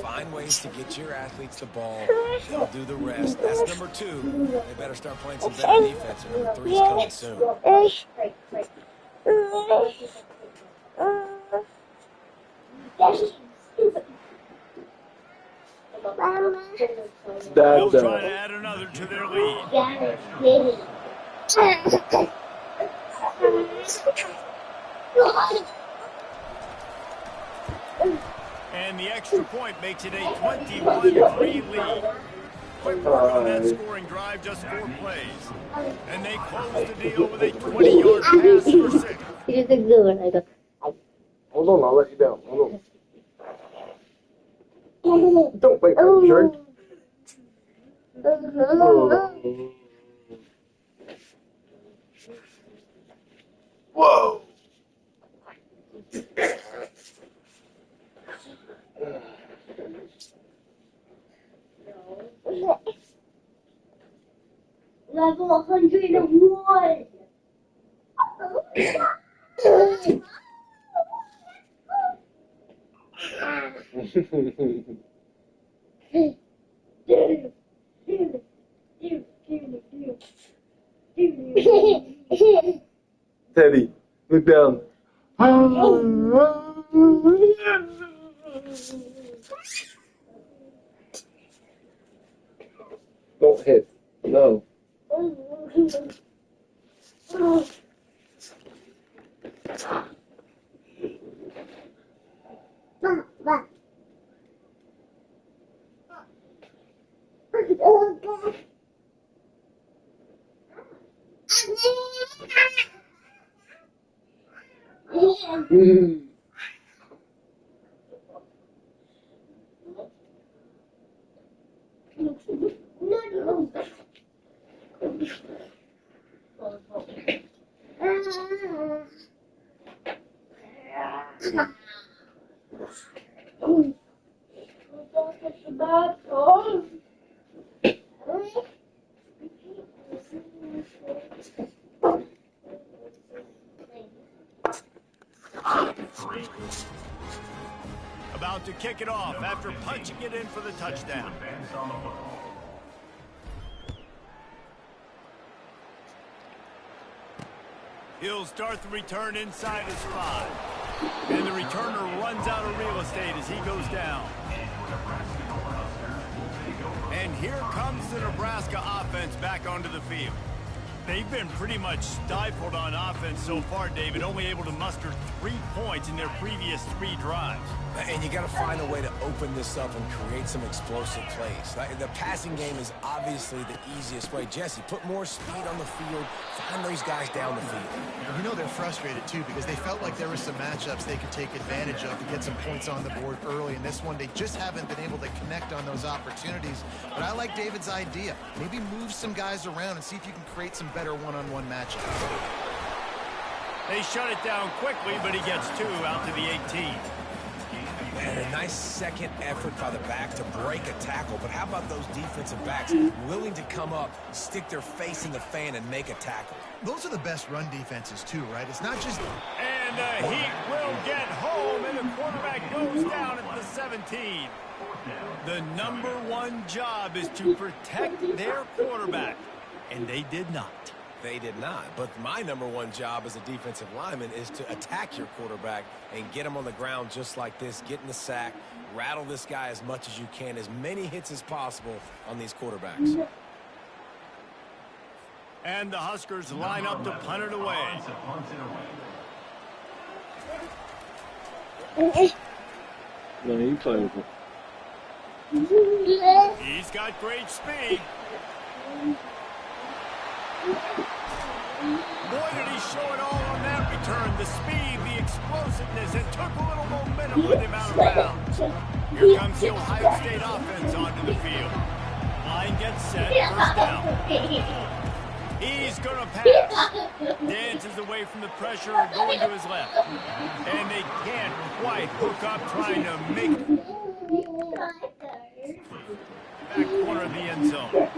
Find ways to get your athletes the ball. They'll do the rest. That's number 2. They better start playing some better defense. And number 3 is coming soon. They'll try to add another to their lead. And the extra point makes it a 21-3 lead. Quick work on that scoring drive, just 4 plays. And they close the deal with a 20-yard pass for 6. Here's a good one. Hold on, I'll let you down. Hold on. Don't bite my shirt. Oh. Whoa. Level 101. Teddy, look down. Don't hit. No. About to kick it off after punching it in for the touchdown. He'll start the return inside his 5. And the returner runs out of real estate as he goes down. And here comes the Nebraska offense back onto the field. They've been pretty much stifled on offense so far, David, only able to muster 3 points in their previous 3 drives. And you got to find a way to open this up and create some explosive plays. The passing game is obviously the easiest way. Jesse, put more speed on the field. Find those guys down the field. You know they're frustrated, too, because they felt like there were some matchups they could take advantage of to get some points on the board early. In this one, they just haven't been able to connect on those opportunities. But I like David's idea. Maybe move some guys around and see if you can create some better one-on-one matchups. They shut it down quickly, but he gets 2 out to the 18. And a nice second effort by the back to break a tackle. But how about those defensive backs willing to come up, stick their face in the fan, and make a tackle? Those are the best run defenses, too, right? It's not just... And the Heat will get home, and the quarterback goes down at the 17. The #1 job is to protect their quarterback, and they did not. They did not. But my #1 job as a defensive lineman is to attack your quarterback and get him on the ground just like this, get in the sack, rattle this guy as much as you can, as many hits as possible on these quarterbacks. And the Huskers line up to punt it away. No, you play with it. He's got great speed. Boy, did he show it all on that return. The speed, the explosiveness, it took a little momentum with him out of bounds. Here comes the Ohio State offense onto the field. Line gets set, first down. He's going to pass. Dances away from the pressure, going to his left. And they can't quite hook up, trying to make back corner of the end zone.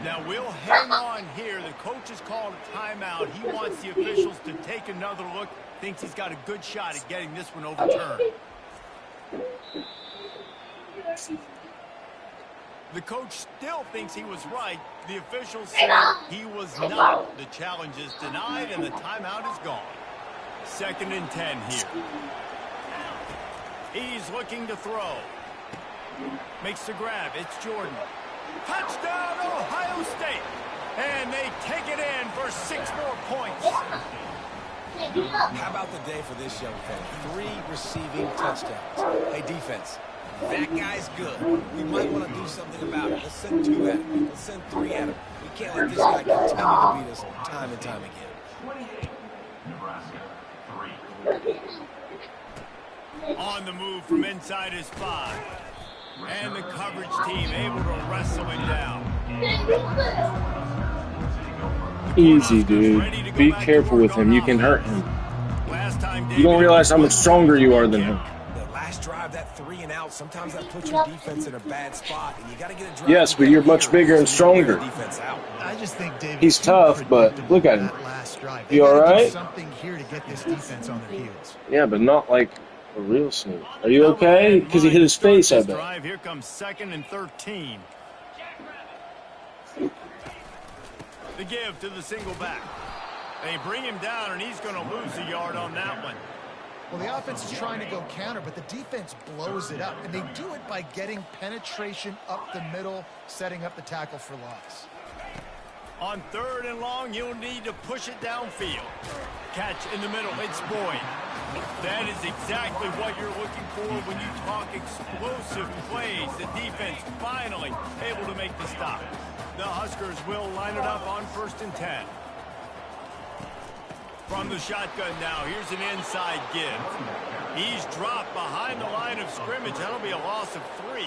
Now we'll hang on here. The coach has called a timeout. He wants the officials to take another look. Thinks he's got a good shot at getting this one overturned. The coach still thinks he was right. The officials say he was not. The challenge is denied and the timeout is gone. 2nd and 10 here. He's looking to throw. Makes the grab. It's Jordan. Touchdown, Ohio State. And they take it in for 6 more points. How about the day for this young fella? 3 receiving touchdowns. Hey, defense, that guy's good. We might want to do something about it. Let's send 2 at him. Let's send 3 at him. We can't let this guy continue to beat us time and time again. 28, Nebraska 3. On the move from inside his 5. And the coverage team able to wrestle him down. Easy, dude. Be careful with him. You can hurt him. You don't realize how much stronger you are than him. The last drive, that 3 and out, sometimes that puts your defense in a bad spot, and you got to get a drive. Yes, but you're much bigger and stronger. I just think David, he's tough, but look at him. You all right? Something here to get this defense on their heels. Yeah, but not like a real sneak. Are you okay? Because he hit his face, I bet. Here comes 2nd and 13. The give to the single back. They bring him down, and he's going to lose a yard on that one. Well, the offense is trying to go counter, but the defense blows it up, and they do it by getting penetration up the middle, setting up the tackle for loss. On 3rd and long, you'll need to push it downfield. Catch in the middle, it's Boyd. That is exactly what you're looking for when you talk explosive plays. The defense finally able to make the stop. The Huskers will line it up on 1st and 10. From the shotgun now, here's an inside give. He's dropped behind the line of scrimmage. That'll be a loss of 3.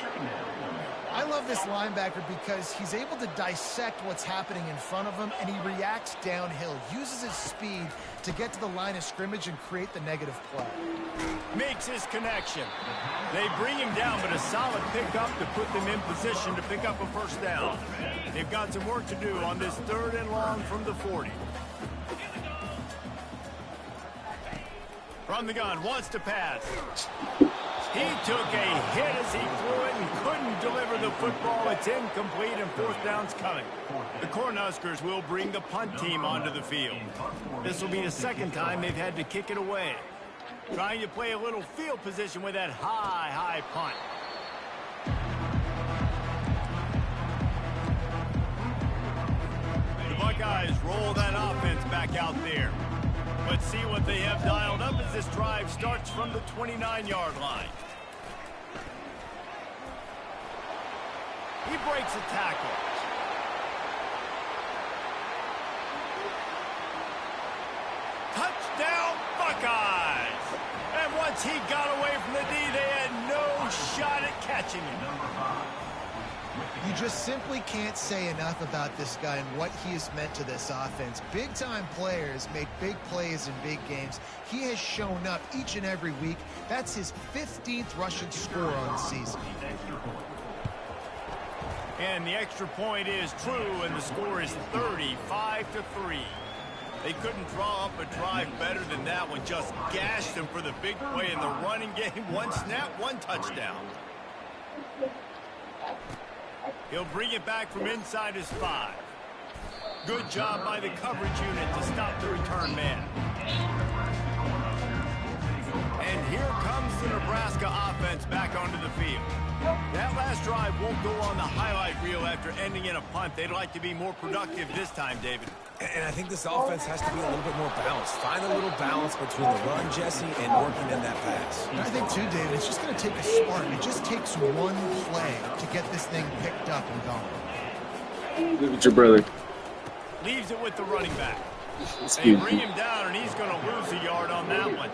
I love this linebacker because he's able to dissect what's happening in front of him, and he reacts downhill, uses his speed to get to the line of scrimmage and create the negative play. Makes his connection. They bring him down, but a solid pickup to put them in position to pick up a 1st down. They've got some work to do on this 3rd and long from the 40. From the gun, wants to pass. He took a hit as he threw it and couldn't deliver the football. It's incomplete, and 4th down's coming. The Cornhuskers will bring the punt team onto the field. This will be the 2nd time they've had to kick it away. Trying to play a little field position with that high punt. The Buckeyes roll that offense back out there. Let's see what they have dialed up as this drive starts from the 29-yard line. He breaks a tackle. Touchdown, Buckeyes! And once he got away from the D, they had no shot at catching him. You just simply can't say enough about this guy and what he has meant to this offense. Big-time players make big plays in big games. He has shown up each and every week. That's his 15th rushing score on the season. And the extra point is true, and the score is 35-3. They couldn't draw up a drive better than that one. Just gashed them for the big play in the running game. 1 snap, 1 touchdown. He'll bring it back from inside his 5. Good job by the coverage unit to stop the return man. And here comes the Nebraska offense back onto the field. That last drive won't go on the highlight reel after ending in a punt. They'd like to be more productive this time, David. And I think this offense has to be a little bit more balanced. Find a little balance between the run, Jesse, and working in that pass. And I think, too, David, it's just going to take a spark. It just takes one play to get this thing picked up and going. Look at your brother. Leaves it with the running back. Excuse they bring me. him down, and he's going to lose a yard on that one.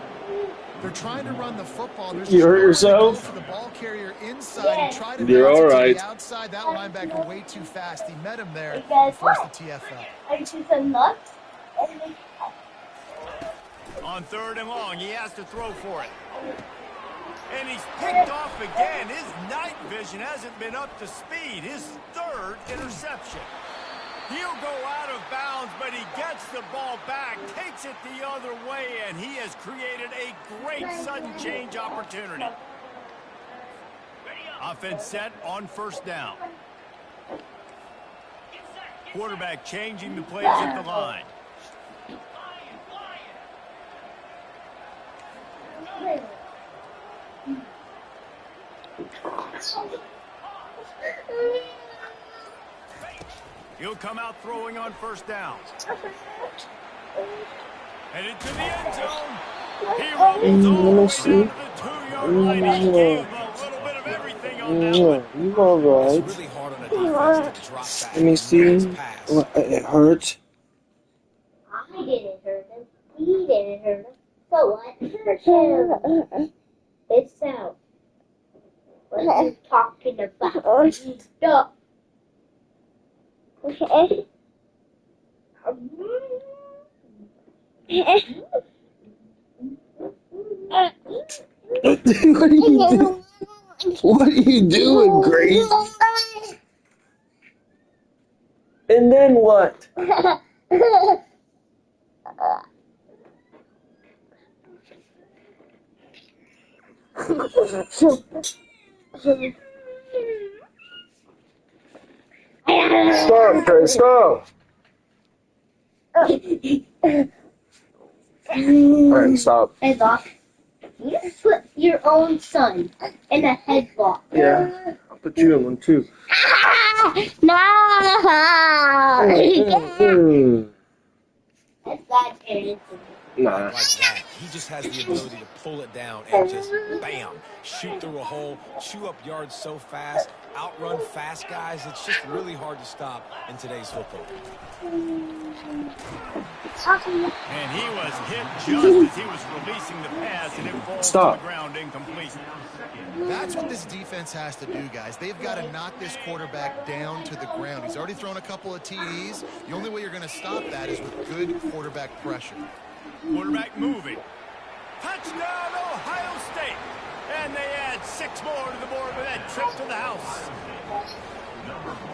They're trying to run the football. There's You hurt yourself? For the ball carrier inside and try to You're all right. to the outside. That linebacker way too fast. He met him there and forced the TFL. Are you some nuts? On 3rd and long, he has to throw for it. And he's picked off again. His night vision hasn't been up to speed. His 3rd interception. He'll go out of bounds, but he gets the ball back, takes it the other way, and he has created a great sudden change opportunity. Offense set on 1st down. Quarterback changing the plays at the line. He'll come out throwing on 1st down. Headed to the end zone. He rolls all the way down to the 2-yard line. He gave a little bit of everything on that one. You all right? It's really hard on a defense to drop back. Let me see. What, it hurts? I didn't hurt him. He didn't hurt him. So what? Hurt him. It's out. What are you talking about? Stop. What are you doing, Grace? And then what? Stop, Grace, stop. Alright, stop. Hey, Bob. You just put your own son in a headlock. Yeah, I'll put you in one too. No! That's bad parenting. Nah. Like that. He just has the ability to pull it down and just, bam, shoot through a hole, chew up yards so fast, outrun fast guys. It's just really hard to stop in today's football. And he was hit just as he was releasing the pass, and it falls to the ground incomplete. That's what this defense has to do, guys. They've got to knock this quarterback down to the ground. He's already thrown a couple of TDs. The only way you're going to stop that is with good quarterback pressure. Quarterback moving. Touchdown, Ohio State. And they add 6 more to the board with that trip to the house.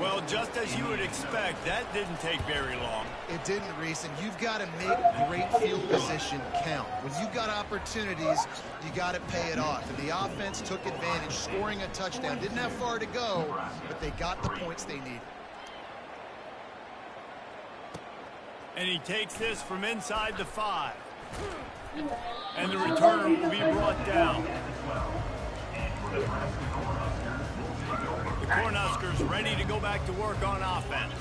Well, just as you would expect, that didn't take very long. It didn't, Reese, and you've got to make great field position count. When you've got opportunities, you got to pay it off. And the offense took advantage, scoring a touchdown. Didn't have far to go, but they got the points they needed. And he takes this from inside the 5. And the return will be brought down. The Cornhuskers ready to go back to work on offense.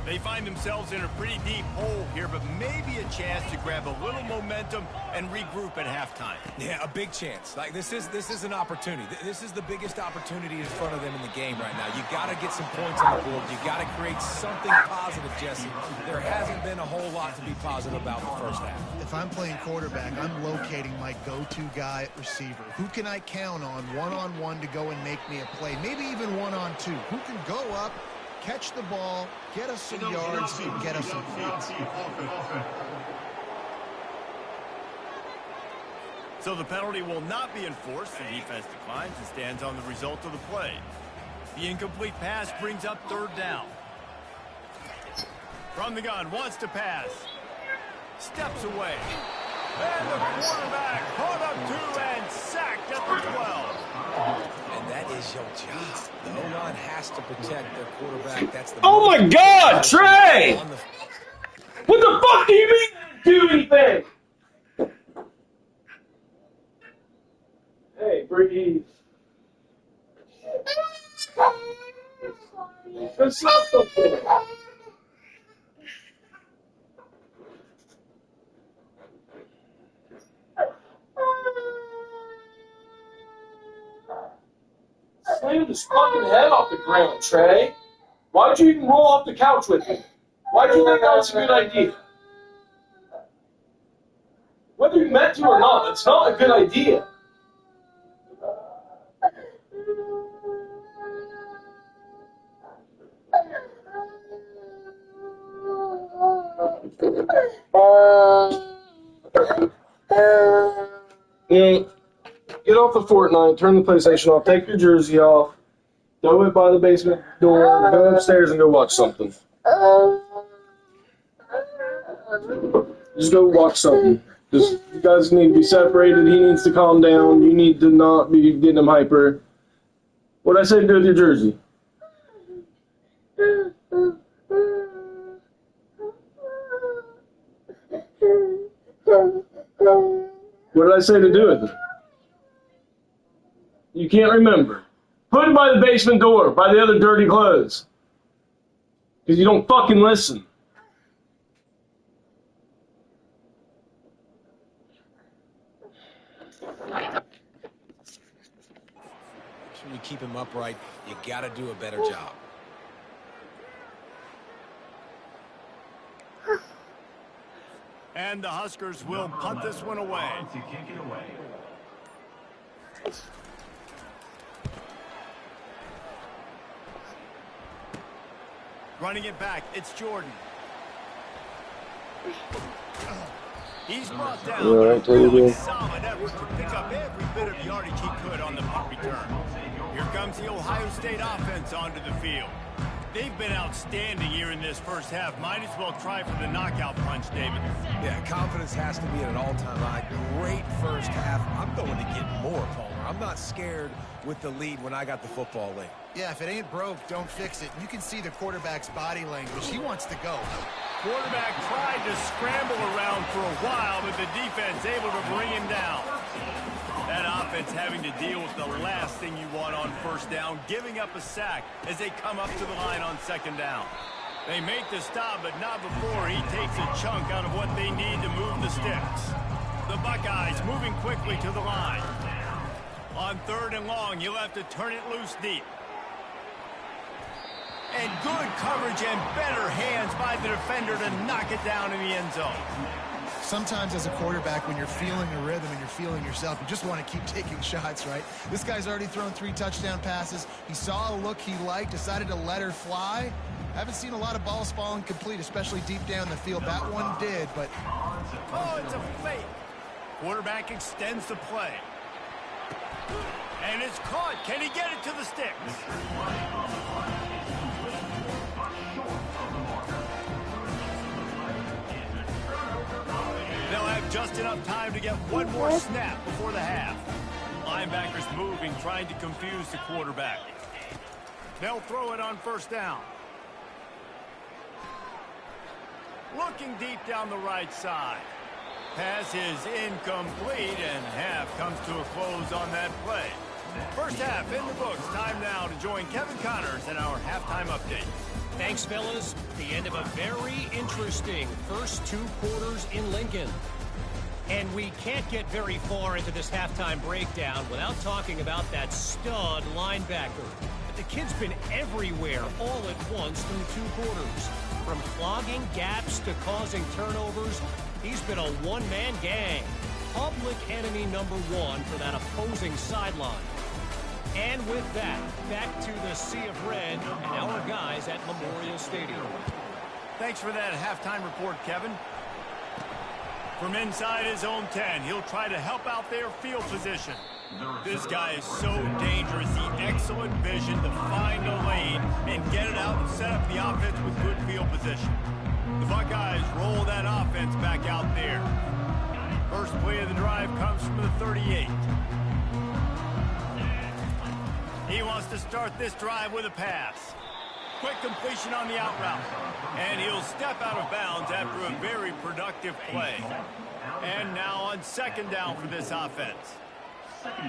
They find themselves in a pretty deep hole here, but maybe a chance to grab a little momentum and regroup at halftime. Yeah, a big chance. Like this is an opportunity. This is the biggest opportunity in front of them in the game right now. You got to get some points on the board. You got to create something positive, Jesse. There hasn't been a whole lot to be positive about in the first half. If I'm playing quarterback, I'm locating my go-to guy at receiver. Who can I count on one-on-one to go and make me a play? Maybe even one-on-two. Who can go up, catch the ball, get us some yards, and get us some points. So the penalty will not be enforced. The defense declines and stands on the result of the play. The incomplete pass brings up 3rd down. From the gun, wants to pass. Steps away. And the quarterback caught up to and sacked at the 12. And that is your job. The O-line has to protect their quarterback. That's the Oh my God, Trey! What the fuck do you mean do anything? Hey, breathe. That's not something. Slammed his fucking head off the ground, Trey. Why'd you even roll off the couch with me? Why'd you think that was a good idea? Whether you meant to or not, that's not a good idea. Get off the Fortnite, turn the PlayStation off, take your jersey off, throw it by the basement door, go upstairs and go watch something. Just go watch something. You guys need to be separated, he needs to calm down, you need to not be getting him hyper. What'd I say to do with your jersey? What did I say to do with it? You can't remember. Put it by the basement door, by the other dirty clothes. Because you don't fucking listen. Make sure you keep him upright. You got to do a better job. And the Huskers will punt this one away. Running it back, it's Jordan. He's brought down a really solid effort to pick up every bit of yardage he could on the punt return. Here comes the Ohio State offense onto the field. They've been outstanding here in this first half. Might as well try for the knockout punch, David. Yeah, confidence has to be at an all-time high. Great first half. I'm going to get more, Palmer. I'm not scared with the lead when I got the football late. Yeah, if it ain't broke, don't fix it. You can see the quarterback's body language. He wants to go. Quarterback tried to scramble around for a while, but the defense able to bring him down. That offense having to deal with the last thing you want on first down, giving up a sack as they come up to the line on second down. They make the stop, but not before he takes a chunk out of what they need to move the sticks. The Buckeyes moving quickly to the line. On third and long, you'll have to turn it loose deep. And good coverage and better hands by the defender to knock it down in the end zone. Sometimes as a quarterback, when you're feeling the rhythm and you're feeling yourself, you just want to keep taking shots, right? This guy's already thrown 3 touchdown passes. He saw a look he liked, decided to let her fly. Haven't seen a lot of balls falling complete, especially deep down the field. That one did, but... Oh, it's a fake. Quarterback extends the play. And it's caught. Can he get it to the sticks? They'll have just enough time to get one more snap before the half. Linebackers moving, trying to confuse the quarterback. They'll throw it on first down. Looking deep down the right side. Pass is incomplete, and half comes to a close on that play. First half in the books. Time now to join Kevin Connors in our halftime update. Thanks, fellas. The end of a very interesting first 2 quarters in Lincoln. And we can't get very far into this halftime breakdown without talking about that stud linebacker. The kid's been everywhere all at once through 2 quarters. From clogging gaps to causing turnovers, he's been a one-man gang. Public enemy number 1 for that opposing sideline. And with that, back to the Sea of Red and our guys at Memorial Stadium. Thanks for that halftime report, Kevin. From inside his own 10, he'll try to help out their field position. This guy is so dangerous. The excellent vision to find a lane and get it out and set up the offense with good field position. The Buckeyes roll that offense back out there. First play of the drive comes from the 38. He wants to start this drive with a pass. Quick completion on the out route. And he'll step out of bounds after a very productive play. And now on second down for this offense.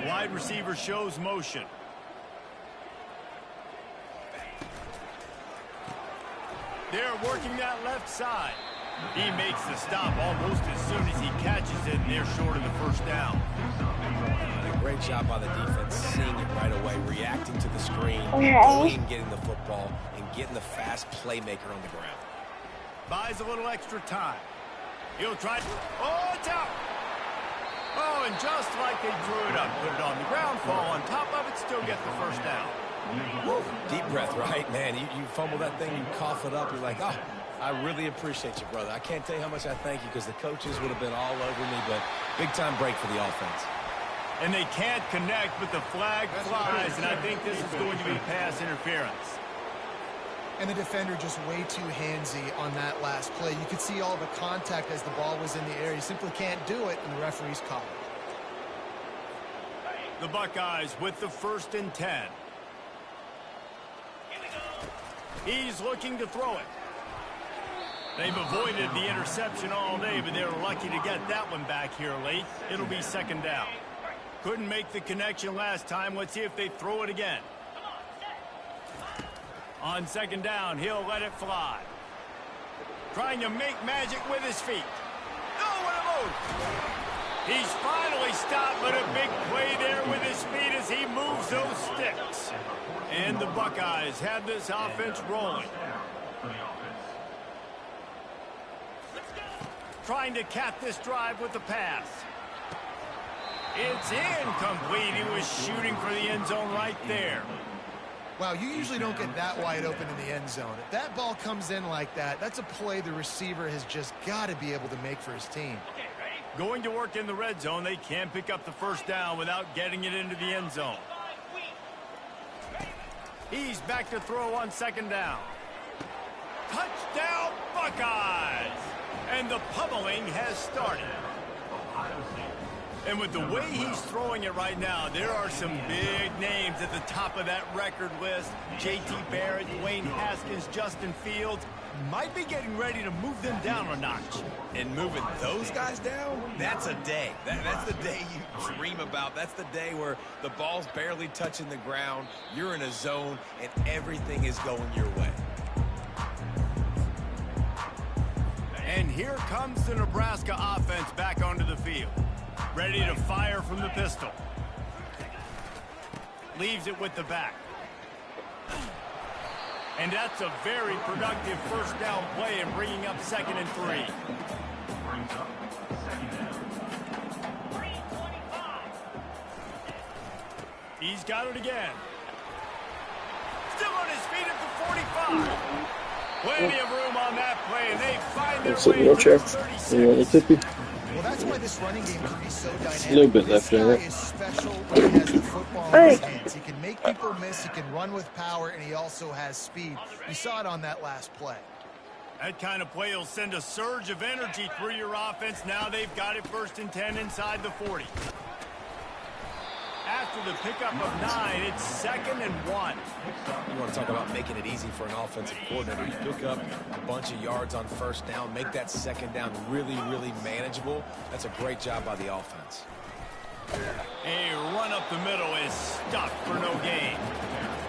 Wide receiver shows motion. They're working that left side. He makes the stop almost as soon as he catches it, and they're short of the first down. Great job by the defense, seeing it right away, reacting to the screen, going, getting the football, and getting the fast playmaker on the ground. Buys a little extra time. He'll try. Oh, it's out. Oh, and just like they drew it up, put it on the ground, fall on top of it, still get the first down. Woo. Deep breath, right, man? You fumble that thing, you cough it up, you're like, oh, I really appreciate you, brother. I can't tell you how much I thank you because the coaches would have been all over me, but big-time break for the offense. And they can't connect, but the flag flies, and I think this is going to be pass interference. And the defender just way too handsy on that last play. You could see all the contact as the ball was in the air. You simply can't do it, and the referee's called it. The Buckeyes with the 1st and 10. He's looking to throw it. They've avoided the interception all day, but they're lucky to get that one back here late. It'll be second down. Couldn't make the connection last time. Let's see if they throw it again. On second down, he'll let it fly. Trying to make magic with his feet. Oh, what a move! He's finally stopped, but a big play there with his feet as he moves those sticks. And the Buckeyes have this offense rolling. Trying to cap this drive with the pass. It's incomplete. He was shooting for the end zone right there. Wow, you usually don't get that wide open in the end zone. If that ball comes in like that, that's a play the receiver has just got to be able to make for his team. Going to work in the red zone, they can't pick up the first down without getting it into the end zone. He's back to throw on second down. Touchdown, Buckeyes! And the pummeling has started. And with the way he's throwing it right now, there are some big names at the top of that record list. J.T. Barrett, Dwayne Haskins, Justin Fields might be getting ready to move them down a notch. And moving those guys down, that's a day. That's the day you dream about. That's the day where the ball's barely touching the ground, you're in a zone, and everything is going your way. And here comes the Nebraska offense back onto the field. Ready to fire from the pistol. Leaves it with the back. And that's a very productive first down play and bringing up 2nd and 3. Brings up 2nd down. He's got it again. Still on his feet at the 45. Plenty of room on that play, and they find their way to the 36. Well, that's why this running game can be so dynamic. A little bit left there. This guy is special when he has the football in his hands. He can make people miss, he can run with power, and he also has speed. You saw it on that last play. That kind of play will send a surge of energy through your offense. Now they've got it 1st and 10 inside the 40. After the pickup of 9, it's 2nd and 1. You want to talk about making it easy for an offensive coordinator. You pick up a bunch of yards on first down, make that second down really, really manageable. That's a great job by the offense. A run up the middle is stuck for no gain.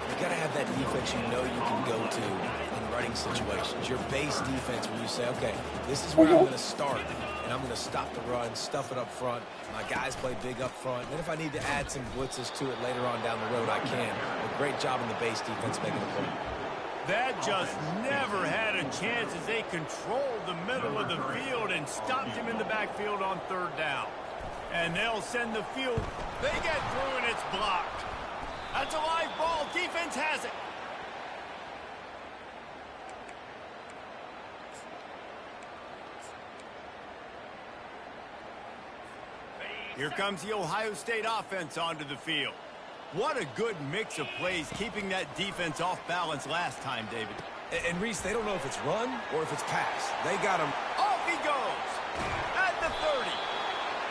You got to have that defense you know you can go to in running situations. Your base defense where you say, okay, this is where I'm going to start. And I'm going to stop the run, stuff it up front. My guys play big up front. And then if I need to add some blitzes to it later on down the road, I can. A great job in the base defense making a play. That just never had a chance as they controlled the middle of the field and stopped him in the backfield on 3rd down. And they'll send the field. They get through and it's blocked. That's a live ball. Defense has it. Here comes the Ohio State offense onto the field. What a good mix of plays, keeping that defense off balance last time, David. And Reese, they don't know if it's run or if it's pass. They got him. Off he goes at the 30.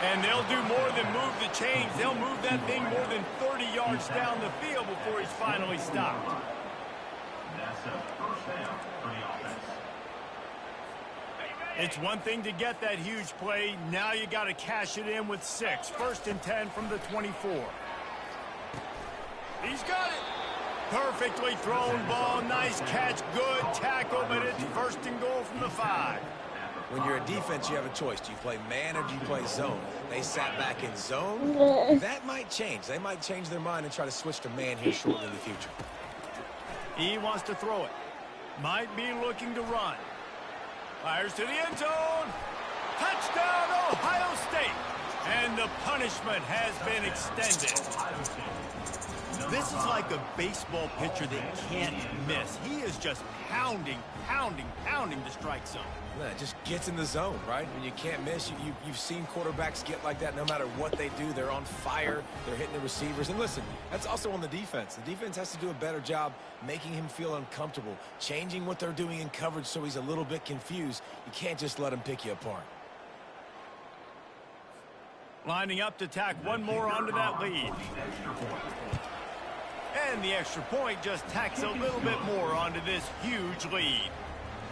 And they'll do more than move the chains. They'll move that thing more than 30 yards down the field before he's finally stopped. That's a first down for the offense. It's one thing to get that huge play. Now you got to cash it in with 6. 1st and 10 from the 24. He's got it. Perfectly thrown ball. Nice catch. Good tackle, but it's 1st and goal from the 5. When you're a defense, you have a choice. Do you play man or do you play zone? They sat back in zone. That might change. They might change their mind and try to switch to man here shortly in the future. He wants to throw it. Might be looking to run. Fires to the end zone. Touchdown, Ohio State. And the punishment has been extended. This is like a baseball pitcher that can't miss. He is just pounding the strike zone. No, it just gets in the zone, right? When you can't miss, you've seen quarterbacks get like that no matter what they do. They're on fire. They're hitting the receivers. And listen, that's also on the defense. The defense has to do a better job making him feel uncomfortable, changing what they're doing in coverage so he's a little bit confused. You can't just let him pick you apart. Lining up to tack one more onto that lead. And the extra point just tacks a little bit more onto this huge lead.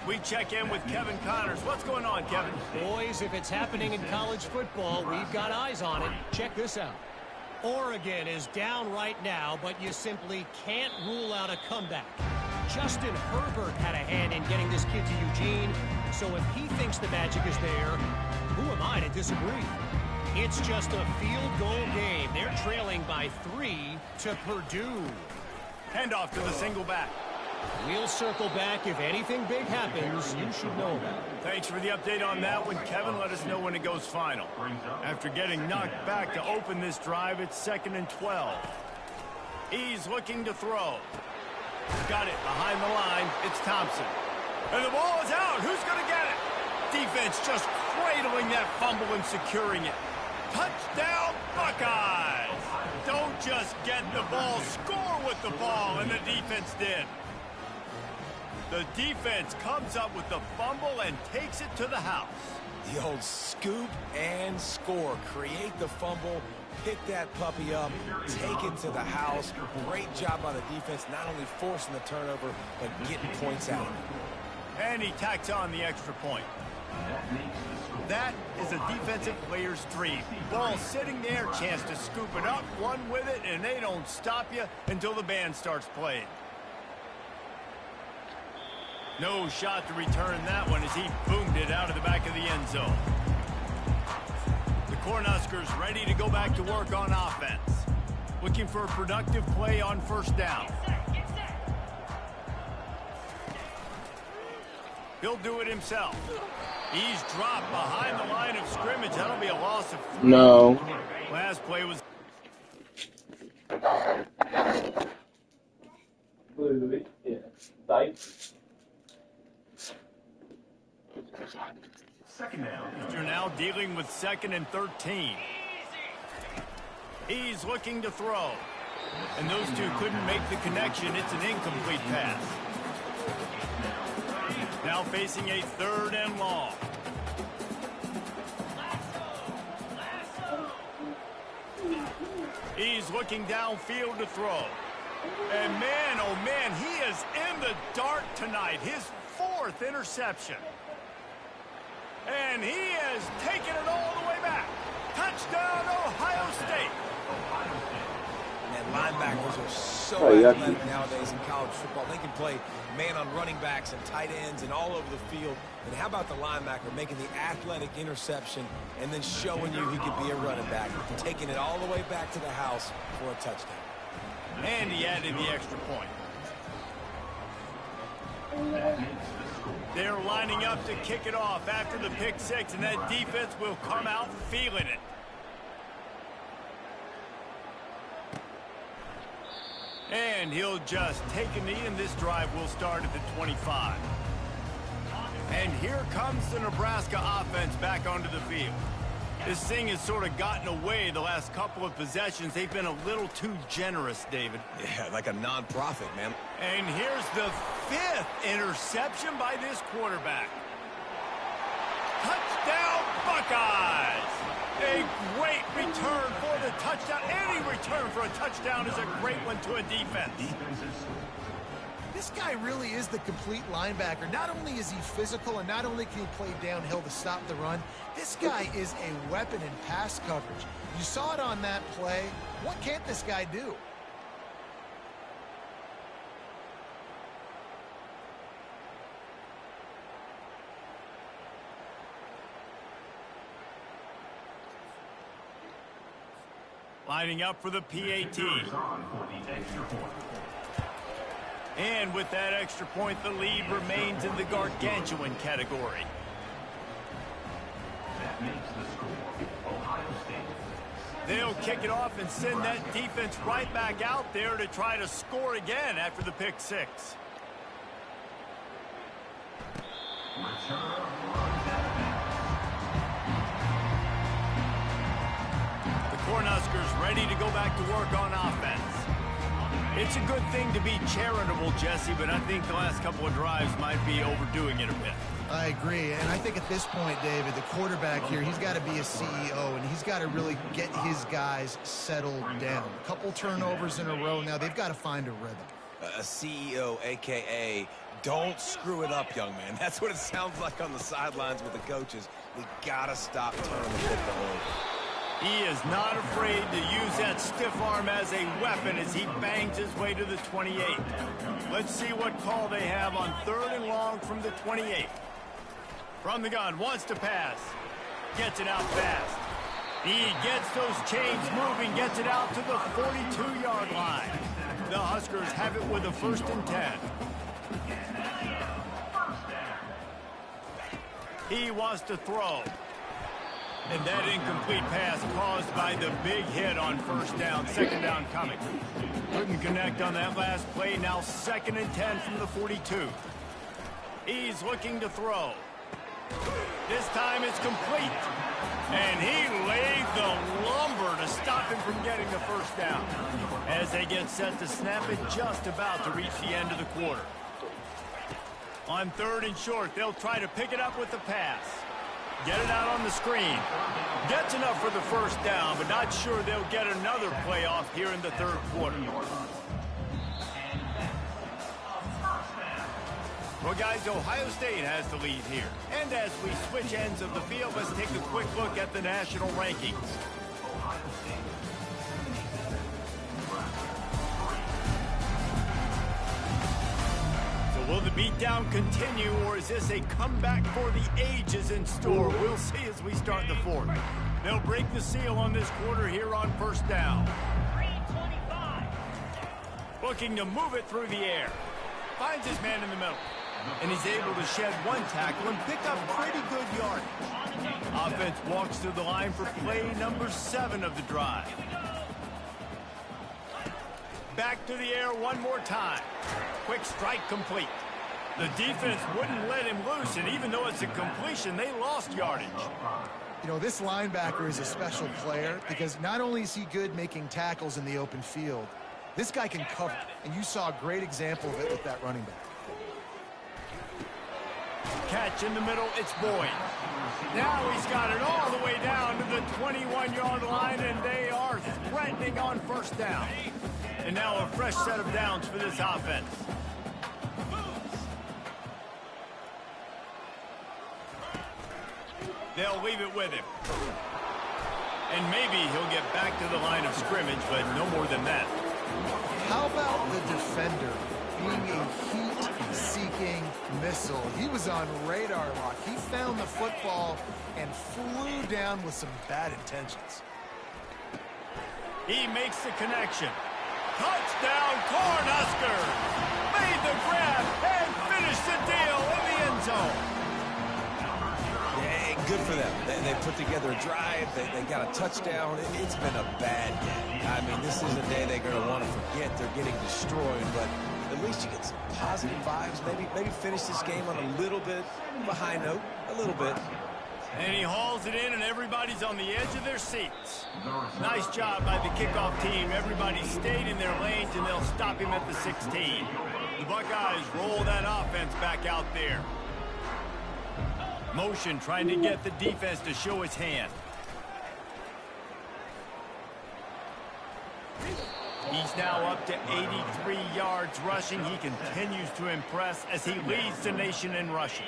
We check in with Kevin Connors. What's going on, Kevin? Boys, if it's happening in college football, we've got eyes on it. Check this out. Oregon is down right now, but you simply can't rule out a comeback. Justin Herbert had a hand in getting this kid to Eugene, so if he thinks the magic is there, who am I to disagree? It's just a field goal game. They're trailing by 3 to Purdue. Handoff to the single back. We'll circle back. If anything big happens, you should know about it. Thanks for the update on that one, Kevin. Let us know when it goes final. After getting knocked back to open this drive, it's 2nd and 12. He's looking to throw. Got it behind the line. It's Thompson. And the ball is out. Who's going to get it? Defense just cradling that fumble and securing it. Touchdown, Buckeyes! Don't just get the ball, score with the ball, and the defense did. The defense comes up with the fumble and takes it to the house. The old scoop and score. Create the fumble, pick that puppy up, take it to the house. Great job by the defense, not only forcing the turnover, but getting points out of it. And he tacks on the extra point. That is a defensive player's dream. Ball sitting there, chance to scoop it up, one with it, and they don't stop you until the band starts playing. No shot to return that one as he boomed it out of the back of the end zone. The Cornhuskers ready to go back to work on offense. Looking for a productive play on first down. He'll do it himself. He's dropped behind the line of scrimmage. That'll be a loss of 3. No. Last play was... Second down. You're now dealing with 2nd and 13. He's looking to throw. And those two couldn't make the connection. It's an incomplete pass. Now facing a 3rd and long. He's looking downfield to throw. And man, oh man, he is in the dark tonight. His 4th interception. And he is taking it all the way back. Touchdown, Ohio State. And linebackers are so athletic nowadays in college football. They can play man on running backs and tight ends and all over the field. And how about the linebacker making the athletic interception and then showing you he could be a running back, taking it all the way back to the house for a touchdown. And he added the extra point. They're lining up to kick it off after the pick 6, and that defense will come out feeling it. And he'll just take a knee, and this drive will start at the 25. And here comes the Nebraska offense back onto the field. This thing has sort of gotten away the last couple of possessions. They've been a little too generous, David. Yeah, like a non-profit, man. And here's the 5th interception by this quarterback. Touchdown, Buckeyes! A great return for the touchdown. Any return for a touchdown is a great one to a defense. This guy really is the complete linebacker. Not only is he physical and not only can he play downhill to stop the run, this guy is a weapon in pass coverage. You saw it on that play. What can't this guy do? Lining up for the PAT. And with that extra point, the lead remains in the gargantuan category. That makes the score Ohio State. They'll kick it off and send that defense right back out there to try to score again after the pick 6. The Cornhuskers ready to go back to work on offense. It's a good thing to be charitable, Jesse, but I think the last couple of drives might be overdoing it a bit. I agree, and I think at this point, David, the quarterback here, he's got to be a CEO, and he's got to really get his guys settled down. A couple turnovers in a row now. They've got to find a rhythm. A CEO, a.k.a. don't screw it up, young man. That's what it sounds like on the sidelines with the coaches. We got to stop turning the football over. He is not afraid to use that stiff arm as a weapon as he bangs his way to the 28. Let's see what call they have on 3rd and long from the 28. From the gun, wants to pass. Gets it out fast. He gets those chains moving, gets it out to the 42-yard line. The Huskers have it with a 1st and 10. He wants to throw. And that incomplete pass caused by the big hit on first down, second down coming. Couldn't connect on that last play. Now 2nd and 10 from the 42. He's looking to throw. This time it's complete. And he laid the lumber to stop him from getting the first down. As they get set to snap it, just about to reach the end of the quarter. On 3rd and short, they'll try to pick it up with the pass. Get it out on the screen. Gets enough for the first down, but not sure they'll get another play off here in the 3rd quarter. Well, guys, Ohio State has the lead here. And as we switch ends of the field, let's take a quick look at the national rankings. Will the beatdown continue, or is this a comeback for the ages in store? We'll see as we start the 4th. They'll break the seal on this quarter here on first down. Looking to move it through the air. Finds his man in the middle. And he's able to shed one tackle and pick up pretty good yardage. Offense walks to the line for play number 7 of the drive. Back to the air one more time. Quick strike complete. The defense wouldn't let him loose, and even though it's a completion, they lost yardage. You know, this linebacker is a special player because not only is he good making tackles in the open field, this guy can cover, and you saw a great example of it with that running back. Catch in the middle, it's Boyd. Now he's got it all the way down to the 21-yard line, and they are threatening on first down. And now a fresh set of downs for this offense. They'll leave it with him. And maybe he'll get back to the line of scrimmage, but no more than that. How about the defender being a heat-seeking missile? He was on radar lock. He found the football and flew down with some bad intentions. He makes the connection. Touchdown, Cornhuskers! Made the grab and finished the deal in the end zone. Yeah, good for them. They put together a drive. They got a touchdown. It's been a bad day. I mean, this is a day they're going to want to forget. They're getting destroyed, but at least you get some positive vibes. Maybe finish this game on a little bit of a high note, a little bit. And he hauls it in, and everybody's on the edge of their seats. Nice job by the kickoff team. Everybody stayed in their lanes, and they'll stop him at the 16. The Buckeyes roll that offense back out there. Motion trying to get the defense to show his hand. He's now up to 83 yards rushing. He continues to impress as he leads the nation in rushing.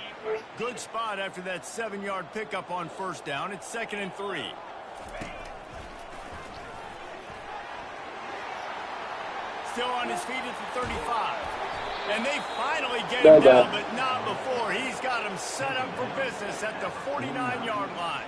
Good spot after that 7-yard pickup on first down. It's 2nd and 3. Still on his feet at the 35. And they finally get him down, but not before. He's got him set up for business at the 49-yard line.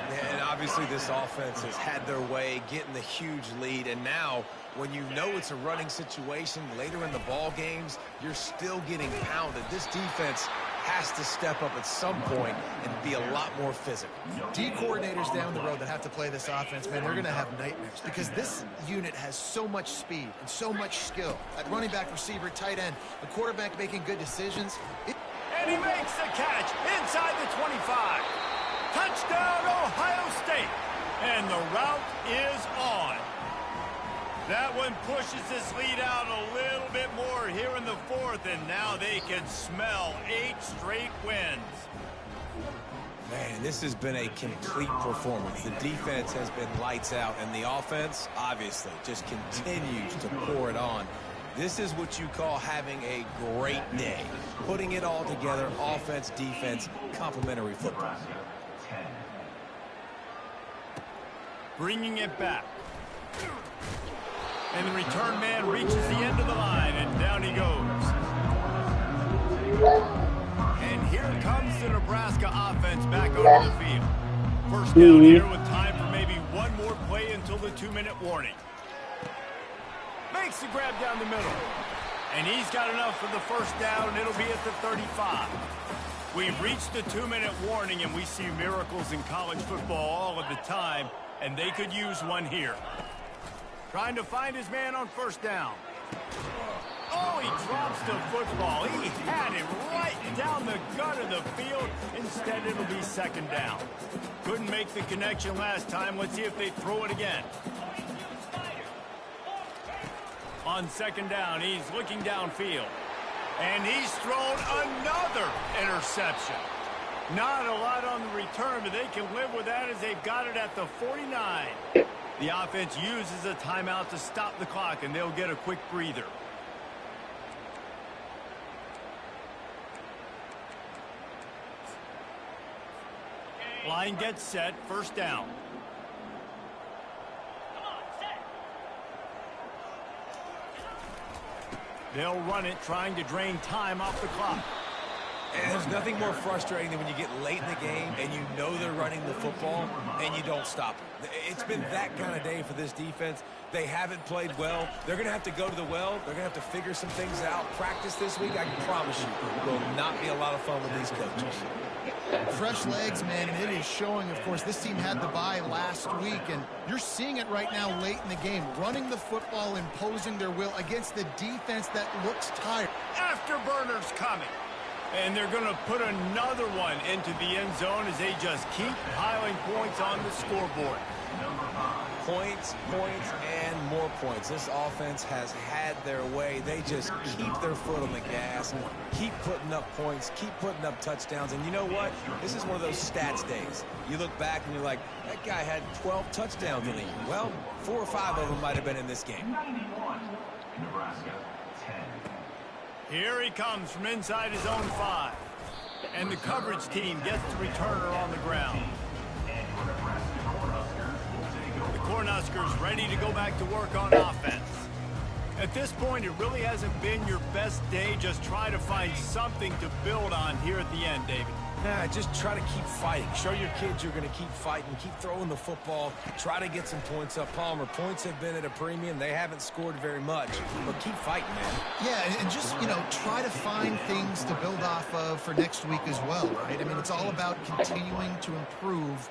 And obviously this offense has had their way, getting the huge lead. And now, when you know it's a running situation later in the ball games, you're still getting pounded. This defense has to step up at some point and be a lot more physical. D coordinators down the road that have to play this offense, man, they're going to have nightmares because this unit has so much speed and so much skill. At running back, receiver, tight end, the quarterback making good decisions. And he makes the catch inside the 25. Touchdown, Ohio State. And the route is on. That one pushes this lead out a little bit more here in the 4th, and now they can smell 8 straight wins. Man, this has been a complete performance. The defense has been lights out, and the offense, obviously, just continues to pour it on. This is what you call having a great day. Putting it all together, offense, defense, complementary football. Bringing it back. And the return man reaches the end of the line, and down he goes. And here comes the Nebraska offense back onto the field. First down here with time for maybe one more play until the 2-minute warning. Makes the grab down the middle. And he's got enough for the first down. It'll be at the 35. We've reached the 2-minute warning, and we see miracles in college football all of the time, and they could use one here. Trying to find his man on first down. Oh, he drops the football. He had it right down the gut of the field. Instead, it'll be second down. Couldn't make the connection last time. Let's see if they throw it again. On second down, he's looking downfield. And he's thrown another interception. Not a lot on the return, but they can live with that as they've got it at the 49. The offense uses a timeout to stop the clock, and they'll get a quick breather. Line gets set, first down. They'll run it, trying to drain time off the clock. And there's nothing more frustrating than when you get late in the game and you know they're running the football and you don't stop it. It's been that kind of day for this defense. They haven't played well. They're going to have to go to the well. They're going to have to figure some things out. Practice this week, I can promise you, will not be a lot of fun with these coaches. Fresh legs, man, and it is showing, of course, this team had the bye last week, and you're seeing it right now late in the game, running the football, imposing their will against the defense that looks tired. Afterburners coming. And they're going to put another one into the end zone as they just keep piling points on the scoreboard. Points, points, and more points. This offense has had their way. They just keep their foot on the gas, keep putting up points, keep putting up touchdowns. And you know what? This is one of those stats days. You look back and you're like, that guy had 12 touchdowns in the year. Well, 4 or 5 of them might have been in this game. Nebraska, 10. Here he comes from inside his own 5. And the coverage team gets the returner on the ground. The Cornhuskers ready to go back to work on offense. At this point, it really hasn't been your best day. Just try to find something to build on here at the end, David. Nah, just try to keep fighting. Show your kids you're going to keep fighting. Keep throwing the football. Try to get some points up. Palmer, points have been at a premium. They haven't scored very much, but keep fighting, man. Yeah, and just, try to find things to build off of for next week as well, right? I mean, it's all about continuing to improve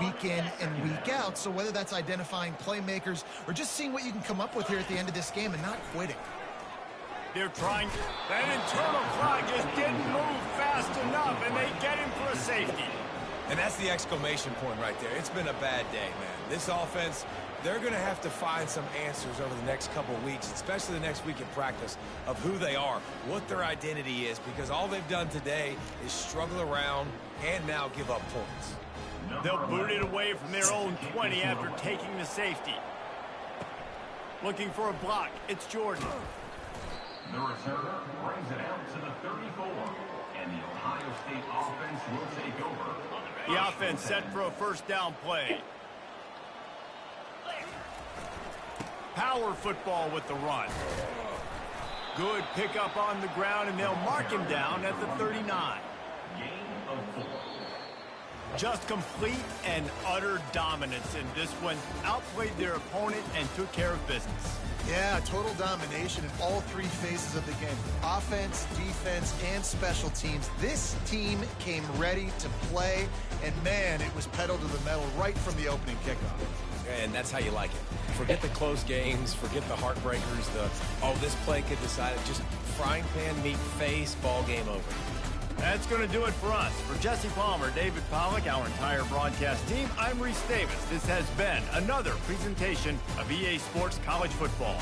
week in and week out. So whether that's identifying playmakers or just seeing what you can come up with here at the end of this game and not quitting. They're trying. That internal clock just didn't move fast enough, and they get him for a safety. And that's the exclamation point right there. It's been a bad day, man. This offense, they're going to have to find some answers over the next couple of weeks, especially the next week in practice, of who they are, what their identity is, because all they've done today is struggle around and now give up points. They'll boot it away from their own 20 after taking the safety. Looking for a block. It's Jordan. The returner brings it out to the 34, and the Ohio State offense will take over. The offense set for a first down play. Power football with the run. Good pickup on the ground, and they'll mark him down at the 39. Gain of 4. Just complete and utter dominance in this one. Outplayed their opponent and took care of business. Yeah, total domination in all 3 phases of the game. Offense, defense, and special teams. This team came ready to play, and man, it was pedal to the metal right from the opening kickoff. And that's how you like it. Forget the close games, forget the heartbreakers, this play could decide it. Just frying pan, meat, face, ball game over. That's going to do it for us. For Jesse Palmer, David Pollack, our entire broadcast team, I'm Reese Davis. This has been another presentation of EA Sports College Football.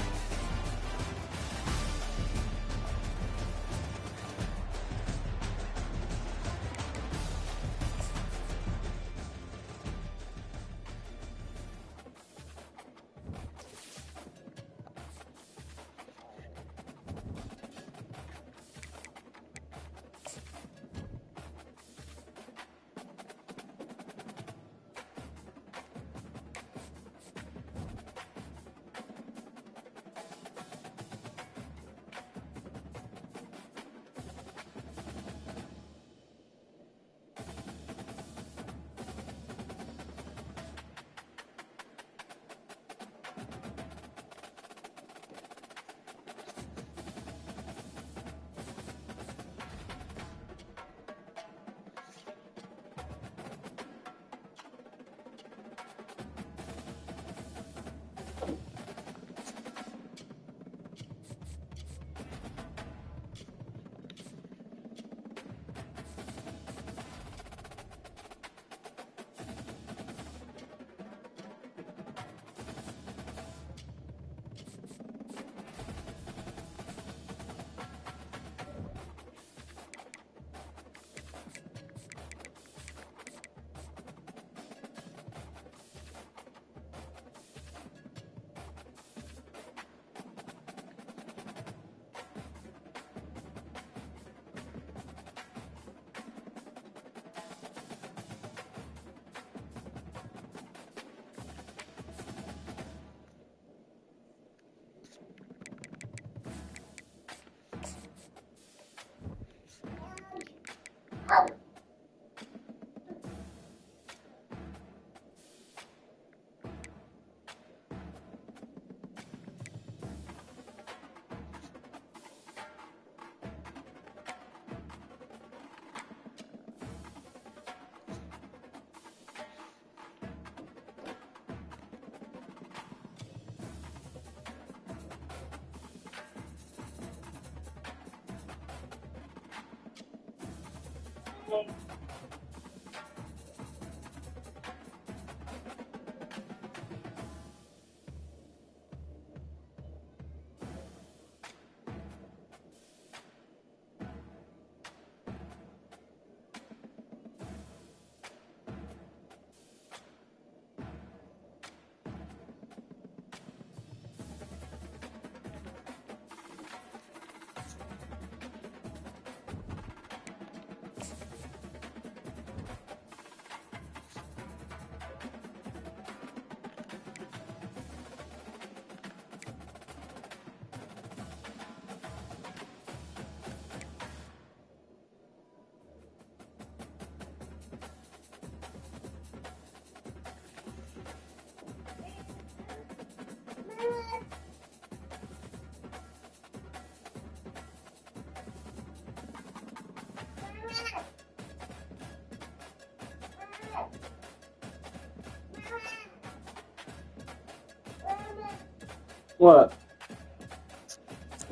What?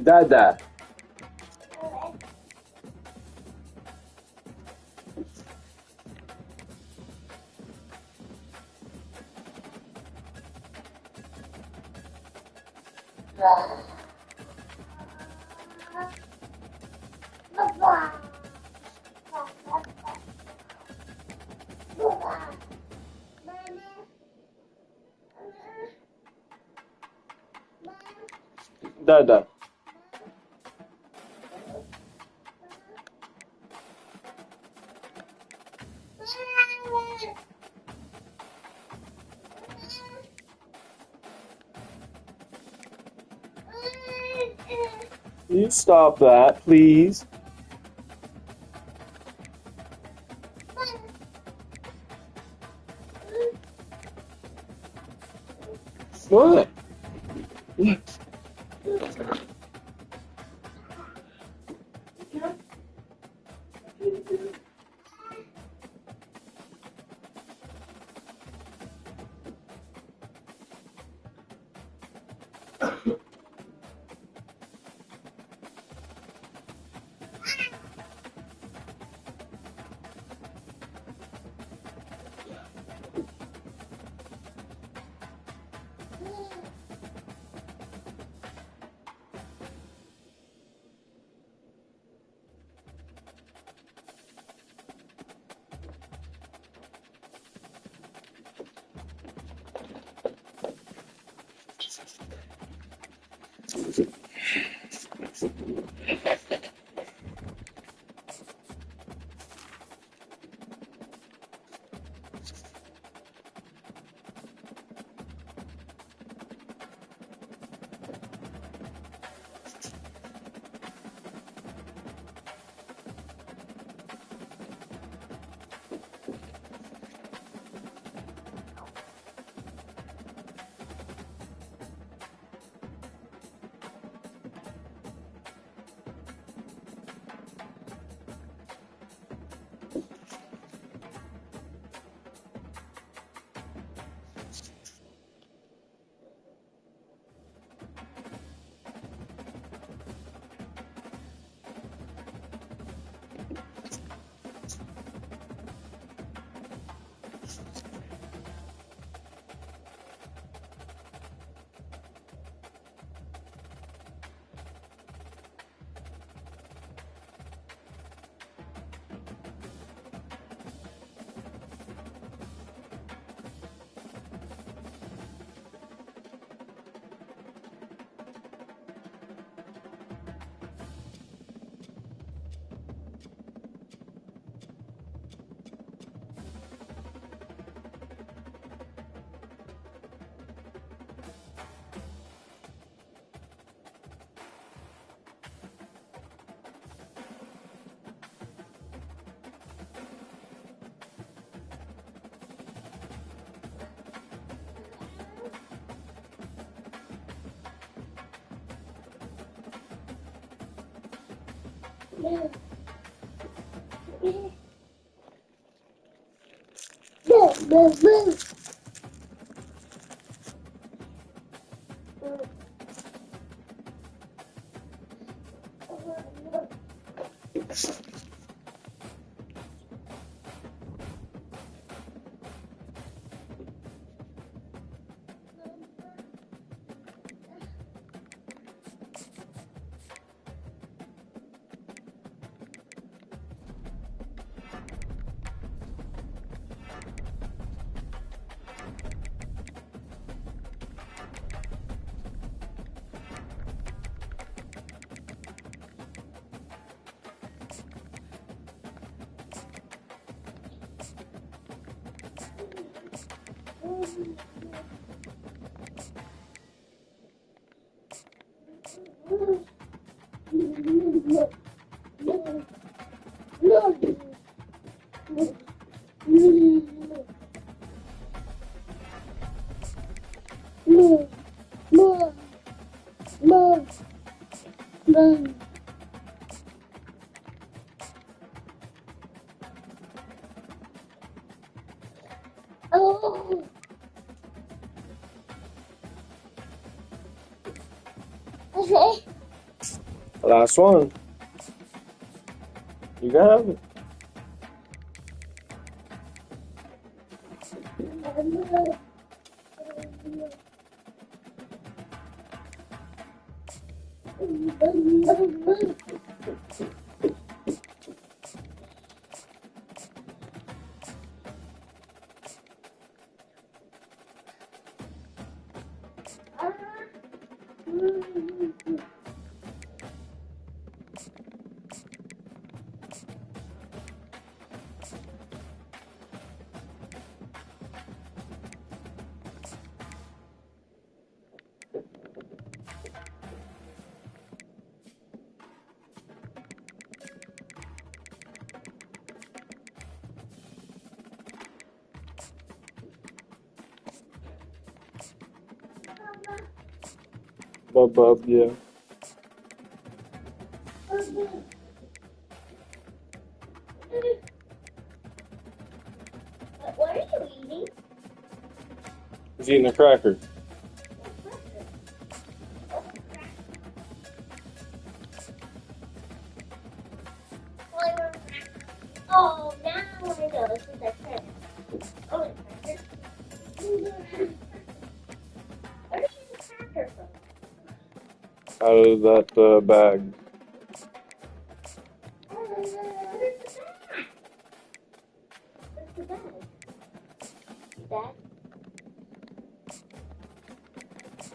Dada. Dada. You stop that, please. What? Oh. Okay. Last one. You can have it. Bub, yeah. What are you eating? He's eating a cracker. Oh, now I know. This is a cracker. Oh, it's a cracker. Where did you get the cracker from? Out of that bag. Where's the bag? Bag?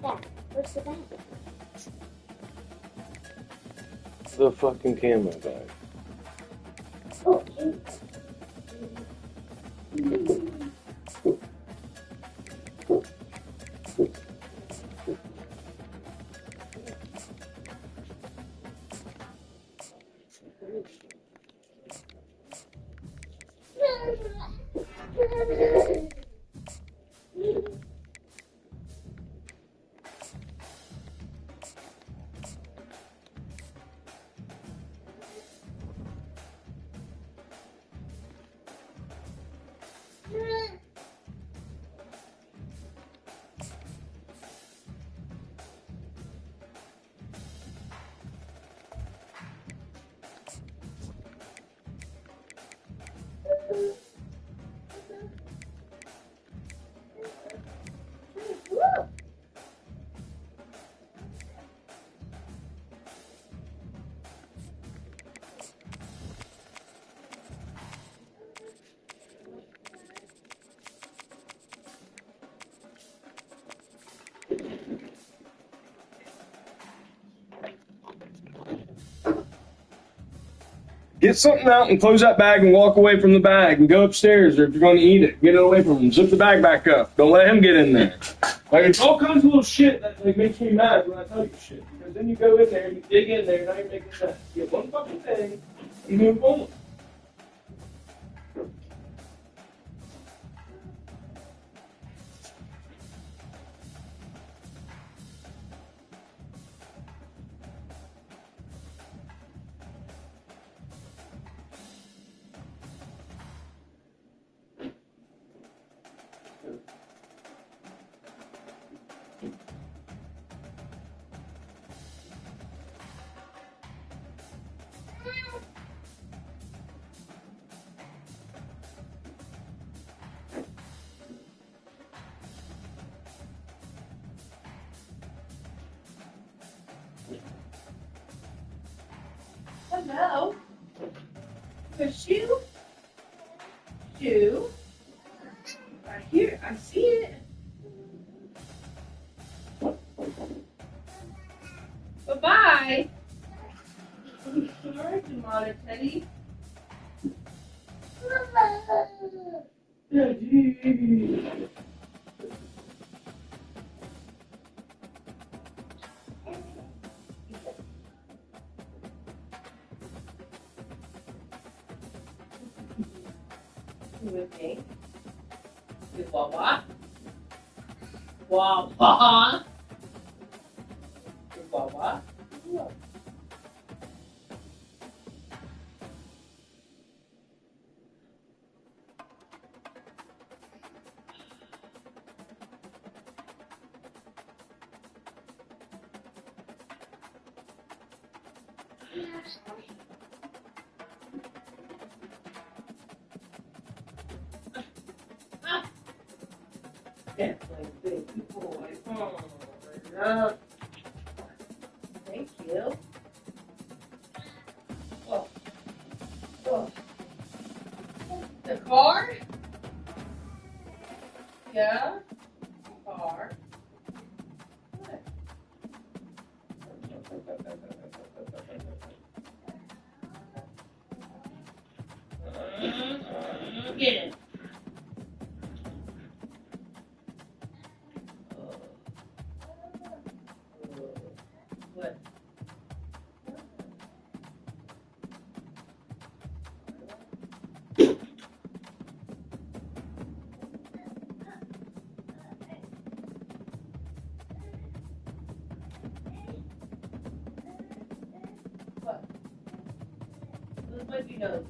Bag. Where's the bag? The fucking camo bag. Oh, geez. Get something out and close that bag and walk away from the bag and go upstairs, or if you're going to eat it, get it away from him. Zip the bag back up. Don't let him get in there. Like, it's all kinds of little shit that makes me mad when I tell you shit. Because then you go in there and you dig in there and now you're making sense. You get one fucking thing and move on. No. The shoe? do. Right here. I see it. Bye-bye. Sorry, Demona Teddy. Daddy. With me. With Wawa. Wawa. With Wawa. That's my baby boy. Oh, I love. Thank you. Oh. Oh. The car? Yeah. Car. What? Get it. What? What? This might be nose.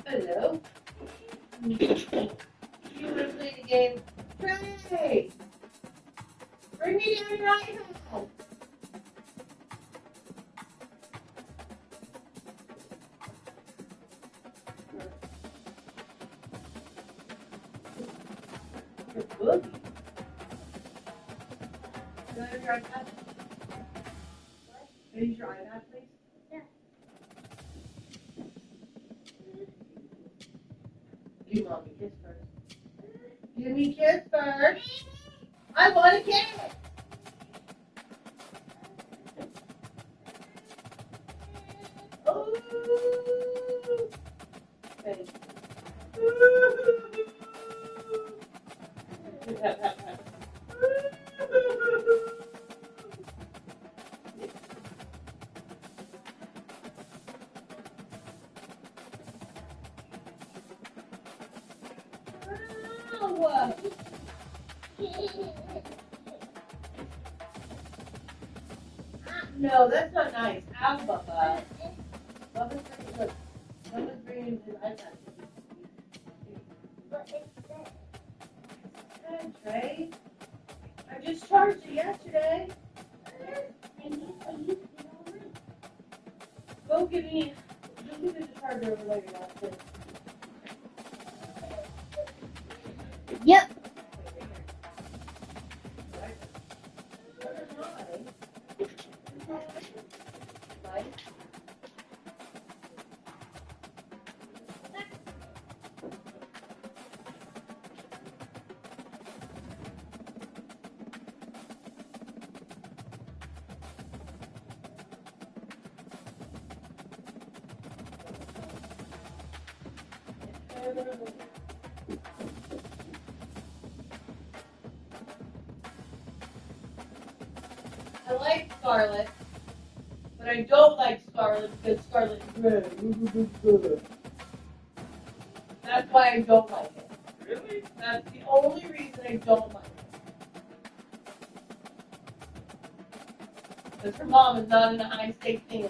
Hello. You want to play the game? Trey! Bring me down your iPhone. You're boogie. Can I have your iPad? What? Can I use your iPad, please? Yeah. Give mommy a kiss first. Give me a kiss first. I want a kiss. Oh. Thank Ow. No, that's not nice. Ow, Bubba. Bubba's bringing, look. Bubba's bringing his iPad. What is this? Good, Trey. I just charged it yesterday. Go give me the charger over there. Yep. I like Scarlet, but I don't like Scarlet because Scarlet is red. That's why I don't like it. Really? That's the only reason I don't like it. Because her mom is not in a high stakes thing.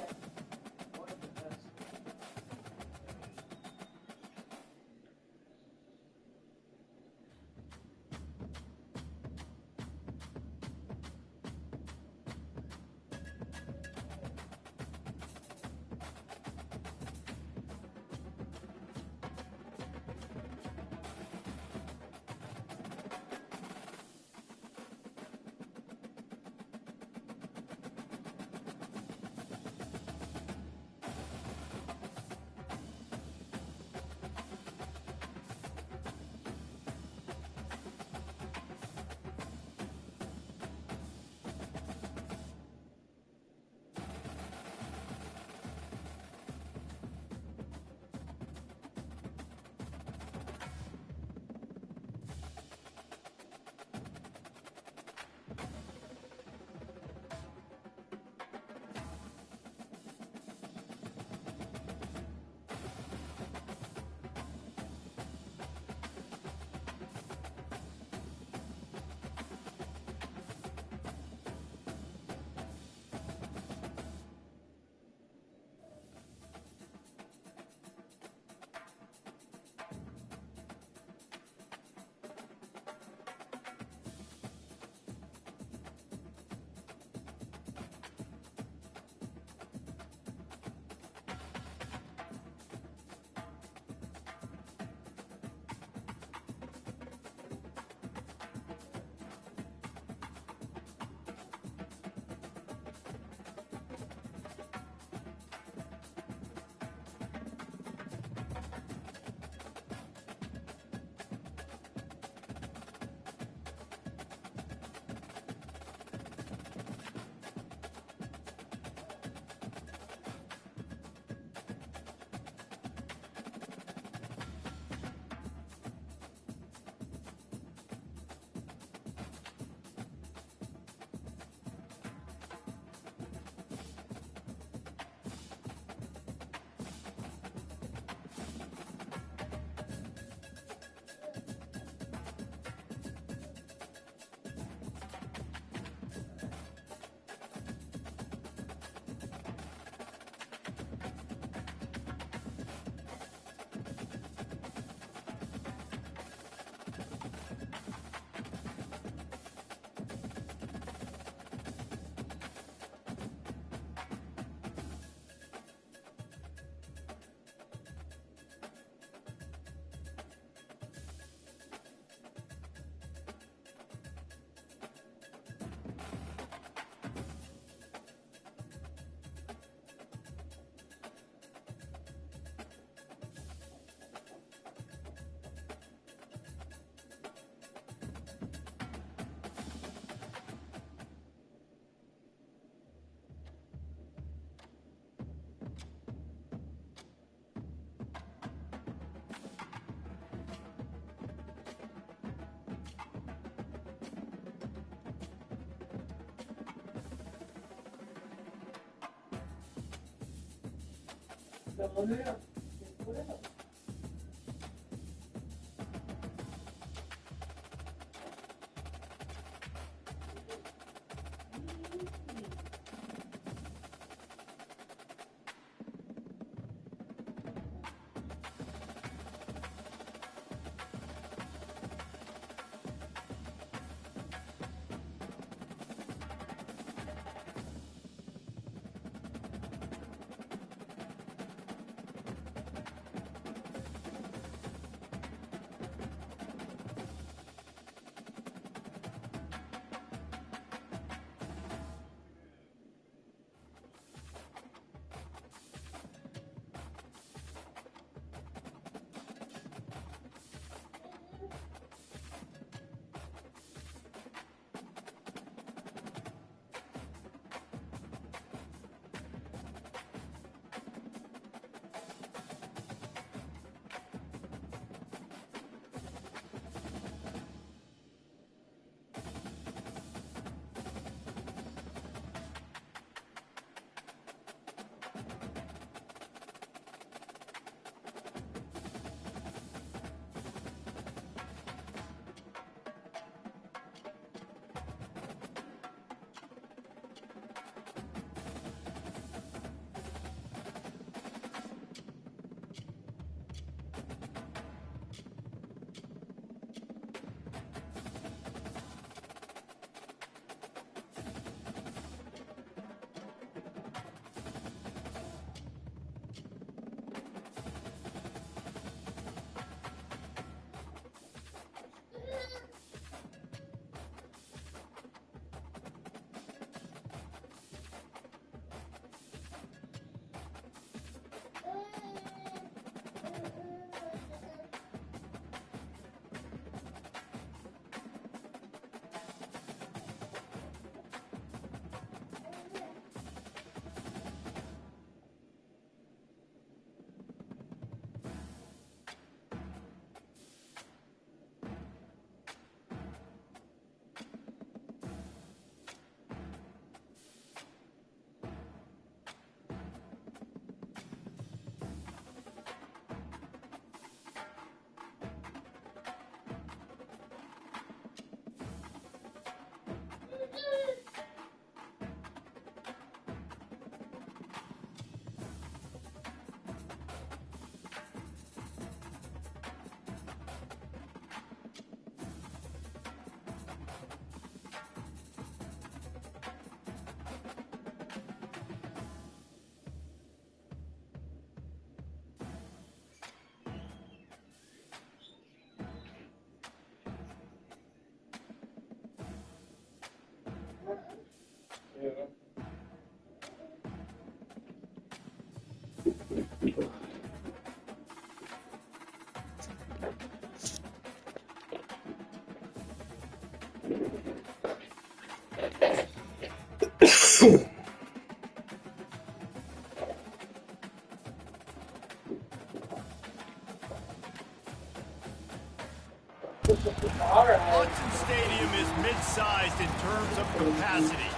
Autzen Stadium is mid-sized in terms of capacity.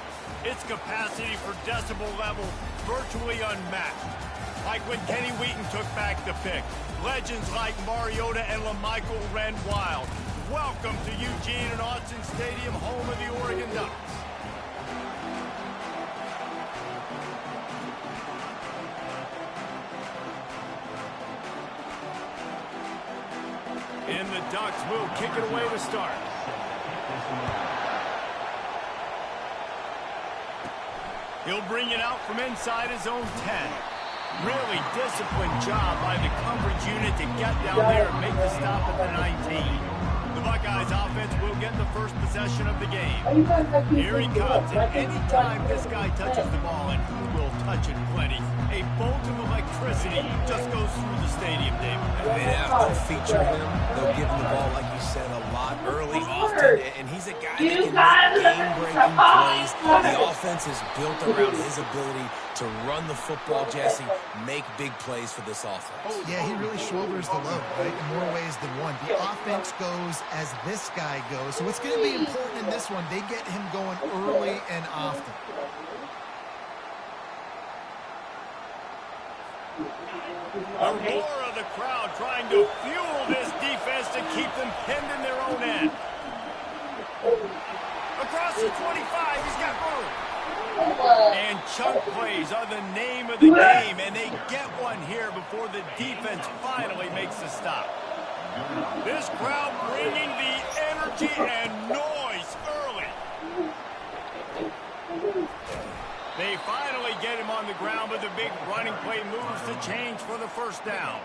Its capacity for decibel level virtually unmatched. Like when Kenny Wheaton took back the pick. Legends like Mariota and LaMichael ran wild. Welcome to Eugene and Autzen Stadium, home of the Oregon Ducks. And the Ducks will kick it away to start. He'll bring it out from inside his own 10. Really disciplined job by the coverage unit to get down there and make the stop at the 19. The Buckeyes offense will get the first possession of the game. Here he comes, and anytime this guy touches the ball, and he will touch it plenty, a bolt of electricity just goes through the stadium, David. And they have to feature him. They'll give him the ball, like you said, a lot early, often, and he's a guy that can make game-breaking plays. The offense is built around his ability to run the football, Jesse, make big plays for this offense. Yeah, he really shoulders the load, right, in more ways than one. The offense goes as this guy goes, so it's going to be important in this one. They get him going early and often. The roar of the crowd trying to fuel this defense to keep them pinned in their own end. Across the 25, he's got room. And chunk plays are the name of the game, and they get one here before the defense finally makes the stop. This crowd bringing the energy and noise early. They finally get him on the ground, but the big running play moves the change for the first down.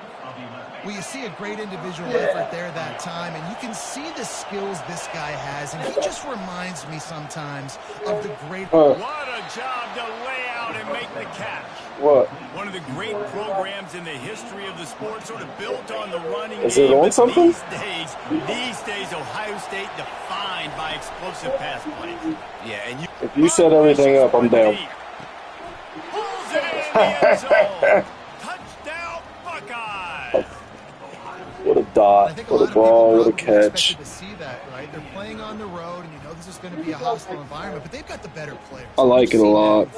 Well, you see a great individual effort there that time, and you can see the skills this guy has, and he just reminds me sometimes of the great... What a job to lay out and make the catch. What? One of the great programs in the history of the sport, sort of built on the running game. Is it on something? These days, Ohio State defined by explosive pass plays. Yeah, and if you set everything up, I'm down. Pulls it in the end zone. Touchdown, Buckeyes. What a dot, what a ball, what a catch. To see that, right? They're playing on the road, and you know this is going to be a hostile environment, but they've got the better players. I like it a lot.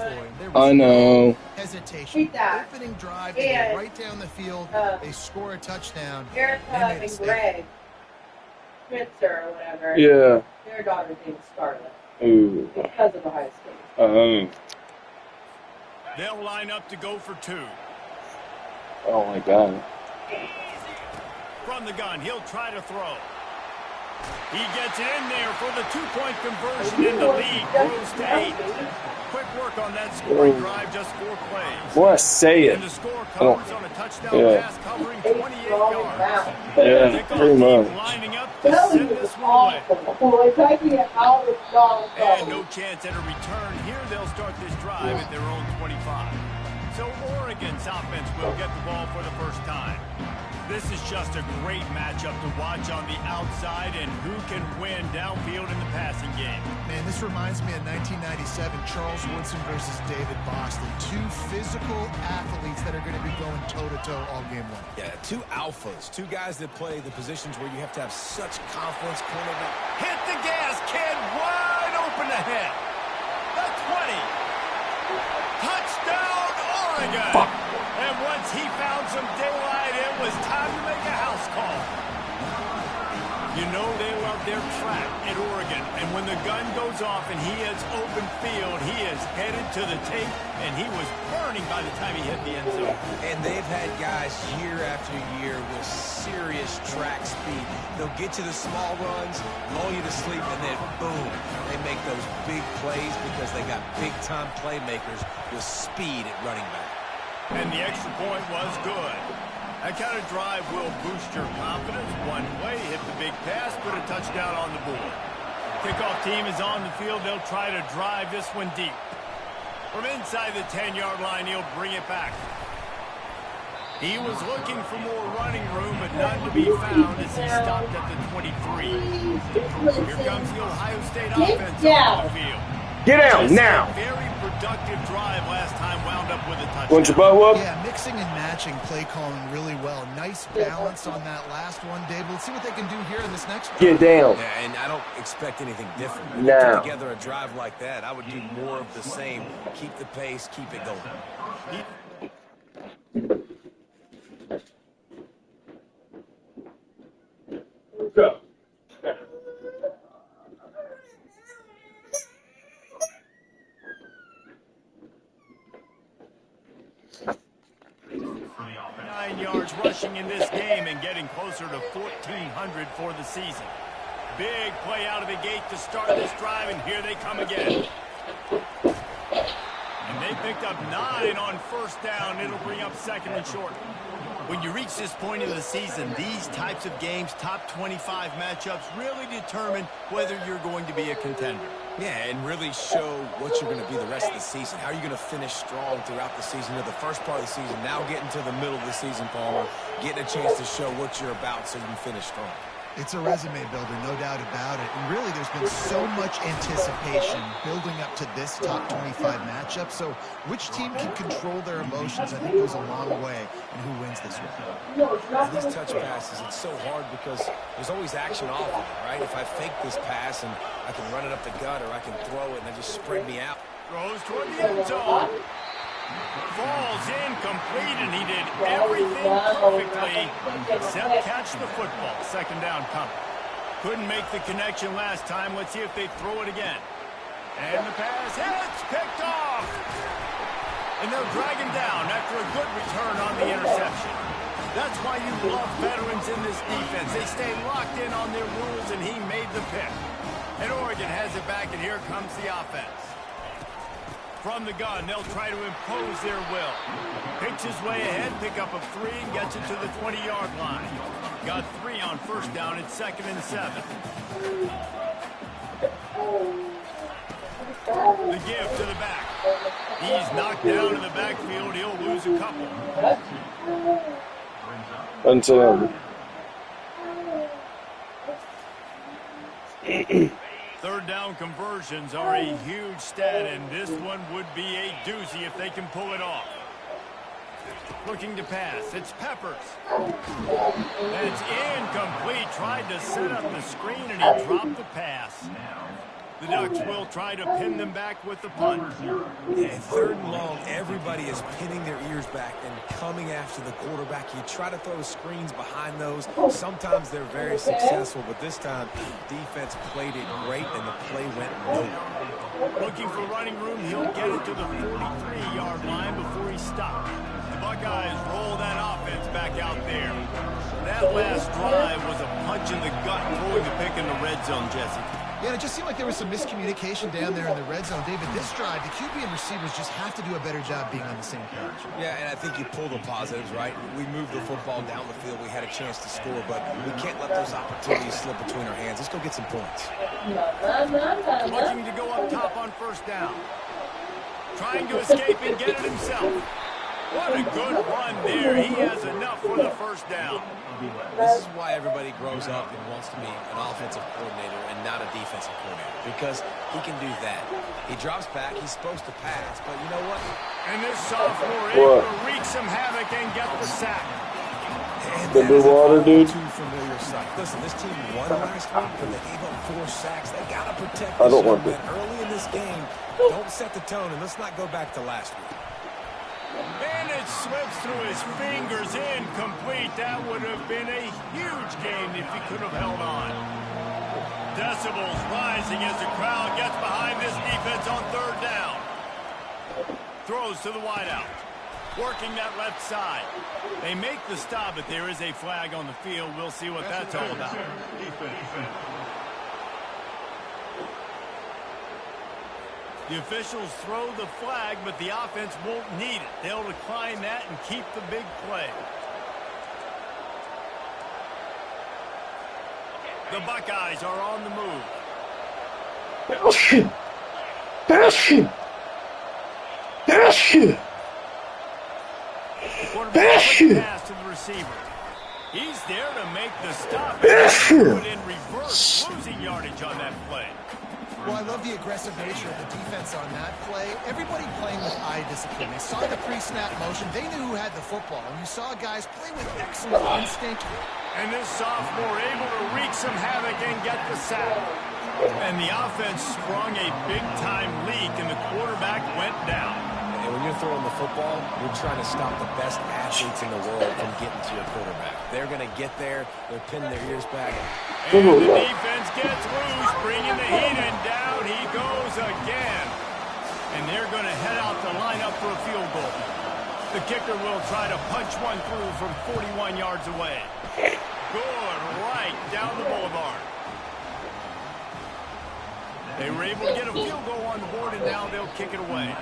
I know. Hesitation. Opening drive, they go right down the field, they score a touchdown. Erica and Greg Schmitzer or whatever. Yeah. Their daughter's name is Scarlett. Ooh. Because of Ohio State. They'll line up to go for two. Oh my God. From the gun, he'll try to throw. He gets it in there for the two-point conversion, and the lead grows to 8. Quick work on that scoring drive, just 4 plays. Boy, say it. And the score covers on a touchdown pass covering 28 yards. Yeah, pretty much. Lining up to send this one away. And no chance at a return here. They'll start this drive at their own 25. So Oregon's offense will get the ball for the first time. This is just a great matchup to watch on the outside, and who can win downfield in the passing game. Man, this reminds me of 1997, Charles Woodson versus David Boston. Two physical athletes that are going to be going toe-to-toe all game long. Yeah, two alphas, two guys that play the positions where you have to have such confidence. Hit the gas, kid, wide open ahead. The 20. Touchdown, Oregon. Fuck. And once he found some daylight, it was time to make a house call. You know they love their track at Oregon, and when the gun goes off and he hits open field, he is headed to the tape, and he was burning by the time he hit the end zone. And they've had guys year after year with serious track speed. They'll get you the small runs, lull you to sleep, and then boom, they make those big plays because they got big-time playmakers with speed at running back. And the extra point was good. That kind of drive will boost your confidence. One play, hit the big pass, put a touchdown on the board. Kickoff team is on the field. They'll try to drive this one deep. From inside the 10-yard line, he'll bring it back. He was looking for more running room, but none to be found as he stopped at the 23. Here comes the Ohio State offense on the field. Get out now. Very productive drive last time, wound up with a touchdown. Want your bow up? Yeah, mixing and matching play calling really well. Nice balance on that last one, Dave. Let's see what they can do here in this next one. Get down. Yeah, and I don't expect anything different. When now. you put together a drive like that, I would do more of the same. Keep the pace, keep it going. Go. Yards rushing in this game and getting closer to 1,400 for the season. Big play out of the gate to start this drive, and here they come again. And they picked up 9 on first down. It'll bring up second and short. When you reach this point in the season, these types of games, top 25 matchups, really determine whether you're going to be a contender. Yeah, and really show what you're going to be the rest of the season. How are you going to finish strong throughout the season, or the first part of the season, now getting to the middle of the season, Palmer, getting a chance to show what you're about so you can finish strong. It's a resume builder, no doubt about it. And really, there's been so much anticipation building up to this top 25 matchup. So which team can control their emotions, I think, goes a long way in who wins this one. And these touch passes, it's so hard because there's always action off of it, right? If I fake this pass and I can run it up the gut, or I can throw it and then just spread me out. Throws toward the end zone. Falls incomplete, and he did everything perfectly except catch the football. Second down coming. Couldn't make the connection last time. Let's see if they throw it again. And the pass hits, picked off. And they'll drag him down after a good return on the interception. That's why you love veterans in this defense. They stay locked in on their rules, and he made the pick. And Oregon has it back, and here comes the offense. From the gun, they'll try to impose their will. Picks his way ahead, pick up a 3, and gets it to the 20-yard line. Got 3 on first down. It's 2nd and 7. The give to the back. He's knocked down in the backfield. He'll lose a couple. Until Third down conversions are a huge stat, and this one would be a doozy if they can pull it off. Looking to pass. It's Peppers. That's incomplete. Tried to set up the screen, and he dropped the pass. The Ducks will try to pin them back with the punt. Yeah, 3rd and long, everybody is pinning their ears back and coming after the quarterback. You try to throw screens behind those. Sometimes they're very successful, but this time, defense played it great, and the play went nowhere. Looking for running room, he'll get it to the 43-yard line before he stops. The Buckeyes roll that offense back out there. That last drive was a punch in the gut, throwing the pick in the red zone, Jesse. Yeah, it just seemed like there was some miscommunication down there in the red zone. David, this drive, the QB and receivers just have to do a better job being on the same page. Yeah, and I think you pull the positives, right? We moved the football down the field. We had a chance to score, but we can't let those opportunities slip between our hands. Let's go get some points. Looking to go up top on first down. Trying to escape and get it himself. What a good run there. He has enough for the first down. This is why everybody grows up and wants to be an offensive coordinator and not a defensive coordinator, because he can do that. He drops back. He's supposed to pass, but you know what? And this sophomore able to wreak some havoc and get the sack. And that is a too familiar sight. Listen, this team won last week, but they gave up 4 sacks. They got to protect this young man early in this game. Don't set the tone, and let's not go back to last week. And it slips through his fingers, incomplete. That would have been a huge gain if he could have held on. Decibels rising as the crowd gets behind this defense on 3rd down. Throws to the wideout. Working that left side. They make the stop, but there is a flag on the field. We'll see what that's all about. The officials throw the flag, but the offense won't need it. They'll decline that and keep the big play. The Buckeyes are on the move. Pass to the receiver. He's there to make the stop. Put in reverse, losing yardage on that play. Well, I love the aggressive nature of the defense on that play. Everybody playing with eye discipline. They saw the pre-snap motion. They knew who had the football. And you saw guys play with excellent instinct. And this sophomore able to wreak some havoc and get the sack. And the offense sprung a big-time leak, and the quarterback went down. And when you're throwing the football, you're trying to stop the best athletes in the world from getting to your quarterback. They're going to get there. They're pinning their ears back. And the defense gets loose, bringing the heat, and down he goes again. And they're going to head out the lineup for a field goal. The kicker will try to punch one through from 41 yards away. Good, right down the boulevard. They were able to get a field goal on the board, and now they'll kick it away.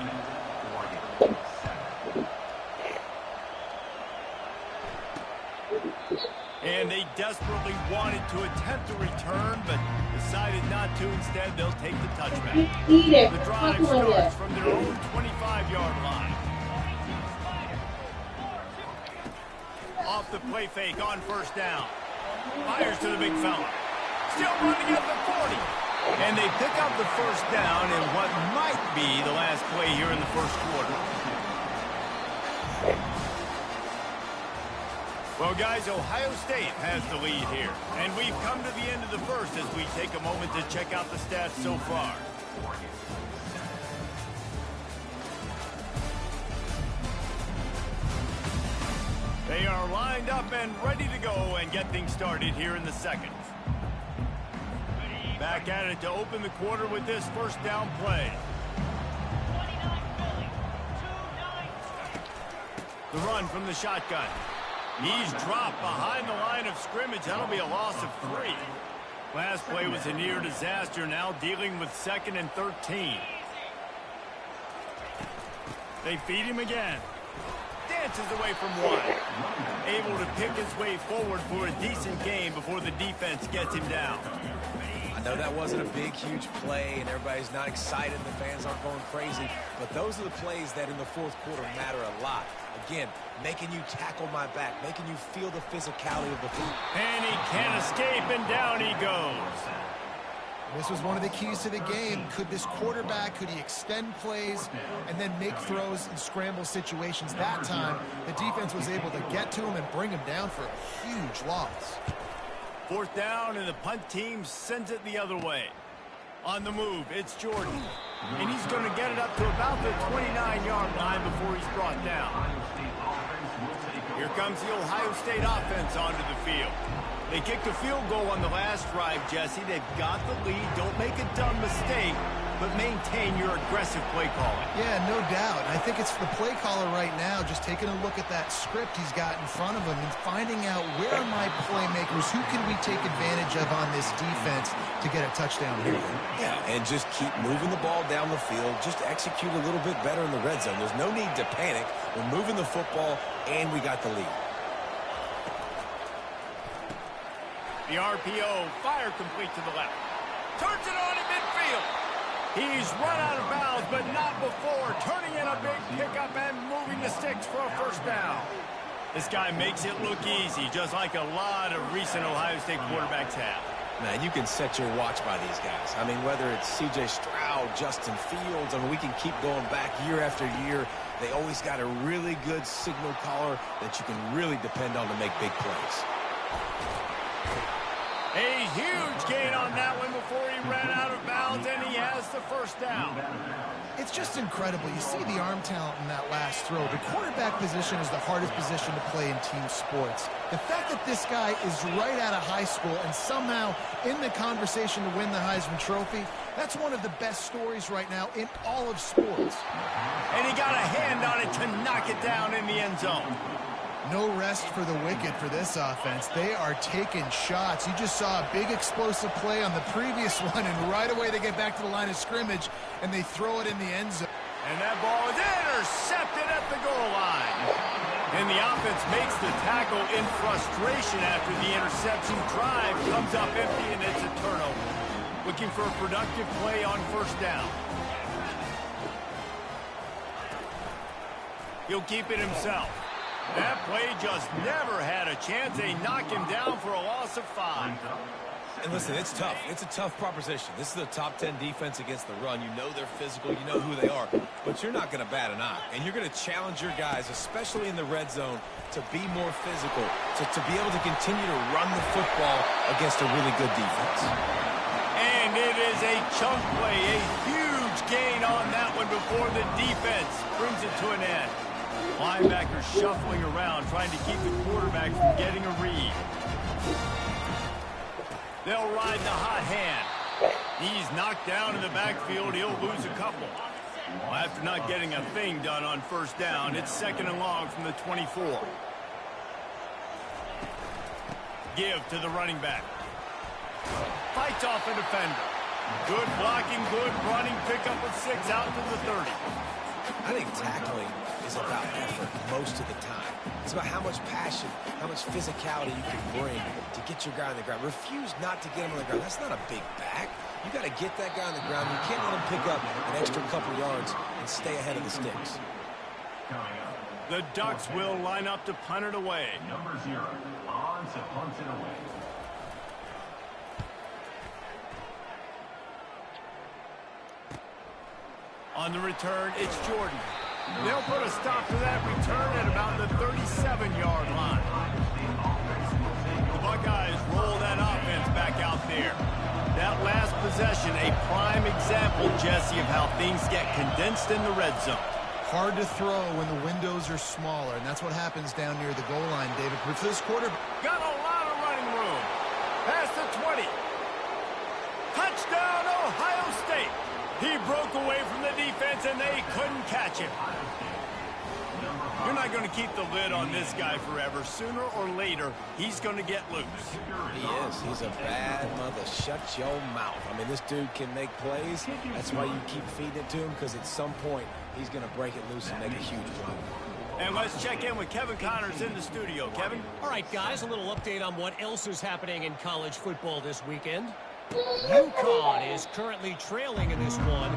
And they desperately wanted to attempt a return, but decided not to. Instead, they'll take the touchback. The drive starts from their own 25-yard line. Off the play fake on first down. Fires to the big fella. Still running at the 40. And they pick up the first down in what might be the last play here in the first quarter. Well, guys, Ohio State has the lead here. And we've come to the end of the first as we take a moment to check out the stats so far. lined up and ready to go and get things started here in the second. Back at it to open the quarter with this first down play. The run from the shotgun. He's dropped behind the line of scrimmage. That'll be a loss of 3. Last play was a near disaster, now dealing with 2nd and 13. They feed him again. Dances away from 1. Able to pick his way forward for a decent game before the defense gets him down. I know that wasn't a big, huge play, and everybody's not excited, the fans aren't going crazy, but those are the plays that in the fourth quarter matter a lot. Again, making you tackle my back, making you feel the physicality of the field. And he can't escape, and down he goes. This was one of the keys to the game. Could this quarterback, could he extend plays and then make throws in scramble situations? That time, the defense was able to get to him and bring him down for a huge loss. 4th down, and the punt team sends it the other way. On the move, it's Jordan. And he's going to get it up to about the 29-yard line before he's brought down. Here comes the Ohio State offense onto the field. They kicked a field goal on the last drive, Jesse. They've got the lead. Don't make a dumb mistake, but maintain your aggressive play calling. Yeah, no doubt. I think it's the play caller right now just taking a look at that script he's got in front of him and finding out where are my playmakers, who can we take advantage of on this defense to get a touchdown here. Yeah, and just keep moving the ball down the field. Just execute a little bit better in the red zone. There's no need to panic. We're moving the football, and we got the lead. The RPO, fire complete to the left. Turns it on in midfield. He's run out of bounds, but not before. Turning in a big pickup and moving the sticks for a first down. This guy makes it look easy, just like a lot of recent Ohio State quarterbacks have. Man, you can set your watch by these guys. I mean, whether it's C.J. Stroud, Justin Fields, I mean, we can keep going back year after year. They always got a really good signal caller that you can really depend on to make big plays. A huge gain on that one before he ran out of bounds, and he has the first down. It's just incredible. You see the arm talent in that last throw. The quarterback position is the hardest position to play in team sports. The fact that this guy is right out of high school and somehow in the conversation to win the Heisman Trophy, that's one of the best stories right now in all of sports. And he got a hand on it to knock it down in the end zone. No rest for the wicked for this offense. They are taking shots. You just saw a big explosive play on the previous one, and right away they get back to the line of scrimmage, and they throw it in the end zone. And that ball is intercepted at the goal line. And the offense makes the tackle in frustration after the interception. Drive comes up empty, and it's a turnover. Looking for a productive play on first down. He'll keep it himself. That play just never had a chance. They knock him down for a loss of 5. And listen, it's tough. It's a tough proposition. This is a top 10 defense against the run. You know they're physical. You know who they are. But you're not going to bat an eye. And you're going to challenge your guys, especially in the red zone, to be more physical, to be able to continue to run the football against a really good defense. And it is a chunk play, a huge gain on that one before the defense brings it to an end. Linebackers shuffling around, trying to keep the quarterback from getting a read. They'll ride the hot hand. He's knocked down in the backfield. He'll lose a couple. Well, after not getting a thing done on first down, it's 2nd and long from the 24. Give to the running back. Fights off a defender. Good blocking, good running, pickup of 6 out to the 30. I think tackling is about effort most of the time. It's about how much passion, how much physicality you can bring to get your guy on the ground. Refuse not to get him on the ground. That's not a big back. You got to get that guy on the ground. You can't let him pick up an extra couple yards and stay ahead of the sticks. The Ducks will line up to punt it away. Number 0 on to punt it away. On the return, it's Jordan. They'll put a stop to that return at about the 37-yard line. The Buckeyes roll that offense back out there. That last possession, a prime example, Jesse, of how things get condensed in the red zone. Hard to throw when the windows are smaller, and that's what happens down near the goal line, David. But for this quarterback, got a lot of running room. Past the 20. Touchdown, Ohio State. He broke away from the defense, and they couldn't catch him. You're not going to keep the lid on this guy forever. Sooner or later, he's going to get loose. He is. He's a bad mother. Shut your mouth. I mean, this dude can make plays. That's why you keep feeding it to him, because at some point, he's going to break it loose and make a huge play. And let's check in with Kevin Connors in the studio. Kevin? All right, guys, a little update on what else is happening in college football this weekend. UConn is currently trailing in this one,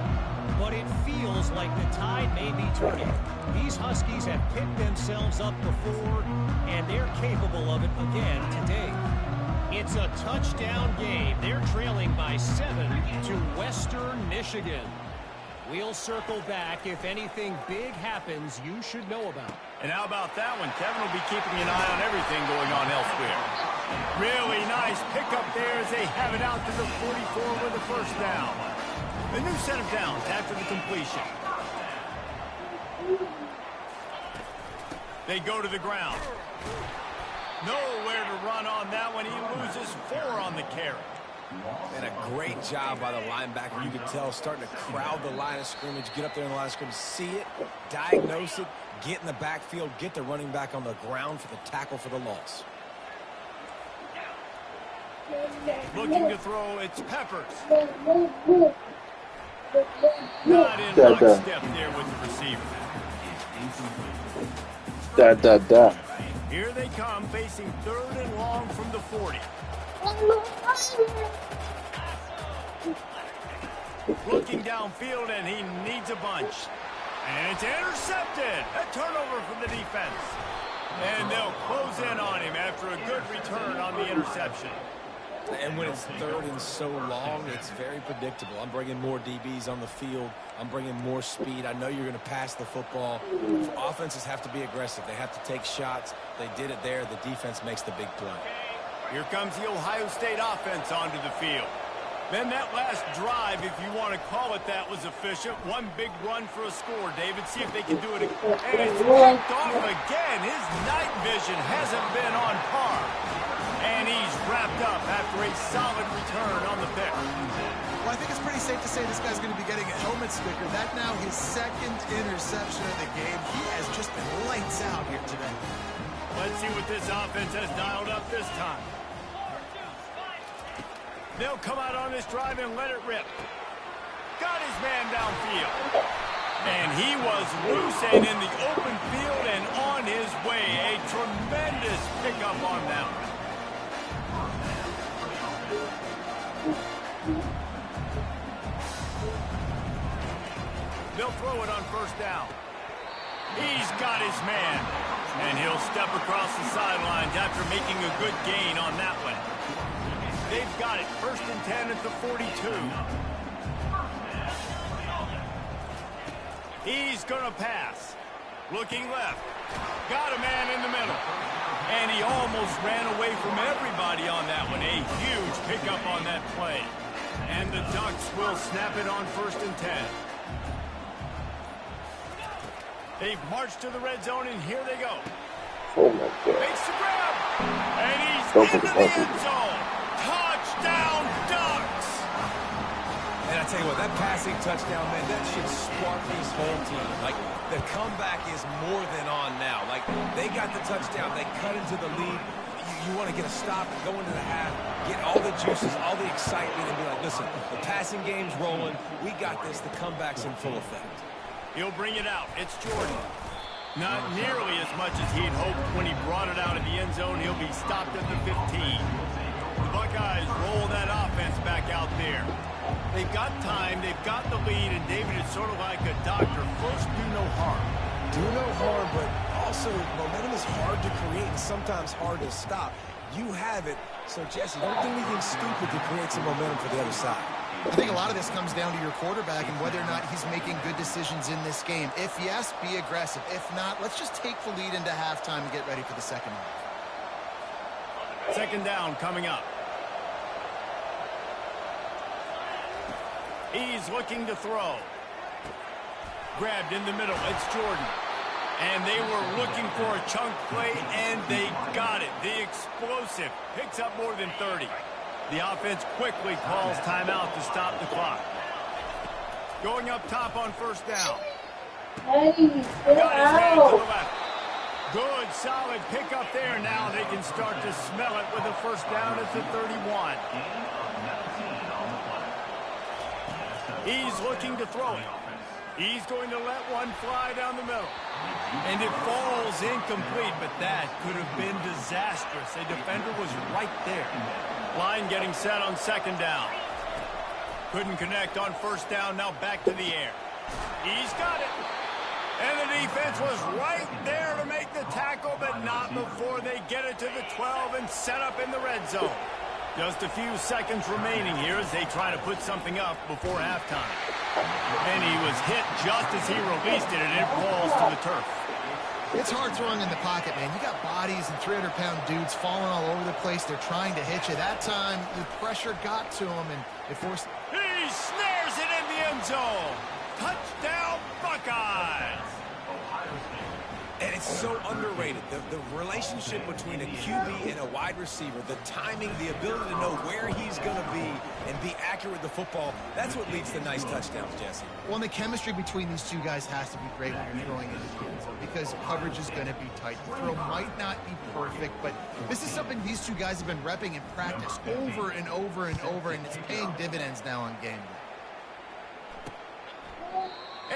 but it feels like the tide may be turning. These Huskies have picked themselves up before, and they're capable of it again today. It's a touchdown game. They're trailing by 7 to Western Michigan. We'll circle back if anything big happens you should know about. And how about that one? Kevin will be keeping an eye on everything going on elsewhere. Really nice pickup there as they have it out to the 44 with a first down. The new set of downs after the completion. They go to the ground. Nowhere to run on that one. He loses 4 on the carry. And a great job by the linebacker. You can tell starting to crowd the line of scrimmage, get up there in the line of scrimmage, see it, diagnose it, get in the backfield, get the running back on the ground for the tackle for the loss. Looking to throw, it's Peppers. Not in lockstep there with the receiver. Here they come, facing 3rd and long from the 40. Looking downfield, and he needs a bunch. And it's intercepted. A turnover from the defense. And they'll close in on him after a good return on the interception. And when it's 3rd and so long, it's very predictable. I'm bringing more DBs on the field. I'm bringing more speed. I know you're going to pass the football. Offenses have to be aggressive. They have to take shots. They did it there. The defense makes the big play. Here comes the Ohio State offense onto the field. Then that last drive, if you want to call it that, was efficient. One big run for a score. David, see if they can do it again. And it's picked off again. His night vision hasn't been on par. And he's wrapped up after a solid return on the pick. Well, I think it's pretty safe to say this guy's going to be getting a helmet sticker. That now his 2nd interception of the game. He has just been lights out here today. Let's see what this offense has dialed up this time. They'll come out on this drive and let it rip. Got his man downfield. And he was loose and in the open field and on his way. A tremendous pickup on that one. They'll throw it on 1st down. He's got his man. And he'll step across the sidelines after making a good gain on that one. They've got it. 1st and 10 at the 42. He's going to pass. Looking left. Got a man in the middle. And he almost ran away from everybody on that one. A huge pickup on that play. And the Ducks will snap it on 1st and 10. They've marched to the red zone, and here they go. Oh, my God. Makes the grab. And he's into the end zone. Touchdown, Ducks. And I tell you what, that passing touchdown, man, that should spark this whole team. Like, the comeback is more than on now. Like, they got the touchdown. They cut into the lead. You want to get a stop and go into the half, get all the juices, all the excitement, and be like, listen, the passing game's rolling. We got this. The comeback's in full effect. He'll bring it out. It's Jordan. Not nearly as much as he'd hoped when he brought it out of the end zone. He'll be stopped at the 15. The Buckeyes roll that offense back out there. They've got time. They've got the lead. And David, it's sort of like a doctor. First, do no harm. Do no harm, but also momentum is hard to create and sometimes hard to stop. You have it. So, Jesse, don't do anything stupid to create some momentum for the other side. I think a lot of this comes down to your quarterback and whether or not he's making good decisions in this game. If yes, be aggressive. If not, let's just take the lead into halftime and get ready for the second half. 2nd down coming up. He's looking to throw. Grabbed in the middle. It's Jordan. And they were looking for a chunk play, and they got it. The explosive picks up more than 30. The offense quickly calls timeout to stop the clock. Going up top on first down. Got his hand to the left. Good, solid pickup there. Now they can start to smell it with a first down at the 31. He's looking to throw it. He's going to let one fly down the middle. And it falls incomplete, but that could have been disastrous. A defender was right there. Line getting set on second down. Couldn't connect on first down. Now back to the air. He's got it. And the defense was right there to make the tackle, but not before they get it to the 12 and set up in the red zone. Just a few seconds remaining here as they try to put something up before halftime. And he was hit just as he released it, and it falls to the turf. It's hard throwing in the pocket, man. You got bodies and 300-pound dudes falling all over the place. They're trying to hit you. That time, the pressure got to him, and it forced... He snares it in the end zone. Touchdown, Buckeyes. And it's so underrated. The relationship between a QB and a wide receiver, the timing, the ability to know where he's going to be and be accurate with the football, that's what leads to nice touchdowns, Jesse. Well, and the chemistry between these two guys has to be great when you're throwing into the end zone because coverage is going to be tight. The throw might not be perfect, but this is something these two guys have been repping in practice over and over and over, and it's paying dividends now on game day.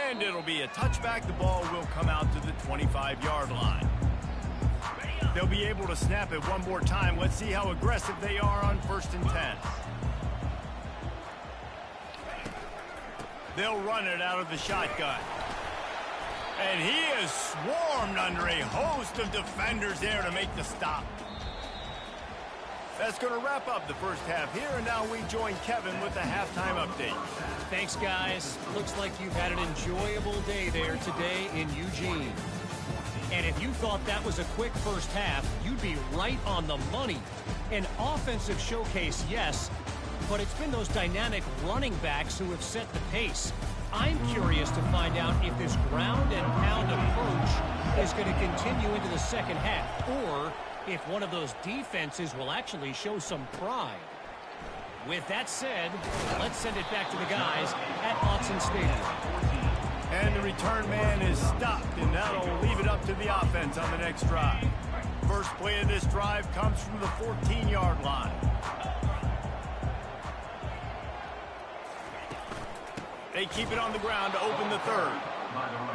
And it'll be a touchback. The ball will come out to the 25-yard line. They'll be able to snap it one more time. Let's see how aggressive they are on 1st and 10. They'll run it out of the shotgun. And he is swarmed under a host of defenders there to make the stop. That's going to wrap up the first half here, and now we join Kevin with the halftime update. Thanks, guys. Looks like you've had an enjoyable day there today in Eugene. And if you thought that was a quick first half, you'd be right on the money. An offensive showcase, yes, but it's been those dynamic running backs who have set the pace. I'm curious to find out if this ground and pound approach is going to continue into the second half, or if one of those defenses will actually show some pride. With that said, let's send it back to the guys at Autzen Stadium. And the return man is stopped, and that'll leave it up to the offense on the next drive. First play of this drive comes from the 14-yard line. They keep it on the ground to open the third.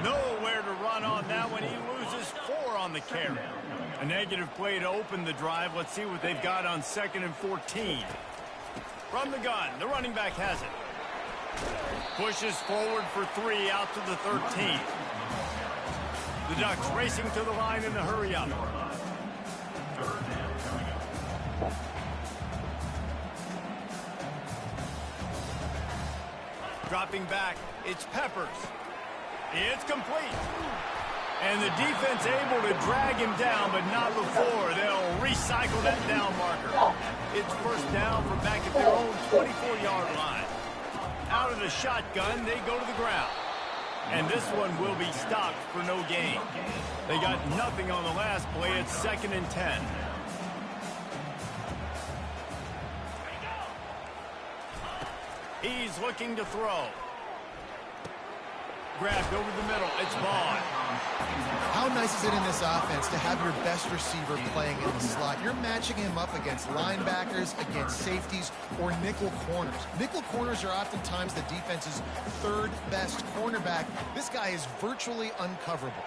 Nowhere to run on that one. He loses 4 on the carry. A negative play to open the drive. Let's see what they've got on 2nd and 14. From the gun, the running back has it. Pushes forward for 3 out to the 13. The Ducks racing to the line in the hurry up. Dropping back, it's Peppers. It's complete. And the defense able to drag him down, but not before. They'll recycle that down marker. It's first down from back at their own 24-yard line. Out of the shotgun, they go to the ground. And this one will be stopped for no gain. They got nothing on the last play. It's 2nd and 10. He's looking to throw. Grabbed over the middle. It's Vaughn. How nice is it in this offense to have your best receiver playing in the slot? You're matching him up against linebackers, against safeties, or nickel corners. Nickel corners are oftentimes the defense's 3rd best cornerback. This guy is virtually uncoverable.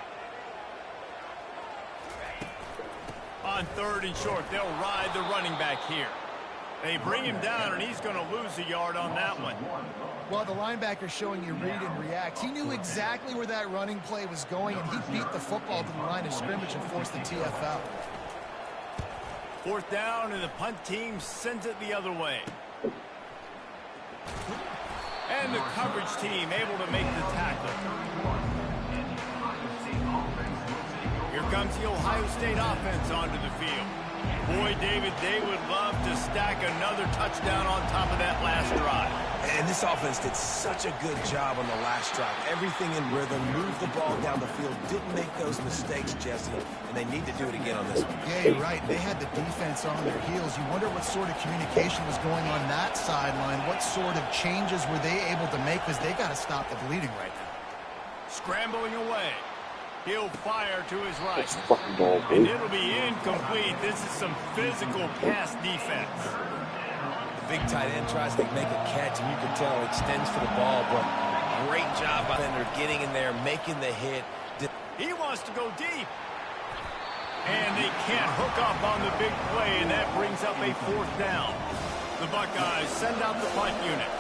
On 3rd and short, they'll ride the running back here. They bring him down, and he's going to lose a yard on that one. Well, the linebacker's showing you read and react. He knew exactly where that running play was going, and he beat the football to the line of scrimmage and forced the TFL. 4th down, and the punt team sends it the other way. And the coverage team able to make the tackle. Here comes the Ohio State offense onto the field. Boy, David, they would love to stack another touchdown on top of that last drive. And this offense did such a good job on the last drive. Everything in rhythm, moved the ball down the field, didn't make those mistakes, Jesse, and they need to do it again on this one. Yeah, you're right. They had the defense on their heels. You wonder what sort of communication was going on that sideline. What sort of changes were they able to make, because they got to stop the bleeding right now. Scrambling away. He'll fire to his right. That's fucking ball, and it'll be incomplete. This is some physical pass defense. Big tight end tries to make a catch, and you can tell he extends for the ball, but great job by them getting in there, making the hit. He wants to go deep. And they can't hook up on the big play, and that brings up a 4th down. The Buckeyes send out the punt unit.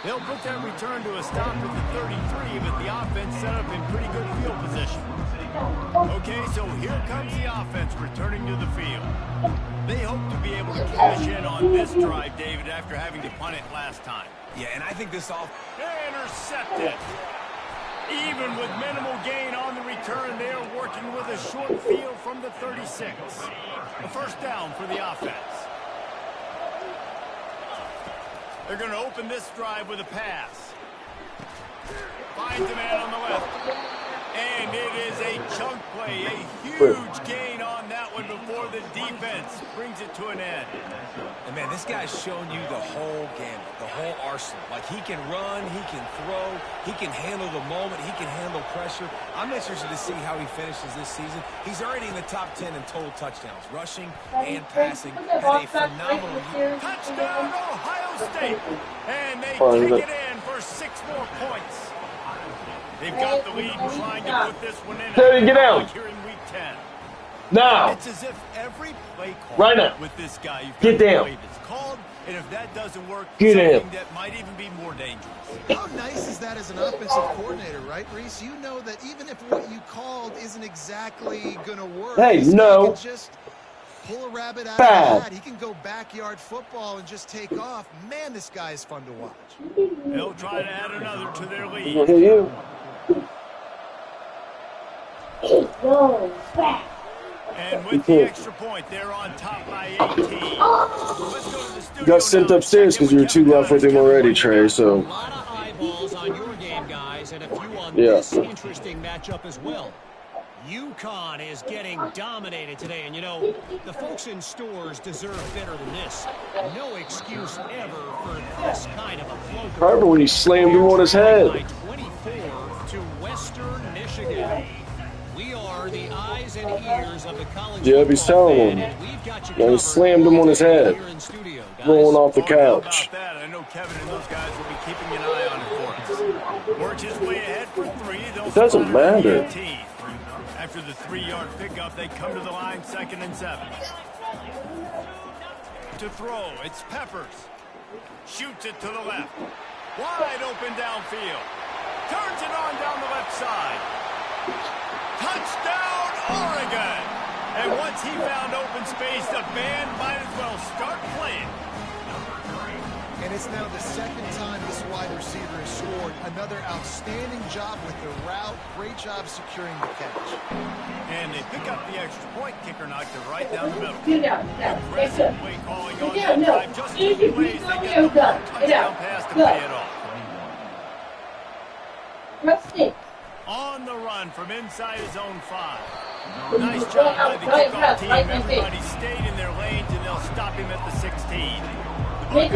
They'll put that return to a stop at the 33, but the offense set up in pretty good field position. Okay, so here comes the offense returning to the field. They hope to be able to cash in on this drive, David, after having to punt it last time. Yeah, and I think this intercepted. Even with minimal gain on the return, they are working with a short field from the 36. A 1st down for the offense. They're going to open this drive with a pass. Finds a man on the left. And it is a chunk play, a huge gain on that one before the defense brings it to an end. And, man, this guy's shown you the whole gamut, the whole arsenal. Like, he can run, he can throw, he can handle the moment, he can handle pressure. I'm interested to see how he finishes this season. He's already in the top 10 in total touchdowns, rushing and passing. Had a phenomenal year. Touchdown, Ohio State. And they take it in for 6 more points. They've got the lead and trying to put this one in. Teddy, get out. Here in week 10. Now. It's as if every play call right now. With this guy, you've get down. It's called, and if that doesn't work, get something in. that might even be more dangerous. How nice is that as an offensive coordinator, right, Reese? You know that even if what you called isn't exactly going to work, hey, no. Just pull a rabbit out of the hat. He can go backyard football and just take off. Man, this guy is fun to watch. They'll try to add another to their lead. He'll hit you. And with the extra point, they're on top by 18. Let's go to the studio. You got sent upstairs because you were 2 left with him already, Trey. So. A lot of eyeballs on your game, guys, and a few on this interesting matchup as well. UConn is getting dominated today, and you know, the folks in stores deserve better than this. No excuse ever for this kind of a flow. Remember when he slammed him on his head? 24 to Western Michigan. We are the eyes and ears of the college. Yeah, he's telling him. Yeah, he slammed him on his head, rolling off the couch. I know Kevin and those guys will be keeping an eye on it for us. Works his way ahead for 3. It doesn't matter. After the 3-yard pickup, they come to the line 2nd and 7. To throw, it's Peppers. Shoots it to the left. Wide open downfield. Turns it on down the left side. Touchdown, Oregon! And once he found open space, the band might as well start playing. And it's now the 2nd time this wide receiver has scored. Another outstanding job with the route. Great job securing the catch. And they pick up the extra point. Kicker knocked it right down the middle. Aggressive play calling on that drive. Just 2 plays, they get the touchdown pass to pay it off. On the run from inside his own 5. Nice job by the kickoff team. Everybody stayed in their lanes, and they'll stop him at the 16. And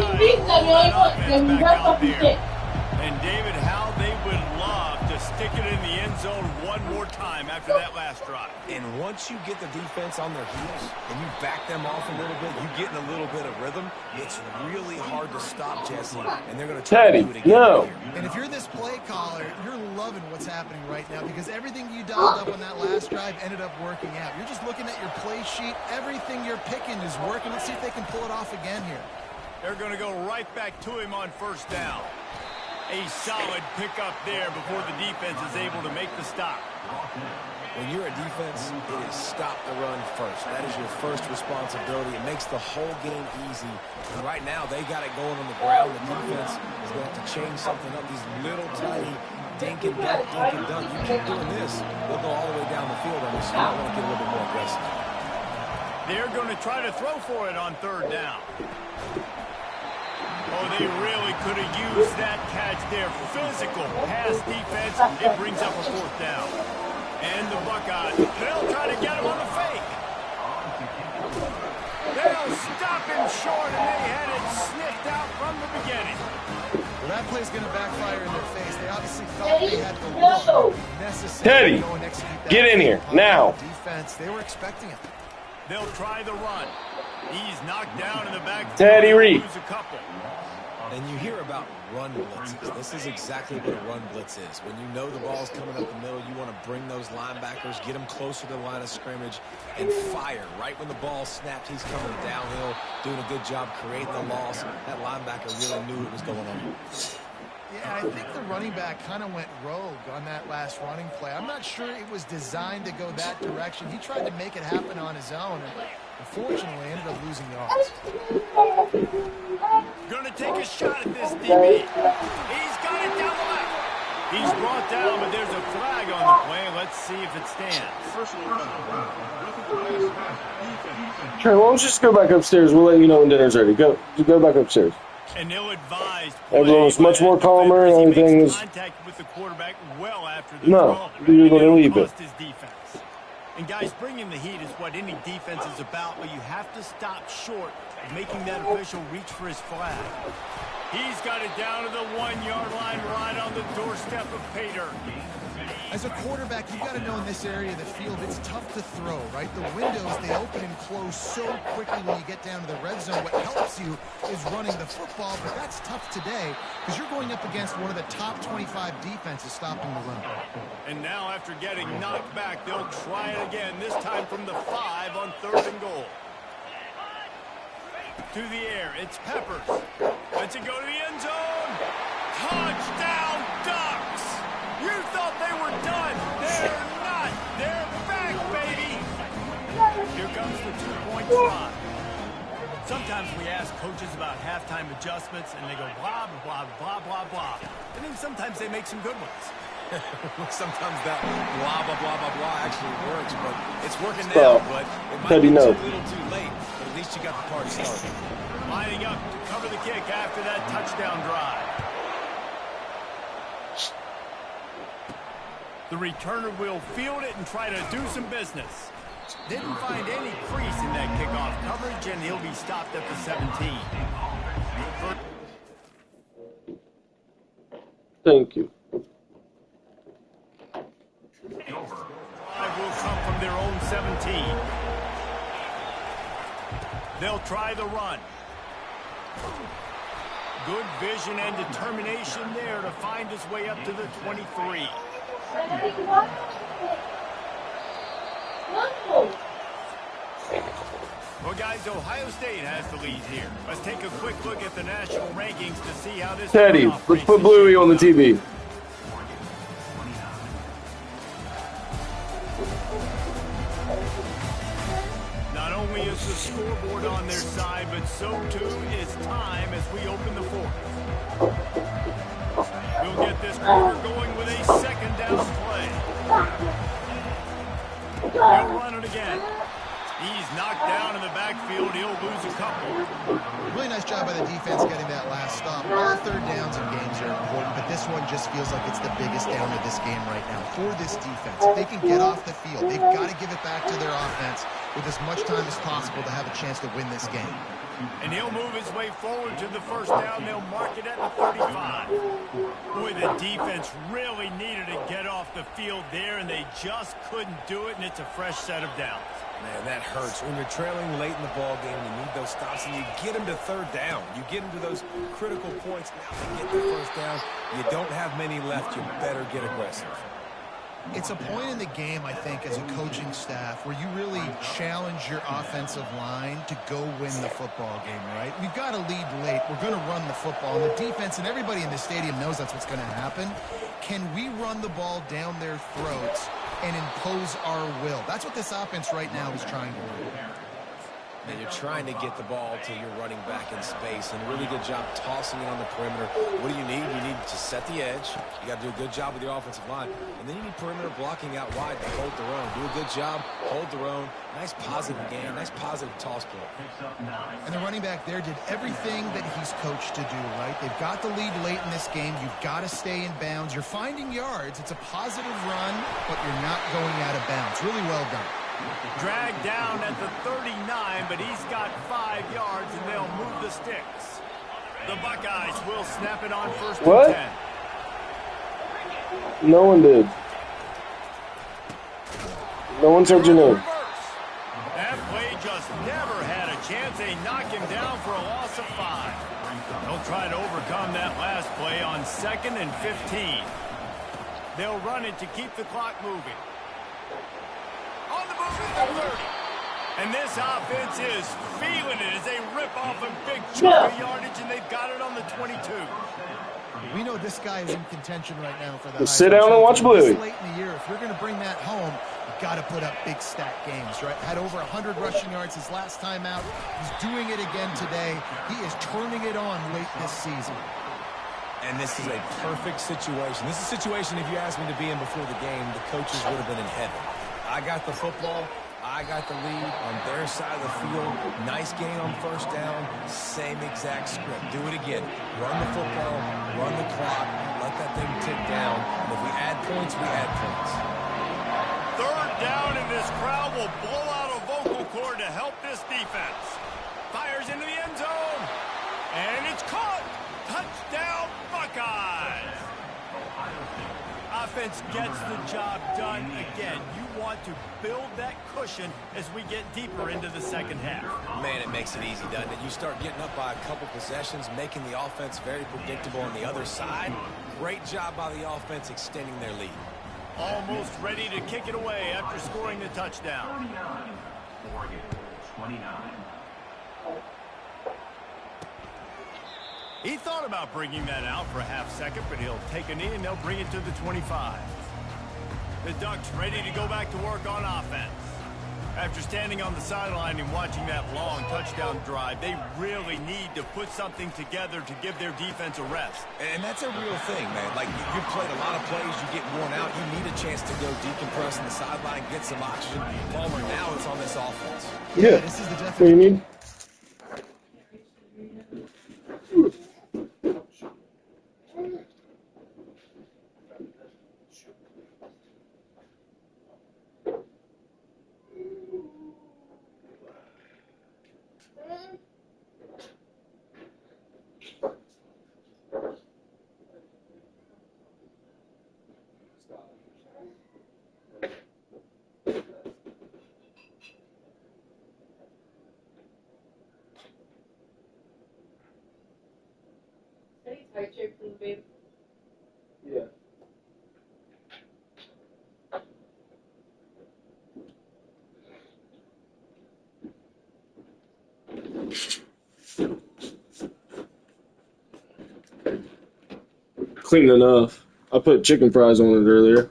David, how they would love to stick it in the end zone one more time after that last drive. And once you get the defense on their heels and you back them off a little bit, you get in a little bit of rhythm, it's really hard to stop, Jesse. And they're going to try to do it again. No. And if you're this play caller, you're loving what's happening right now because everything you dialed up on that last drive ended up working out. You're just looking at your play sheet. Everything you're picking is working. Let's see if they can pull it off again here. They're going to go right back to him on 1st down. A solid pickup there before the defense is able to make the stop. When you're a defense, it is stop the run first. That is your first responsibility. It makes the whole game easy. And right now, they got it going on the ground. The defense is going to have to change something up. These little tiny dink and dunk, dink and dunk. You keep doing this, they'll go all the way down the field on this. You might want to get a little bit more aggressive. They're going to try to throw for it on third down. Oh, they really could have used that catch there. Physical pass defense. It brings up a fourth down. And the Buckeyes, they'll try to get him on the fake. They'll stop him short, and they had it sniffed out from the beginning. Well, that play's going to backfire in their face. They obviously thought they had the look necessary to go and execute that. Get in here, now. Defense, they were expecting it. They'll try the run. He's knocked down in the back. Teddy Reed. Lose a couple. And you hear about run blitzes. This is exactly what a run blitz is. When you know the ball's coming up the middle, you want to bring those linebackers, get them closer to the line of scrimmage, and fire. Right when the ball snapped, he's coming downhill, doing a good job creating the loss. That linebacker really knew what was going on. Yeah, I think the running back kind of went rogue on that last running play. I'm not sure it was designed to go that direction. He tried to make it happen on his own, and unfortunately ended up losing yards. Going to take a shot at this DB. He's got it down the left. He's brought down, but there's a flag on the play. Let's see if it stands. Trey, why don't you just go back upstairs? We'll let you know when dinner's ready. Go back upstairs. An ill-advised everyone's much more calmer and everything is. Contact with the quarterback well after the no, throw. you're going to leave it. His defense. And guys, bringing the heat is what any defense is about, but you have to stop short of making that official reach for his flag. He's got it down to the 1-yard line, right on the doorstep of Pater. As a quarterback, you've got to know in this area of the field, it's tough to throw, right? The windows, they open and close so quickly when you get down to the red zone. What helps you is running the football, but that's tough today because you're going up against one of the top 25 defenses stopping the run. And now after getting knocked back, they'll try it again, this time from the 5 on 3rd and goal. To the air, it's Peppers. Lets it go to the end zone. Touchdown, Ducks! You thought they were done. They're not. They're back, baby. Here comes the 2-point try. Sometimes we ask coaches about halftime adjustments, and they go blah, blah, blah, blah, blah. And then sometimes they make some good ones. Sometimes that blah, blah, blah, blah, blah actually works, but it's working now, but it might be too little too late. But at least you got the party started. Lining up to cover the kick after that touchdown drive. The returner will field it and try to do some business. Didn't find any crease in that kickoff coverage, and he'll be stopped at the 17. Thank you. Will come from their own 17. They'll try the run. Good vision and determination there to find his way up to the 23. Well, guys, Ohio State has the lead here. Let's take a quick look at the national rankings to see how this... Teddy, let's put Bluey on the TV. Not only is the scoreboard on their side, but so too is time as we open the 4th. We'll get this quarter going with a 2nd down play. He'll run it again. He's knocked down in the backfield. He'll lose a couple. Really nice job by the defense getting that last stop. All 3rd downs in games are important, but this one just feels like it's the biggest down of this game right now for this defense. If they can get off the field, they've got to give it back to their offense with as much time as possible to have a chance to win this game. And he'll move his way forward to the 1st down. They'll mark it at the 35. Boy, the defense really needed to get off the field there, and they just couldn't do it, and it's a fresh set of downs. Man, that hurts. When you're trailing late in the ball game, you need those stops, and you get them to 3rd down. You get them to those critical points. Now they get the 1st down. You don't have many left. You better get aggressive. It's a point in the game, I think, as a coaching staff where you really challenge your offensive line to go win the football game, right? We've got to lead late. We're going to run the football. And the defense and everybody in the stadium knows that's what's going to happen. Can we run the ball down their throats and impose our will? That's what this offense right now is trying to do. Now you're trying to get the ball to your running back in space, and a really good job tossing it on the perimeter. What do you need? You need to set the edge. You got to do a good job with your offensive line. And then you need perimeter blocking out wide to hold their own. Do a good job, hold their own. Nice positive game, nice positive toss play. And the running back there did everything that he's coached to do, right? They've got the lead late in this game. You've got to stay in bounds. You're finding yards. It's a positive run, but you're not going out of bounds. Really well done. Dragged down at the 39, but he's got 5 yards, and they'll move the sticks. The Buckeyes will snap it on first and 10. No one did. No one said your name. That play just never had a chance. They knock him down for a loss of 5. They'll try to overcome that last play on 2nd and 15. They'll run it to keep the clock moving. On the move is the 30. And this offense is feeling it as they rip off a big chunk of yardage, and they've got it on the 22. We know this guy is in contention right now for the Just sit down and watch Bluey. Late in the year, if you're going to bring that home, you've got to put up big stat games, right? Had over 100 rushing yards his last time out. He's doing it again today. He is turning it on late this season. And this is a perfect situation. This is a situation, if you asked me to be in before the game, the coaches would have been in heaven. I got the football. I got the lead on their side of the field. Nice gain on first down. Same exact script. Do it again. Run the football. Run the clock. Let that thing tick down. And if we add points, we add points. 3rd down, and this crowd will blow out a vocal cord to help this defense. Fires into the end zone. And it's caught. Touchdown, Buckeyes. Offense gets the job done again. You want to build that cushion as we get deeper into the second half. Man, it makes it easy, doesn't it? You start getting up by a couple possessions, making the offense very predictable on the other side. Great job by the offense extending their lead. Almost ready to kick it away after scoring the touchdown. 29. He thought about bringing that out for a half second, but he'll take a knee and they'll bring it to the 25. The Ducks ready to go back to work on offense. After standing on the sideline and watching that long touchdown drive, they really need to put something together to give their defense a rest. And that's a real thing, man. Like, you've played a lot of plays, you get worn out, you need a chance to go decompress on the sideline, get some oxygen. Palmer, now it's on this offense. Yeah, this is the what do you mean? Yeah. Clean enough. I put chicken fries on it earlier.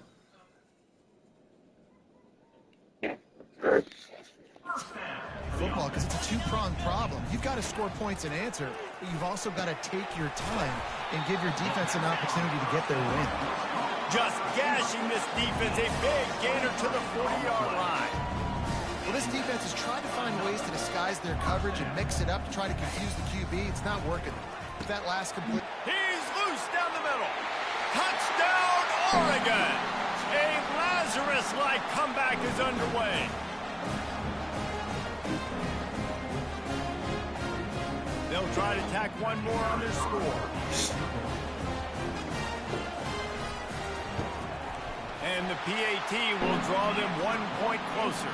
Football, because it's a two-pronged problem. You've got to score points and answer, but you've also got to take your time and give your defense an opportunity to get their win. Just gashing this defense, a big gainer to the 40-yard line. Well, this defense is trying to find ways to disguise their coverage and mix it up to try to confuse the QB. It's not working. That last complete. He's loose down the middle. Touchdown, Oregon. A Lazarus-like comeback is underway. They'll try to tack one more on their score. And the PAT will draw them 1 point closer.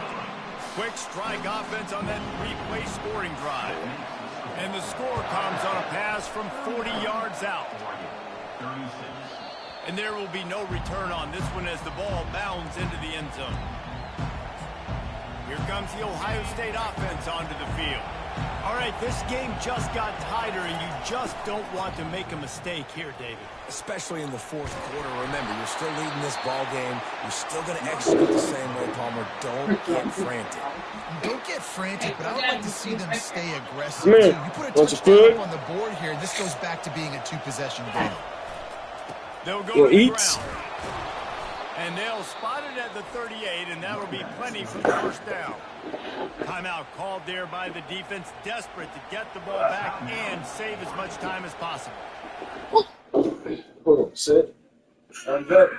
Quick strike offense on that 3-play scoring drive. And the score comes on a pass from 40 yards out. And there will be no return on this one as the ball bounds into the end zone. Here comes the Ohio State offense onto the field. All right, this game just got tighter, and you just don't want to make a mistake here, David. Especially in the fourth quarter. Remember, you're still leading this ball game. You're still going to execute the same way, Palmer. Don't get frantic. Don't get frantic, but I would like to see them stay aggressive, Come too. here. You put a Want some touchdown food? up on the board here, and this goes back to being a two-possession game. They'll go You'll to the eat. ground. And they'll spot it at the 38, and that'll be plenty for the first down. Timeout called there by the defense, desperate to get the ball back and save as much time as possible. Hold on, sit. I'm good.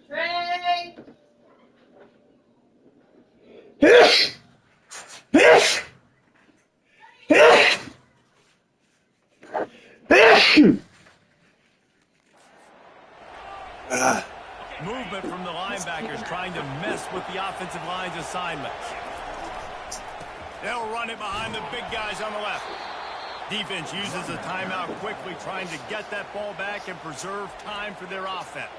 Trey! Movement from the linebackers trying to mess with the offensive line's assignments. They'll run it behind the big guys on the left. Defense uses a timeout quickly, trying to get that ball back and preserve time for their offense.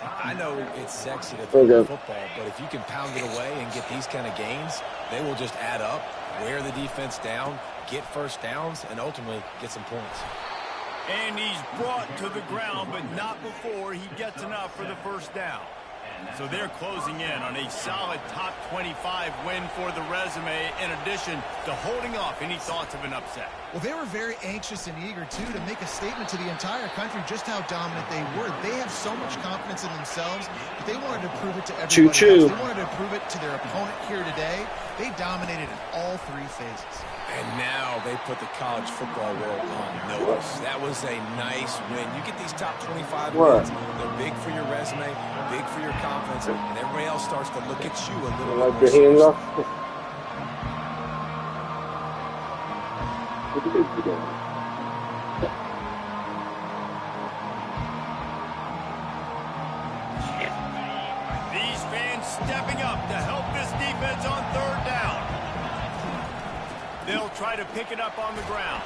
I know it's sexy to throw the football, but if you can pound it away and get these kind of gains, they will just add up, wear the defense down, get first downs, and ultimately get some points. And he's brought to the ground, but not before he gets enough for the first down. So they're closing in on a solid top 25 win for the resume, in addition to holding off any thoughts of an upset. Well, they were very anxious and eager, too, to make a statement to the entire country just how dominant they were. They have so much confidence in themselves, but they wanted to prove it to everybody else. They wanted to prove it to their opponent here today. They dominated in all three phases. And now they put the college football world on notice. That was a nice win. You get these top 25 wins, they're big for your resume, big for your confidence, and everybody else starts to look at you a little bit more seriously. These fans stepping up to help this defense on third down. They'll try to pick it up on the ground.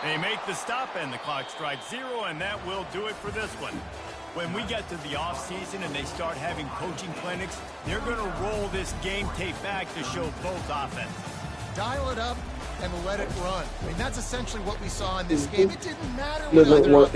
They make the stop, and the clock strikes 0, and that will do it for this one. When we get to the offseason and they start having coaching clinics, they're going to roll this game tape back to show both offenses. Dial it up and let it run. I mean, that's essentially what we saw in this game. It didn't matter He doesn't want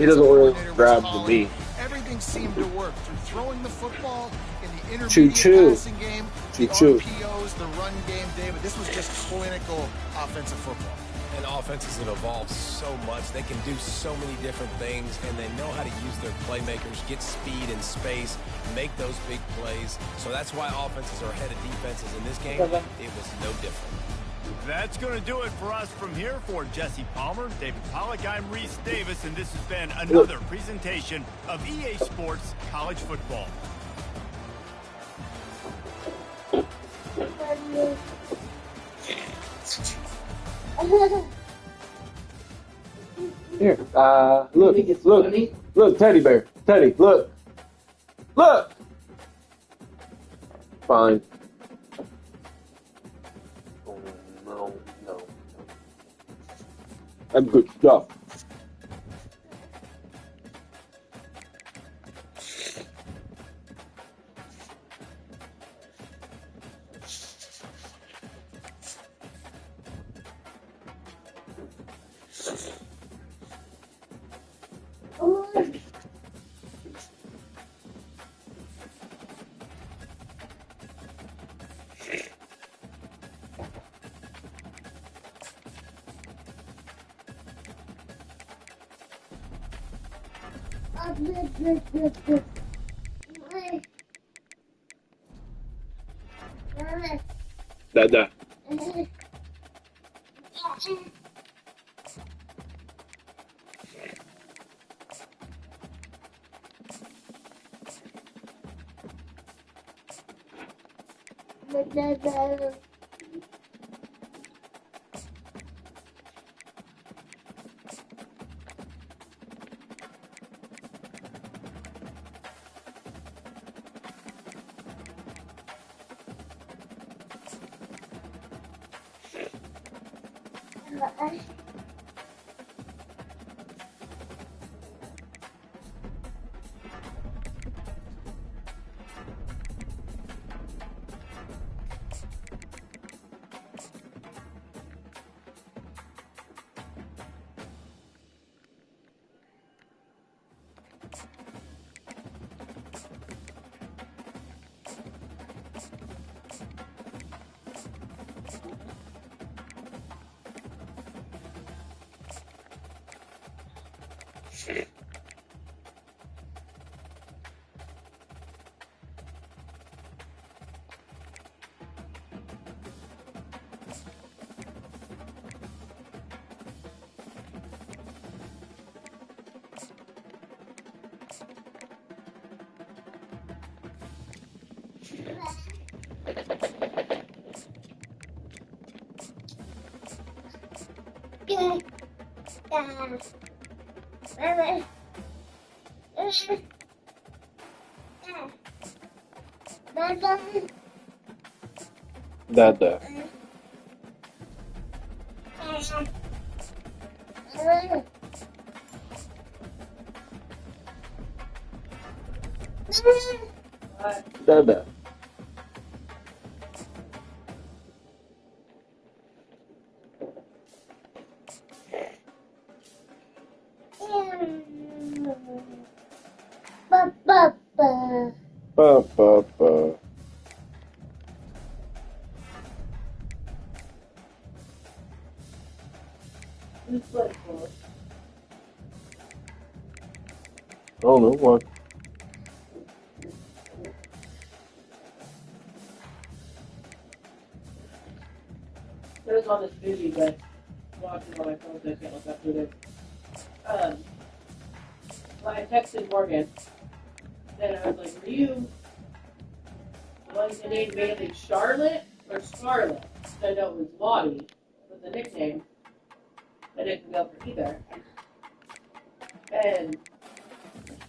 to grab the beat. Everything seemed to work through throwing the football in the intermediate passing game, the RPOs, the run game, David. This was just clinical offensive football. And offenses have evolved so much. They can do so many different things, and they know how to use their playmakers, get speed and space, make those big plays. So that's why offenses are ahead of defenses in this game. It was no different. That's going to do it for us from here. For Jesse Palmer, David Pollack, I'm Reese Davis, and this has been another presentation of EA Sports College Football. Here, look, teddy bear. Teddy, look. Fine. Oh, no. That's good stuff. Dada. Dada. Dada. Ba, ba, ba. I don't know what. There's on this movie, but watching on my phone, so I can't look up who it is. Well, I texted Morgan, and I was like, were you wanting to name Bailey Charlotte or Scarlett? So I know it was Lottie, was the nickname. I didn't go for either. And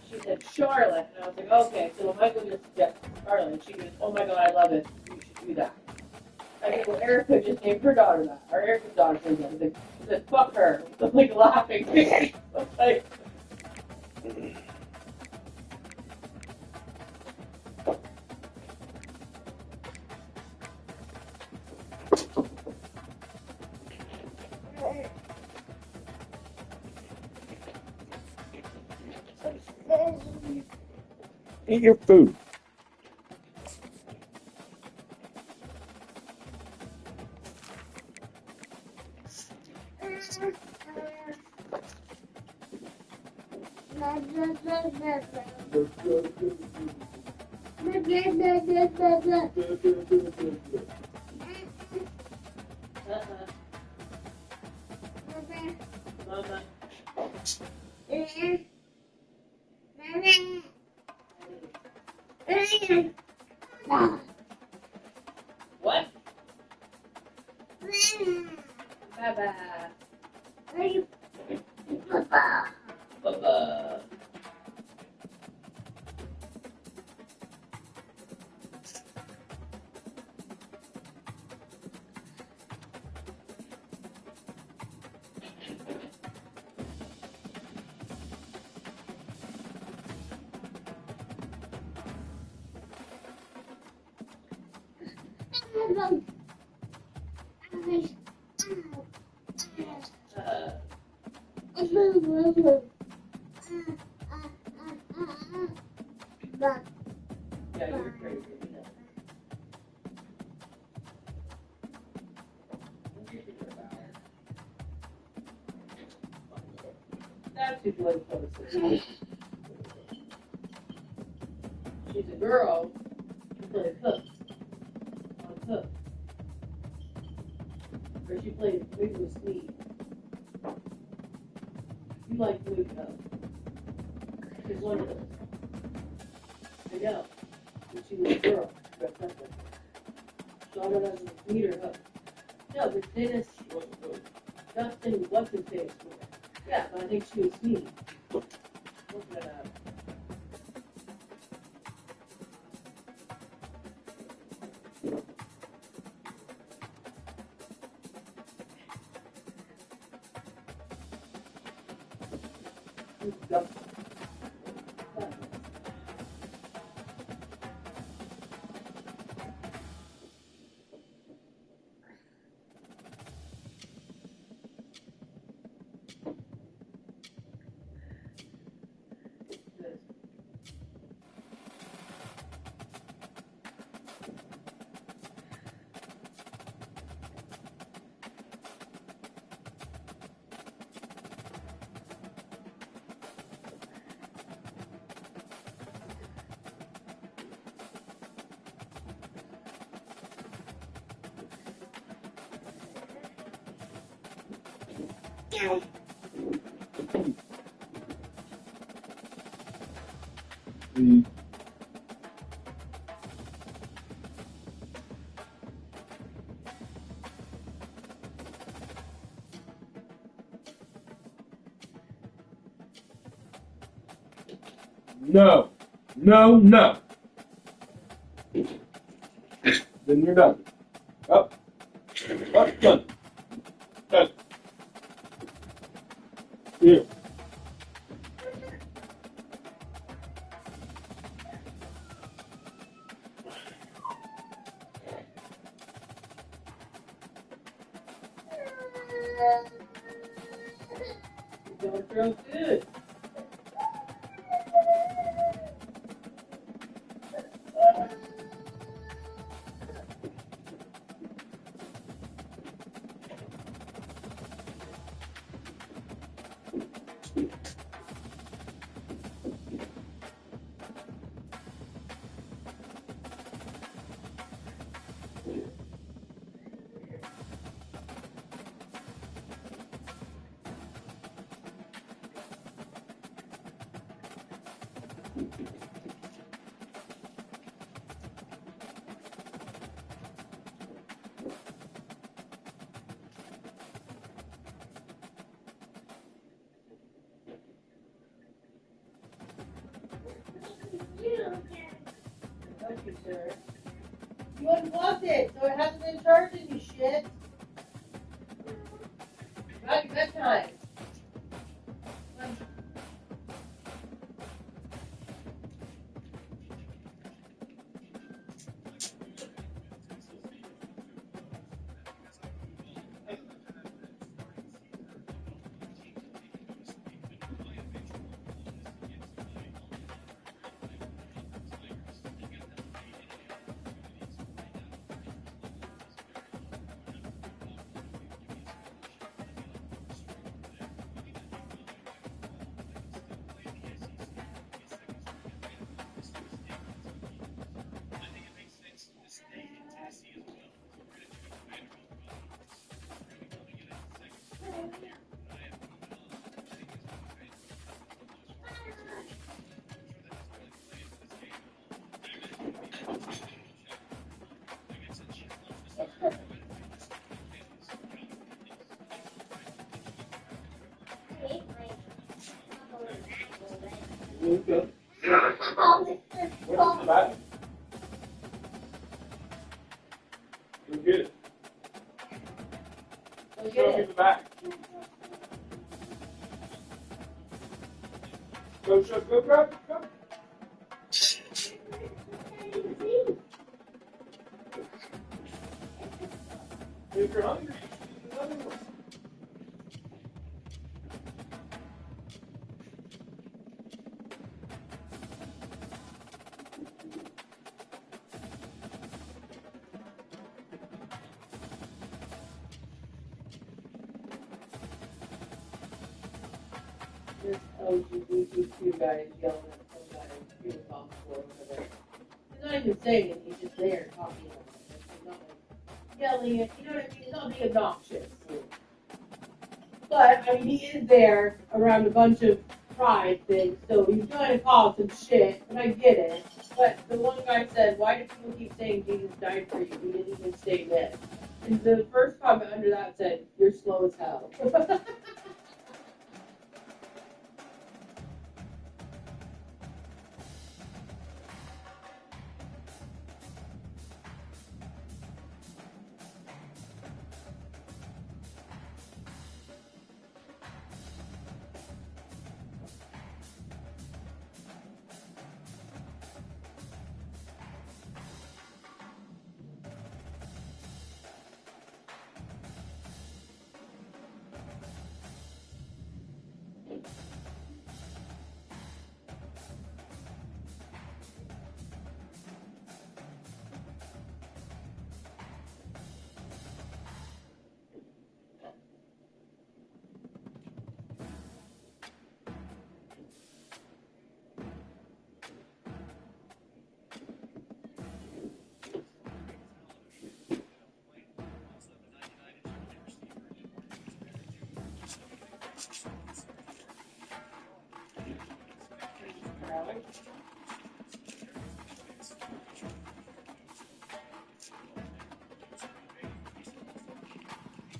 she said Charlotte, and I was like, okay, so Michael just suggested Charlotte. And she goes, oh my god, I love it. You should do that. I said, well, Erica just named her daughter that. Or Erica's daughter named that. I said, fuck her. I'm like laughing. I'm like, Eat your food. Mama. What? Baba. Baba. Yeah, you're crazy. That's too bloody close. She's a girl who plays hooks on hook. Or she plays Move with Sneed. You like Move though. She's one of those. I know. When she was a girl, she dressed up like that. So I don't know if it was Sneed or hook. No, but Dennis, Dustin, what's his face? Yeah, but I think she was Sneed. Look that up. No. No, no. Then you're done. Up. Up, done. Done. Here. Don't feel good. Thank you, sir. You unplugged it, so it hasn't been charging, you shit. About your bedtime. Okay. What's the back? Go get it. Go Show me the back. Go grab it. Go. If you're hungry, eat another one. This LGBTQ guy is yelling at some guy on the phone or whatever. He's not even saying it, he's just there talking about it. He's not like yelling at, you know what I mean? He's not being obnoxious. But, I mean, he is there around a bunch of pride things, so he's trying to cause some shit, and I get it. But the one guy said, why do people keep saying Jesus died for you? He didn't even say this. And the first comment under that said, you're slow as hell.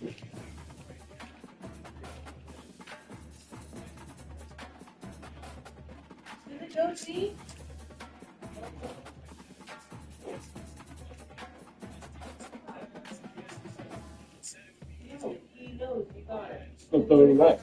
Did it go see? He knows you got it. Don't throw it away.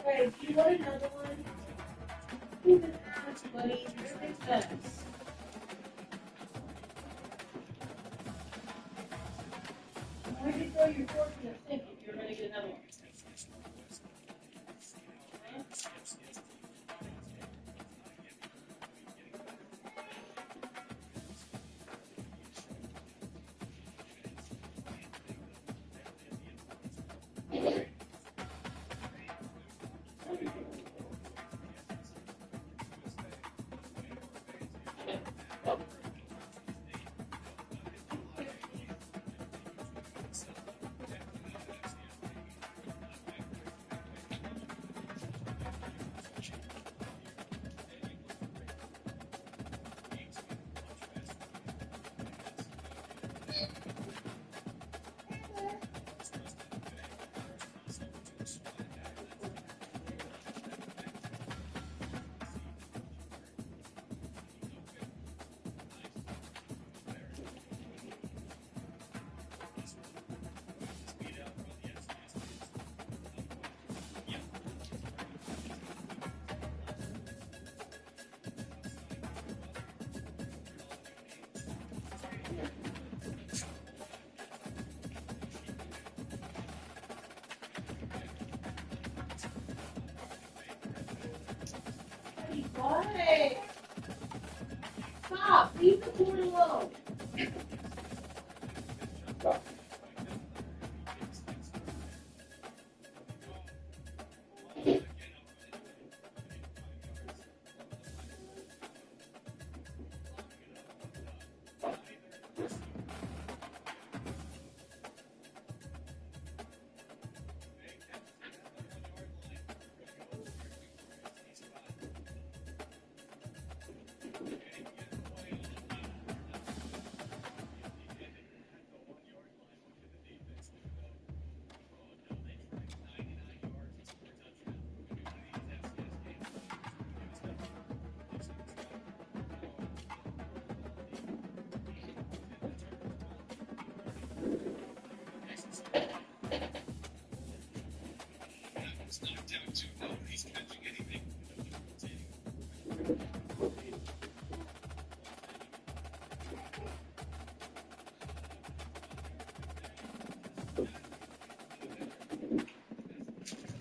Hey, do you want another one? You can ask, buddy. You're a big mess. Why did you throw your fork in the sink if you're going to get another one? Why? Stop! Leave the corn alone.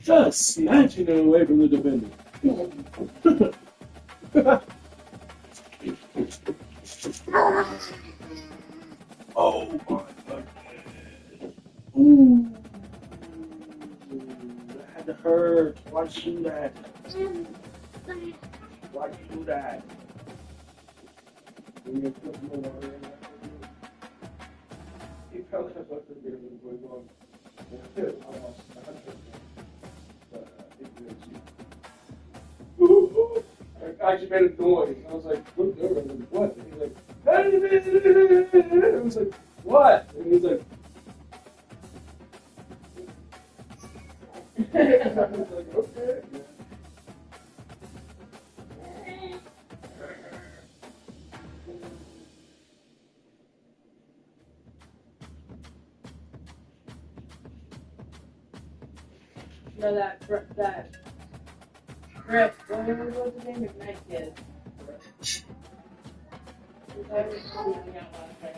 Just snatching it away from the defender. Oh my God. Ooh. That had to hurt. Why'd you do that? Why'd you do that? He probably has left the game and going on. I actually made a noise. I was like, looked over and I was like, what? And he's like, I was like, what? And he's like, I was like, okay. No, that grip, whatever was the name, McKnight kid. I was losing out last night.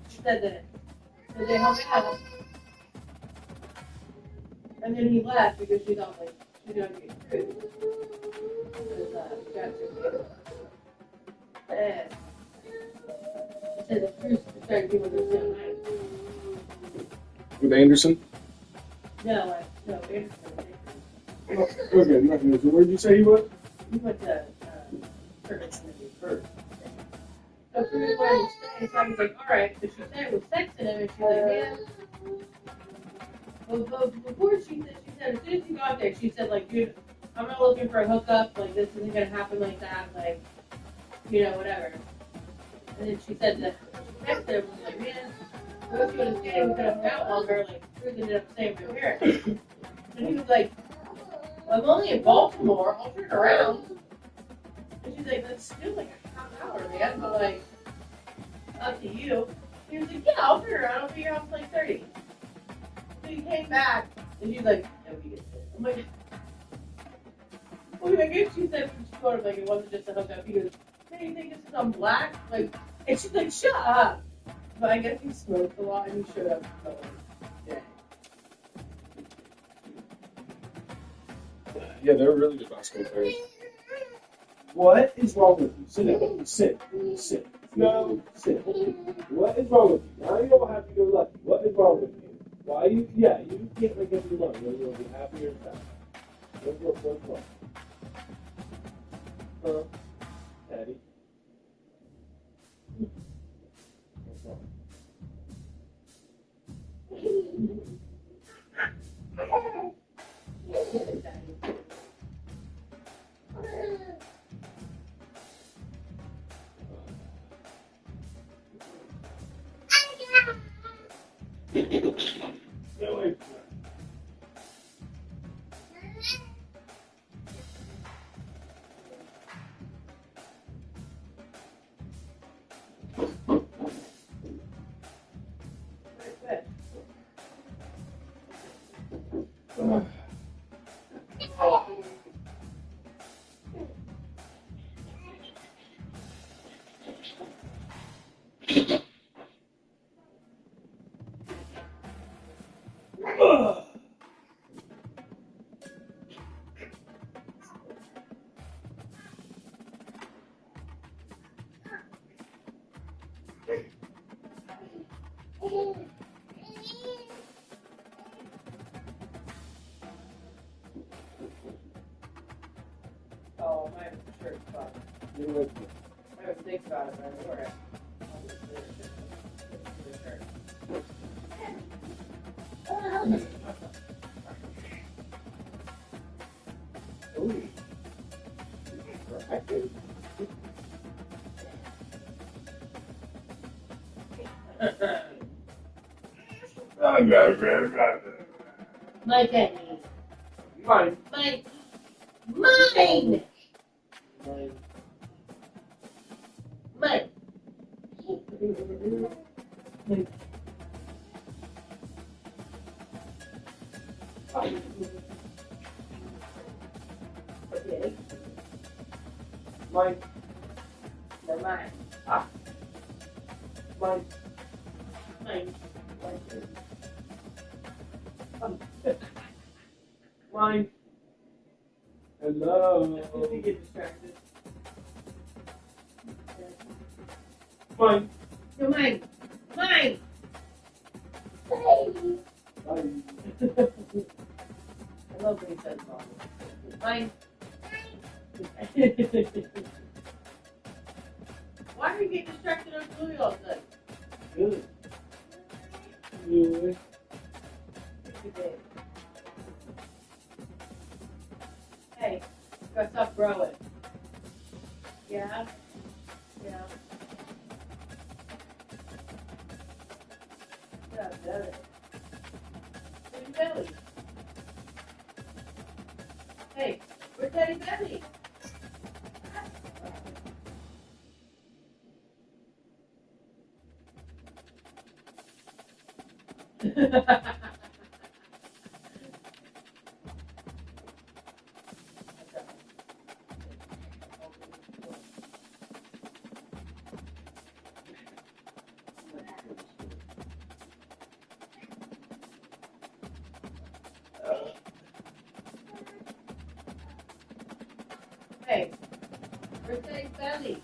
She said that. So they help me out. And then he left because she thought like she was gonna get cruise. Because and he said the cruise started people to stay on ice. With Anderson? No, Anderson. Okay, nothing. So where'd you say he was? He went to Curtis first. So Cruz wanted to stay, so I was like, alright. So she said was texting him, and she's like, man. Well, before she said, as soon as he got there, she said, like, dude, I'm not looking for a hookup. Like, this isn't gonna happen like that. Like, whatever. And then she said that she texted him, was like, man, what if you would have stayed? We could have hung out longer. Like, Cruz ended up staying with my parents. And he was like, I'm only in Baltimore. I'll turn around. And she's like, that's still like a half hour, man. But like, up to you. He was like, yeah, I'll turn around. I'll be here off like 30. So he came back, and she's like, no, we get it. I'm like, well, I guess she said when she told him, like, it wasn't just a hookup. He goes, hey, you think this is on black? Like, and she's like, shut up. But I guess he smoked a lot, and he showed up for like, yeah. Yeah, they were really good basketball players. What is wrong with you? Sit down. Sit. No, sit. What is wrong with you? Now you don't have to go lucky. What is wrong with you? Why you? Yeah, you can't make up your mind. You'll be happy or sad. What's wrong? Huh? Daddy? What's wrong? Oh, my shirt spot. I would think about it, but I wore it. My penny. Mine. Mine. Okay. Mine. No, mine. Ah. Mine. Mine. Mine. Hello. You get distracted. Mine. No, mine. Mine. I love when he says mom. Mine. Why are you getting distracted on Bluey all of a sudden? Good. Really? Hey, gotta stop growing. Yeah? Yeah. Yeah, I've done it. Teddy Belly. Hey, where's Teddy Belly? Where's Daddy's belly?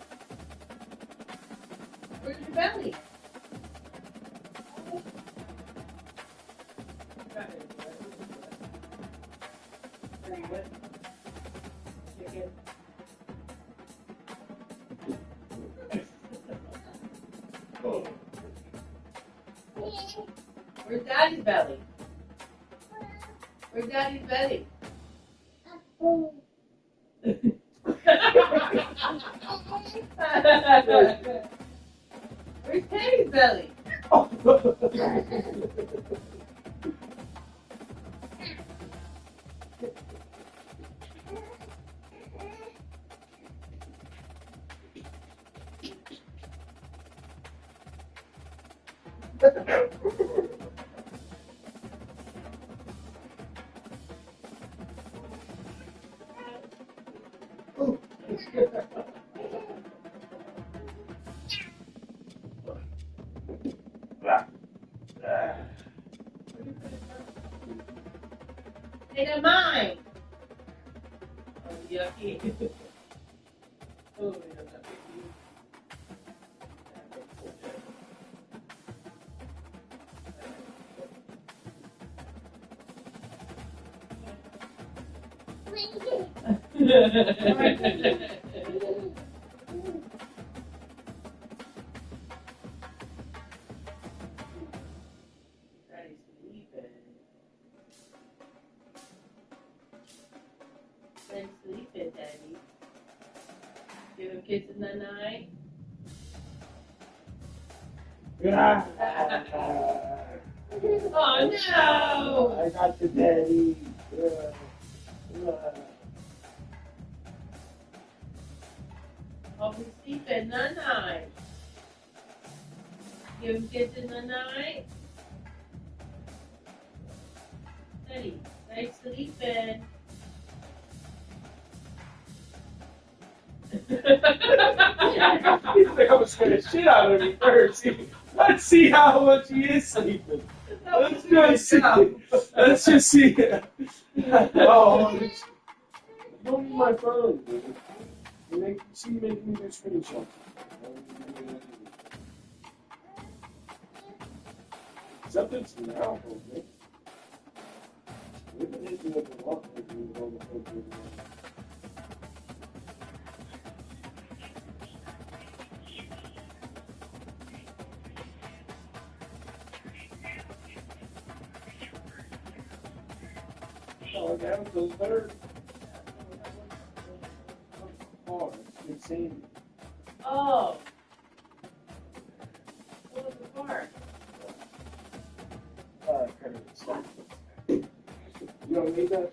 Where's your belly? Chicken. Where's Daddy's belly? Where's Daddy's belly? Where's Teddy's belly? Hey, they're mine. Oh, yucky. Oh, Daddy's sleeping. Daddy's sleeping, Daddy. Give him kisses in the night. Oh no! I got the daddy. Oh, he's sleeping the night. Give him kisses in the night. Daddy, nice sleeping. He's like, I'm scared shit out of me first. Let's see how much he is sleeping. Let's just see. Oh, don't need my phone, dude. You see me making me do screenshots. Something's now, okay? We've been hitting up a lot lately with all the photos. Oh, down to the third. Oh, it's insane. Oh. What was the part? Credit stuff. You don't need that?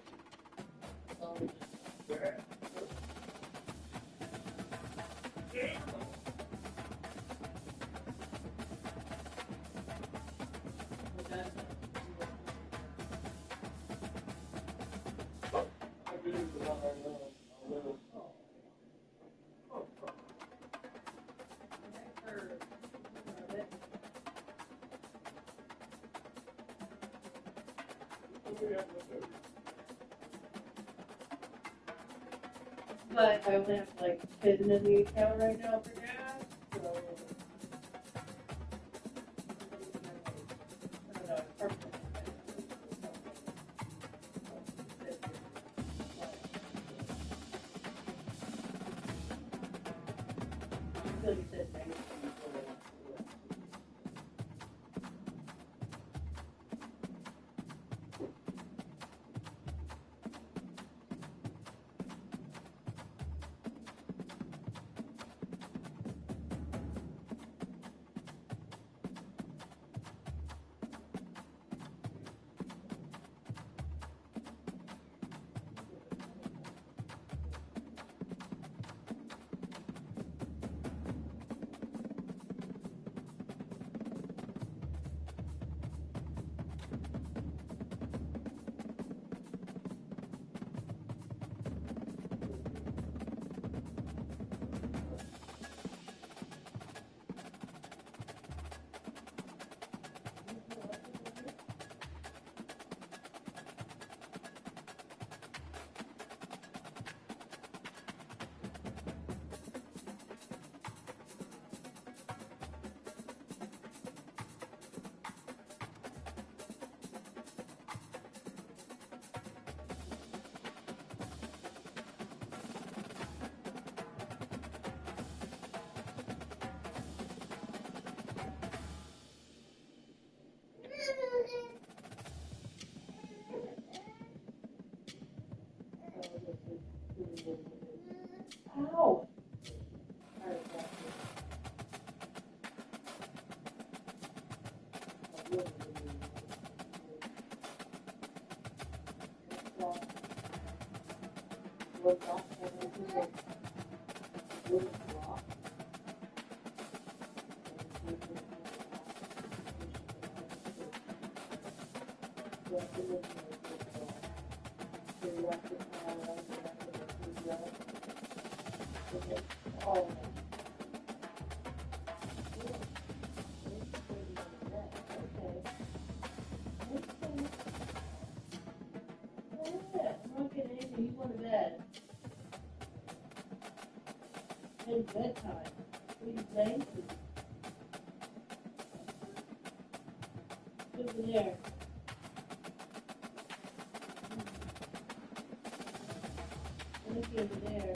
But I only have like 10 in the account right now for gas, so I don't know, it's hard to until you said Dynasty. Bedtime. What are you playing? Over there. Look over there.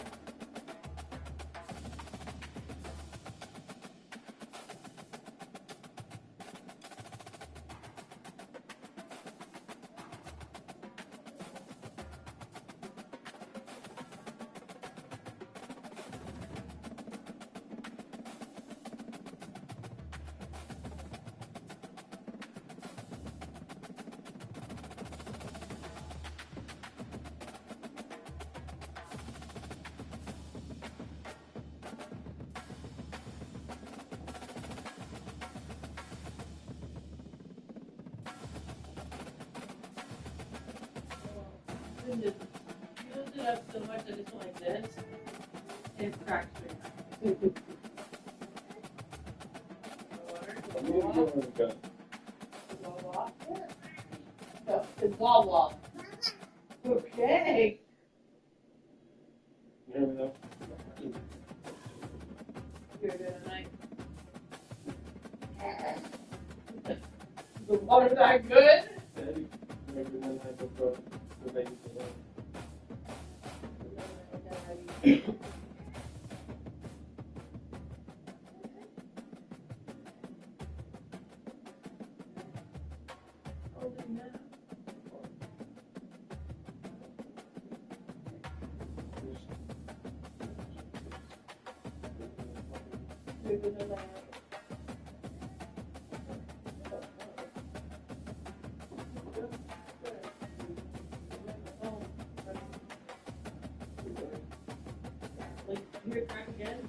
You lift it up so much that it's like this, and it cracks me. It's wall. Okay. There we go. You're doing nice. The water that good? Hear it crack again?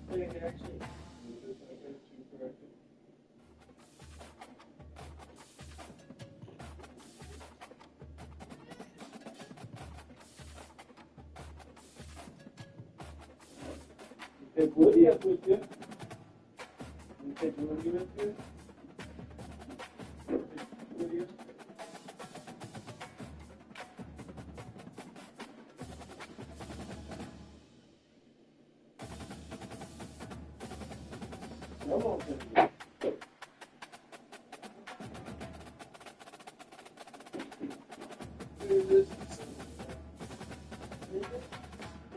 Or you can actually. Take Woody up with you. You take Woody with you. Woody up. Come on, Woody.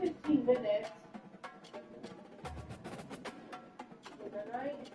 15 minutes. Is that right?